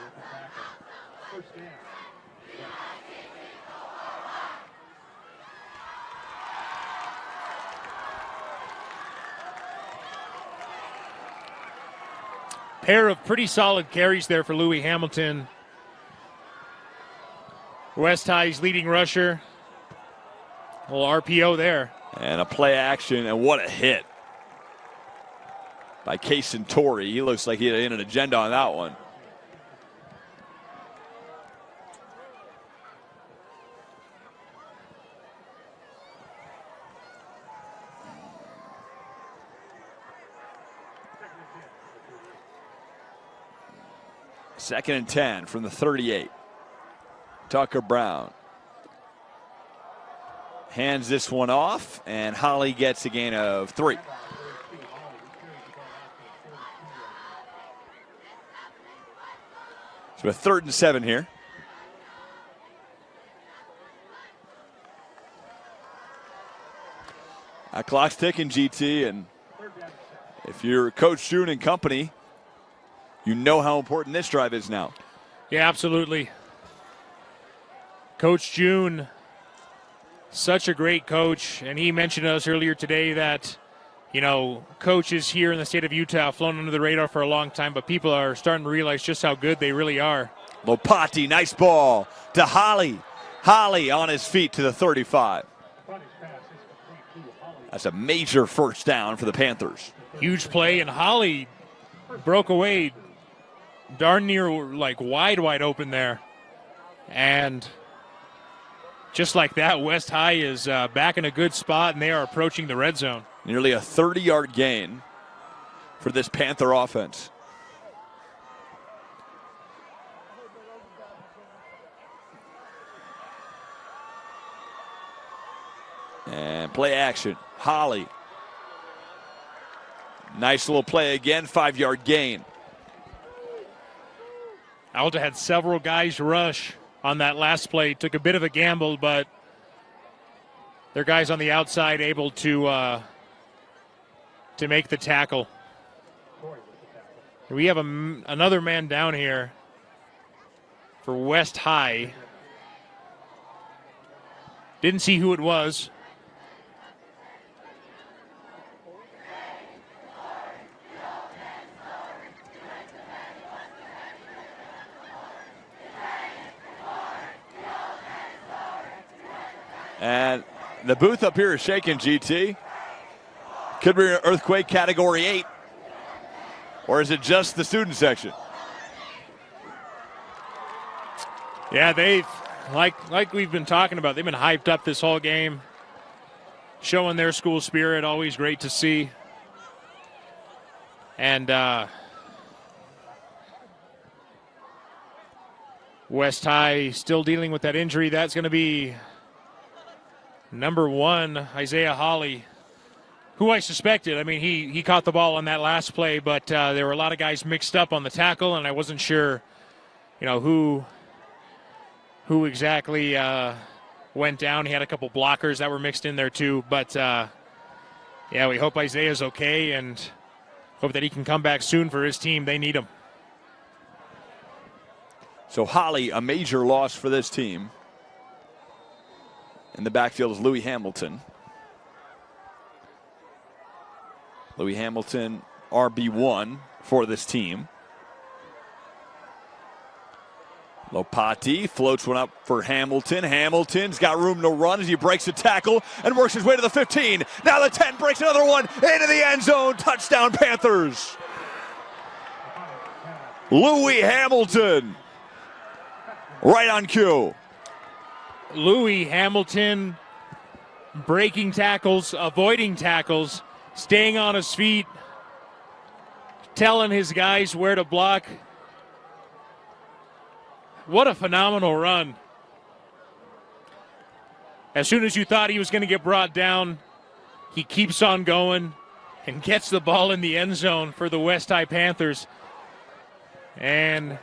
Pair of pretty solid carries there for Louis Hamilton. West High's leading rusher. A little RPO there. And a play action, and what a hit by Kaysen Torrey. He looks like he had an agenda on that one. Second and 10 from the 38. Tucker Brown hands this one off, and Holly gets a gain of 3. So a 3rd and 7 here. Clock's ticking, GT, and if you're Coach June and company, you know how important this drive is now. Yeah, absolutely. Coach June, such a great coach, and he mentioned to us earlier today that, you know, coaches here in the state of Utah have flown under the radar for a long time, but people are starting to realize just how good they really are. Lopati, nice ball to Holly. Holly on his feet to the 35. That's a major first down for the Panthers. Huge play, and Holly broke away darn near like wide open there. And just like that, West High is back in a good spot, and they are approaching the red zone. Nearly a 30-yard gain for this Panther offense. And play action. Holly. Nice little play again, 5-yard gain. Alta had several guys rush on that last play. Took a bit of a gamble, but their guys on the outside able to make the tackle. We have another man down here for West High. Didn't see who it was. And the booth up here is shaking, GT. Could be an earthquake category 8. Or is it just the student section? Yeah, they've, like we've been talking about, they've been hyped up this whole game. Showing their school spirit, always great to see. And West High still dealing with that injury. That's going to be number 1, Isaiah Holly, who I suspected. I mean, he caught the ball on that last play, but there were a lot of guys mixed up on the tackle, and I wasn't sure, you know, who exactly went down. He had a couple blockers that were mixed in there too. But, yeah, we hope Isaiah's okay and hope that he can come back soon for his team. They need him. So Holly, a major loss for this team. In the backfield is Louis Hamilton. Louis Hamilton, RB1 for this team. Lopati floats one up for Hamilton. Hamilton's got room to run as he breaks a tackle and works his way to the 15. Now the 10 breaks another one into the end zone. Touchdown Panthers. Louis Hamilton. Right on cue. Louis Hamilton breaking tackles, avoiding tackles, staying on his feet, telling his guys where to block. What a phenomenal run. As soon as you thought he was going to get brought down, he keeps on going and gets the ball in the end zone for the West High Panthers. And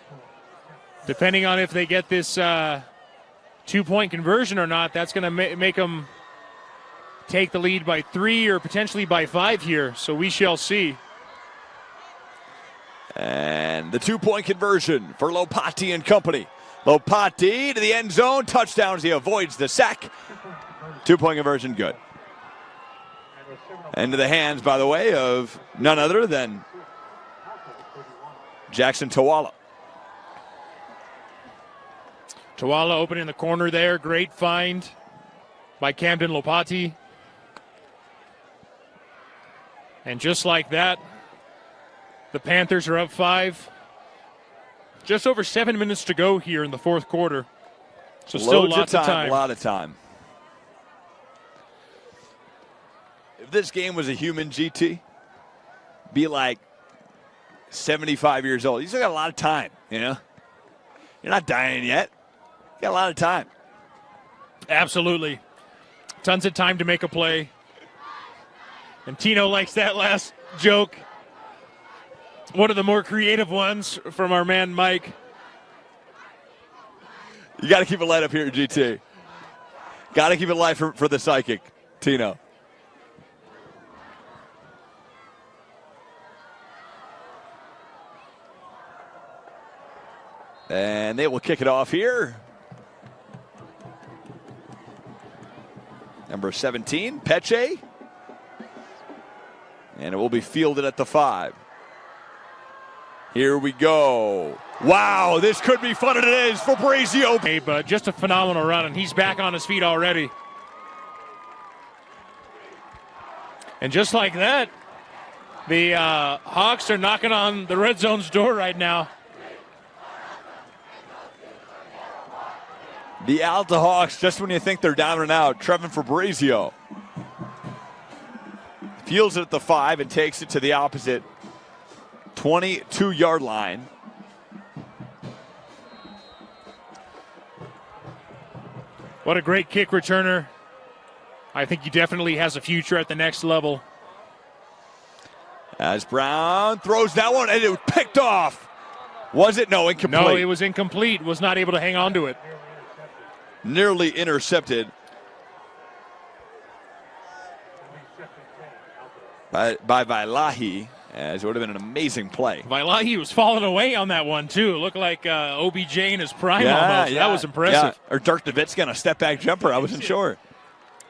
depending on if they get this 2-point conversion or not, that's going to make them take the lead by 3 or potentially by 5 here. So we shall see. And the 2-point conversion for Lopati and company. Lopati to the end zone. Touchdown as he avoids the sack. 2-point conversion, good. Into the hands, by the way, of none other than Jackson Tawala. Tawala open in the corner there. Great find by Camden Lopati. And just like that, the Panthers are up 5. Just over 7 minutes to go here in the fourth quarter. So still lots of time. A lot of time. If this game was a human, GT, be like 75 years old. You still got a lot of time, you know? You're not dying yet. You got a lot of time. Absolutely. Tons of time to make a play. And Tino likes that last joke. One of the more creative ones from our man Mike. You got to keep it light up here, GT. Got to keep it light for the psychic, Tino. And they will kick it off here. Number 17, Peche. And it will be fielded at the 5. Here we go. Wow, this could be fun, and it is for Brazio. Hey, but just a phenomenal run, and he's back on his feet already. And just like that, the Hawks are knocking on the red zone's door right now. The Alta Hawks, just when you think they're down and out, Trevin Fabrizio fields it at the 5 and takes it to the opposite 22-yard line. What a great kick returner. I think he definitely has a future at the next level. As Brown throws that one, and it was picked off. Was it? No, incomplete. No, it was incomplete. Was not able to hang on to it. Nearly intercepted by Vailahi, as it would have been an amazing play. Vailahi was falling away on that one, too. It looked like OBJ in his prime almost. That was impressive. Yeah. Or Dirk Nowitzki on a step-back jumper. I wasn't sure.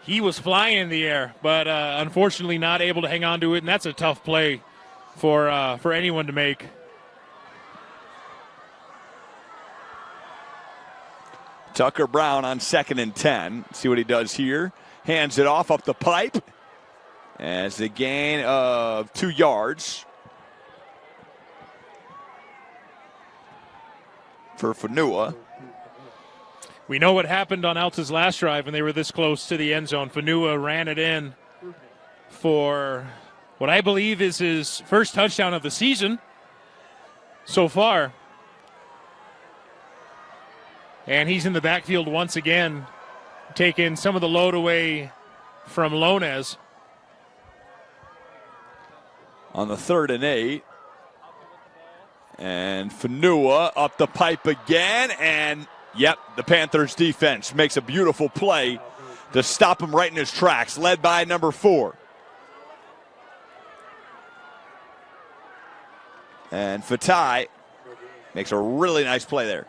He was flying in the air, but unfortunately not able to hang on to it, and that's a tough play for anyone to make. Tucker Brown on 2nd and 10. See what he does here. Hands it off up the pipe. As the gain of 2 yards for Fanua. We know what happened on Alta's last drive when they were this close to the end zone. Fanua ran it in for what I believe is his first touchdown of the season so far. And he's in the backfield once again, taking some of the load away from Lonez. On the 3rd and 8. And Fanua up the pipe again. And, yep, the Panthers defense makes a beautiful play to stop him right in his tracks, led by number 4. And Fatai makes a really nice play there.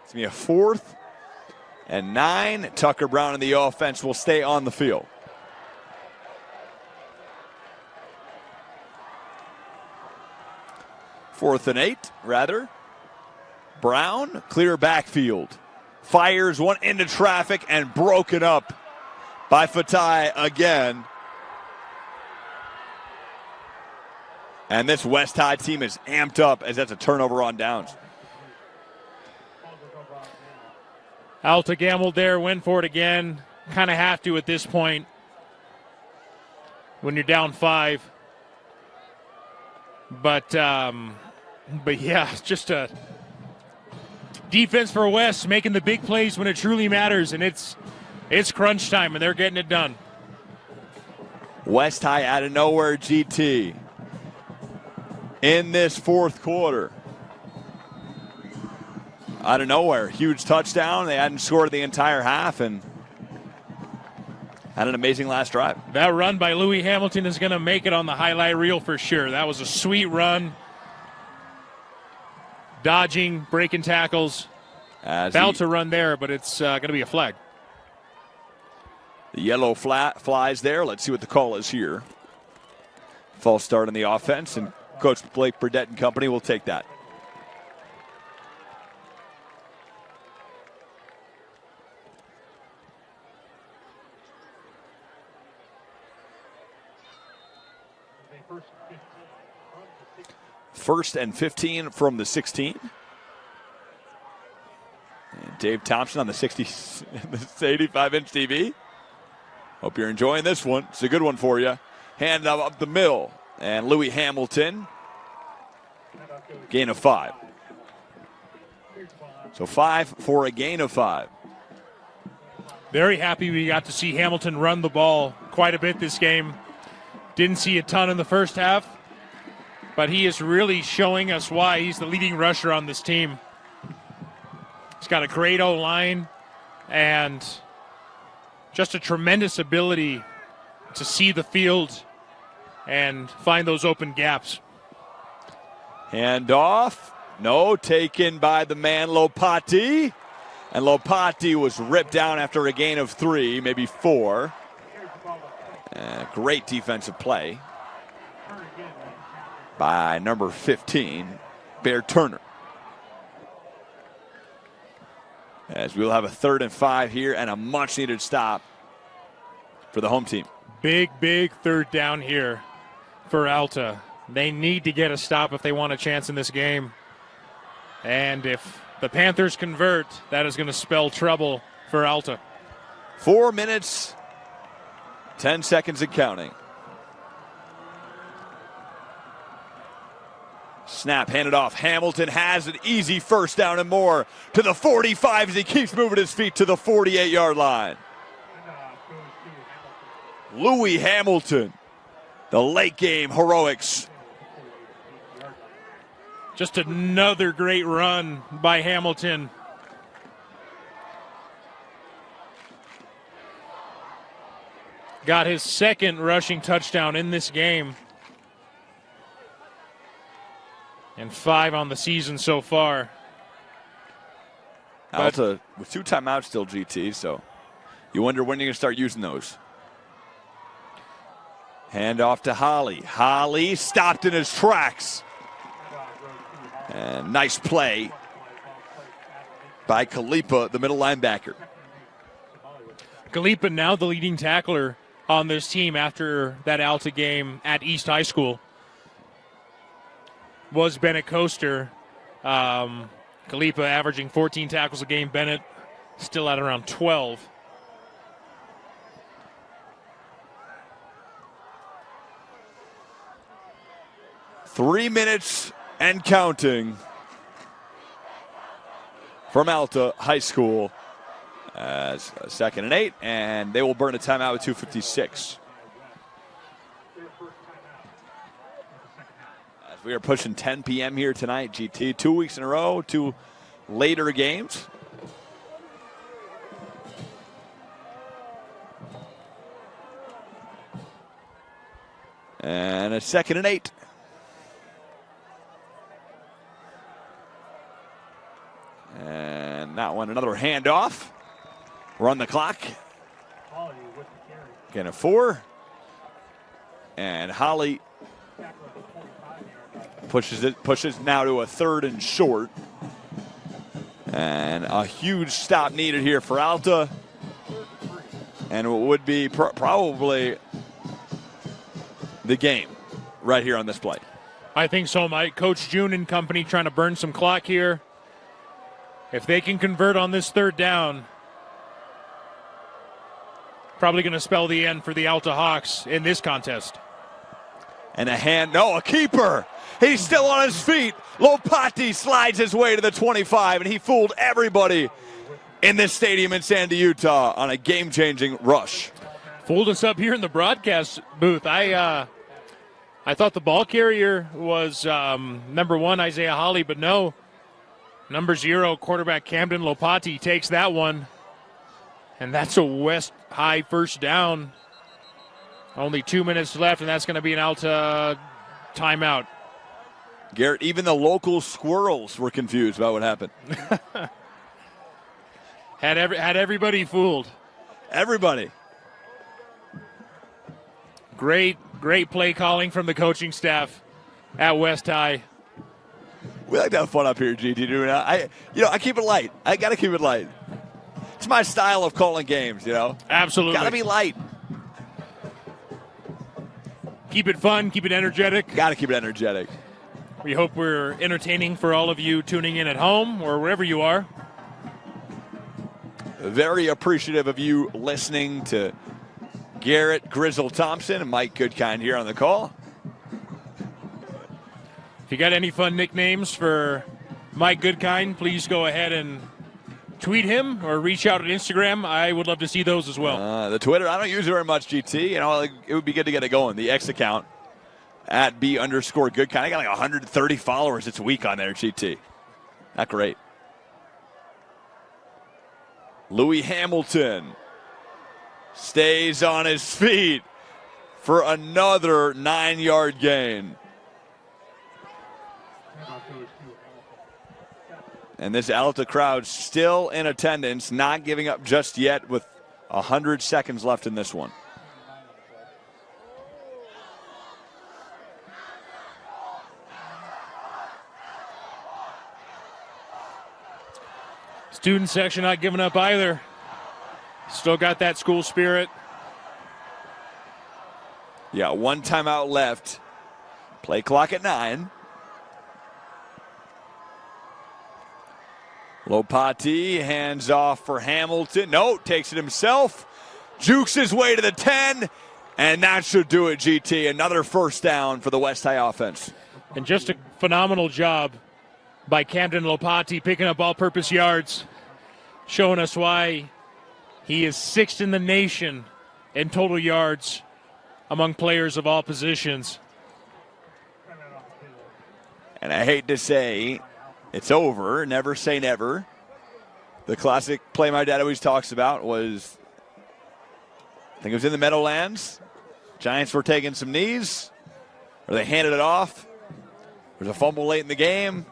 It's going to be a 4th and 9. Tucker Brown and the offense will stay on the field. Fourth and 8, rather. Brown, clear backfield. Fires one into traffic and broken up by Fatai again. And this West High team is amped up as that's a turnover on downs. Alta gambled there, went for it again. Kind of have to at this point when you're down 5. But yeah, just a defense for West making the big plays when it truly matters, and it's crunch time, and they're getting it done. West High out of nowhere, GT. In this fourth quarter. Out of nowhere, huge touchdown. They hadn't scored the entire half and had an amazing last drive. That run by Louis Hamilton is going to make it on the highlight reel for sure. That was a sweet run. Dodging, breaking tackles. About to run there, but it's going to be a flag. The yellow flat flies there. Let's see what the call is here. False start on the offense, and Coach Blake Burdett and company will take that. First and 15 from the 16. And Dave Thompson on the 85-inch TV. Hope you're enjoying this one. It's a good one for you. Hand up the middle. And Louis Hamilton. Gain of 5. So 5 for a gain of 5. Very happy we got to see Hamilton run the ball quite a bit this game. Didn't see a ton in the first half, but he is really showing us why he's the leading rusher on this team. He's got a great O-line and just a tremendous ability to see the field and find those open gaps. Hand off. No, taken by the man Lopati. And Lopati was ripped down after a gain of 3, maybe 4. Great defensive play by number 15, Bear Turner. As we'll have a 3rd and 5 here and a much-needed stop for the home team. Big 3rd down here for Alta. They need to get a stop if they want a chance in this game. And if the Panthers convert, that is going to spell trouble for Alta. 4 minutes, 10 seconds and counting. Snap handed off. Hamilton has an easy first down and more to the 45 as he keeps moving his feet to the 48-yard line. Louis Hamilton, the late game heroics. Just another great run by Hamilton. Got his 2nd rushing touchdown in this game. And 5 on the season so far. Alta with 2 timeouts still, GT, so you wonder when you're going to start using those. Hand off to Holly. Holly stopped in his tracks. And nice play by Kalipa, the middle linebacker. Kalipa now the leading tackler on this team after that Alta game at East High School. Was Bennett Coaster. Kalipa averaging 14 tackles a game. Bennett still at around 12. Three minutes and counting from Alta High School as a 2nd and 8, and they will burn a timeout with 2:56. As we are pushing 10 p.m. here tonight, GT, 2 weeks in a row, 2 later games. And a 2nd and 8. And that one, another handoff. We're on the clock. Again, a 4. And Holly pushes now to a 3rd and short. And a huge stop needed here for Alta. And it would be probably the game right here on this play. I think so, Mike. Coach June and company trying to burn some clock here. If they can convert on this third down, probably going to spell the end for the Alta Hawks in this contest. And a keeper. He's still on his feet. Lopati slides his way to the 25, and he fooled everybody in this stadium in Sandy, Utah on a game-changing rush. Fooled us up here in the broadcast booth. I thought the ball carrier was number 1, Isaiah Hawley, but no. Number 0, quarterback Camden Lopati takes that one. And that's a West High first down. Only 2 minutes left, and that's going to be an Alta timeout. Garrett, even the local squirrels were confused about what happened. Had everybody fooled. Everybody. Great play calling from the coaching staff at West High. We like to have fun up here, GT. I keep it light. I got to keep it light. It's my style of calling games, Absolutely. Got to be light. Keep it fun, keep it energetic. Got to keep it energetic. We hope we're entertaining for all of you tuning in at home or wherever you are. Very appreciative of you listening to Garrett Grizzle Thompson and Mike Goodkind here on the call. If you got any fun nicknames for Mike Goodkind, please go ahead and tweet him or reach out on Instagram. I would love to see those as well. The Twitter, I don't use it very much, GT. It would be good to get it going. The X account at @B_Goodkind. I got like 130 followers. It's weak on there, GT. Not great. Louis Hamilton stays on his feet for another 9-yard gain. And this Alta crowd still in attendance, not giving up just yet with 100 seconds left in this one. Student section not giving up either. Still got that school spirit. Yeah, 1 timeout left. Play clock at 9. Lopati hands off for Hamilton. No, takes it himself. Jukes his way to the 10. And that should do it, GT. Another first down for the West High offense. And just a phenomenal job by Camden Lopati picking up all-purpose yards, showing us why he is 6th in the nation in total yards among players of all positions. And I hate to say it's over. Never say never. The classic play my dad always talks about was, I think it was in the Meadowlands. Giants were taking some knees, or they handed it off. There was a fumble late in the game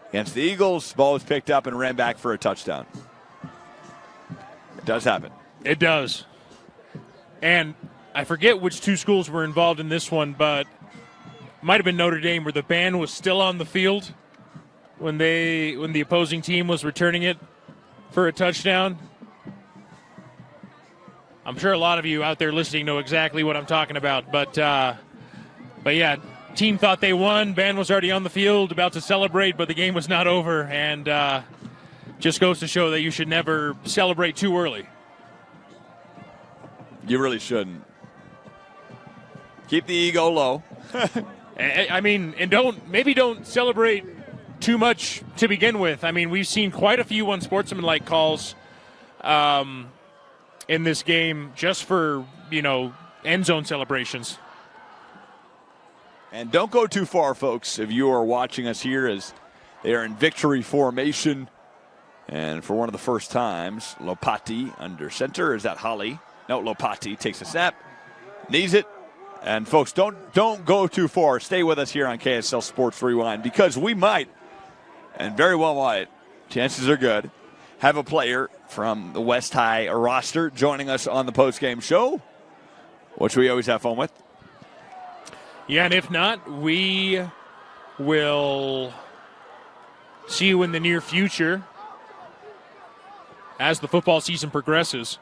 against the Eagles. Ball was picked up and ran back for a touchdown. It does happen. It does. And I forget which 2 schools were involved in this one, but it might have been Notre Dame, where the band was still on the field when the opposing team was returning it for a touchdown. I'm sure a lot of you out there listening know exactly what I'm talking about, but yeah, team thought they won. Band was already on the field about to celebrate, but the game was not over, and just goes to show that you should never celebrate too early. You really shouldn't. Keep the ego low. I mean, and don't celebrate too much to begin with. I mean, we've seen quite a few unsportsmanlike calls in this game just for, end zone celebrations. And don't go too far, folks, if you are watching us here as they are in victory formation. And for one of the first times, Lopati under center. Is that Holly? No, Lopati takes a snap, knees it. And, folks, don't go too far. Stay with us here on KSL Sports Rewind, because we might, and very well might, chances are good, have a player from the West High roster joining us on the postgame show, which we always have fun with. Yeah, and if not, we will see you in the near future as the football season progresses.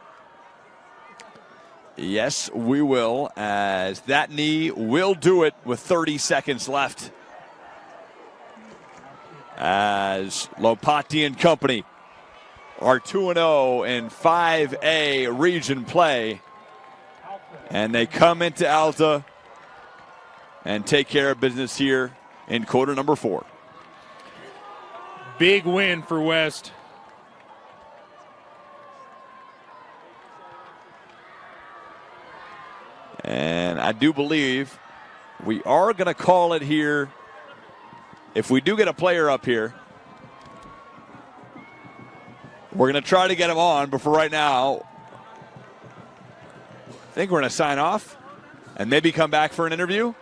Yes, we will, as that knee will do it with 30 seconds left. As Lopati and company are 2-0 in 5A region play. And they come into Alta and take care of business here in quarter number 4. Big win for West. And I do believe we are going to call it here. If we do get a player up here, we're going to try to get him on. But for right now, I think we're going to sign off and maybe come back for an interview.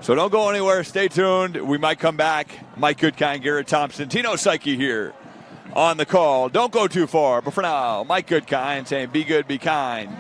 So don't go anywhere. Stay tuned. We might come back. Mike Goodkind, Garrett Thompson, Tino Psyche here on the call. Don't go too far. But for now, Mike Goodkind saying be good, be kind.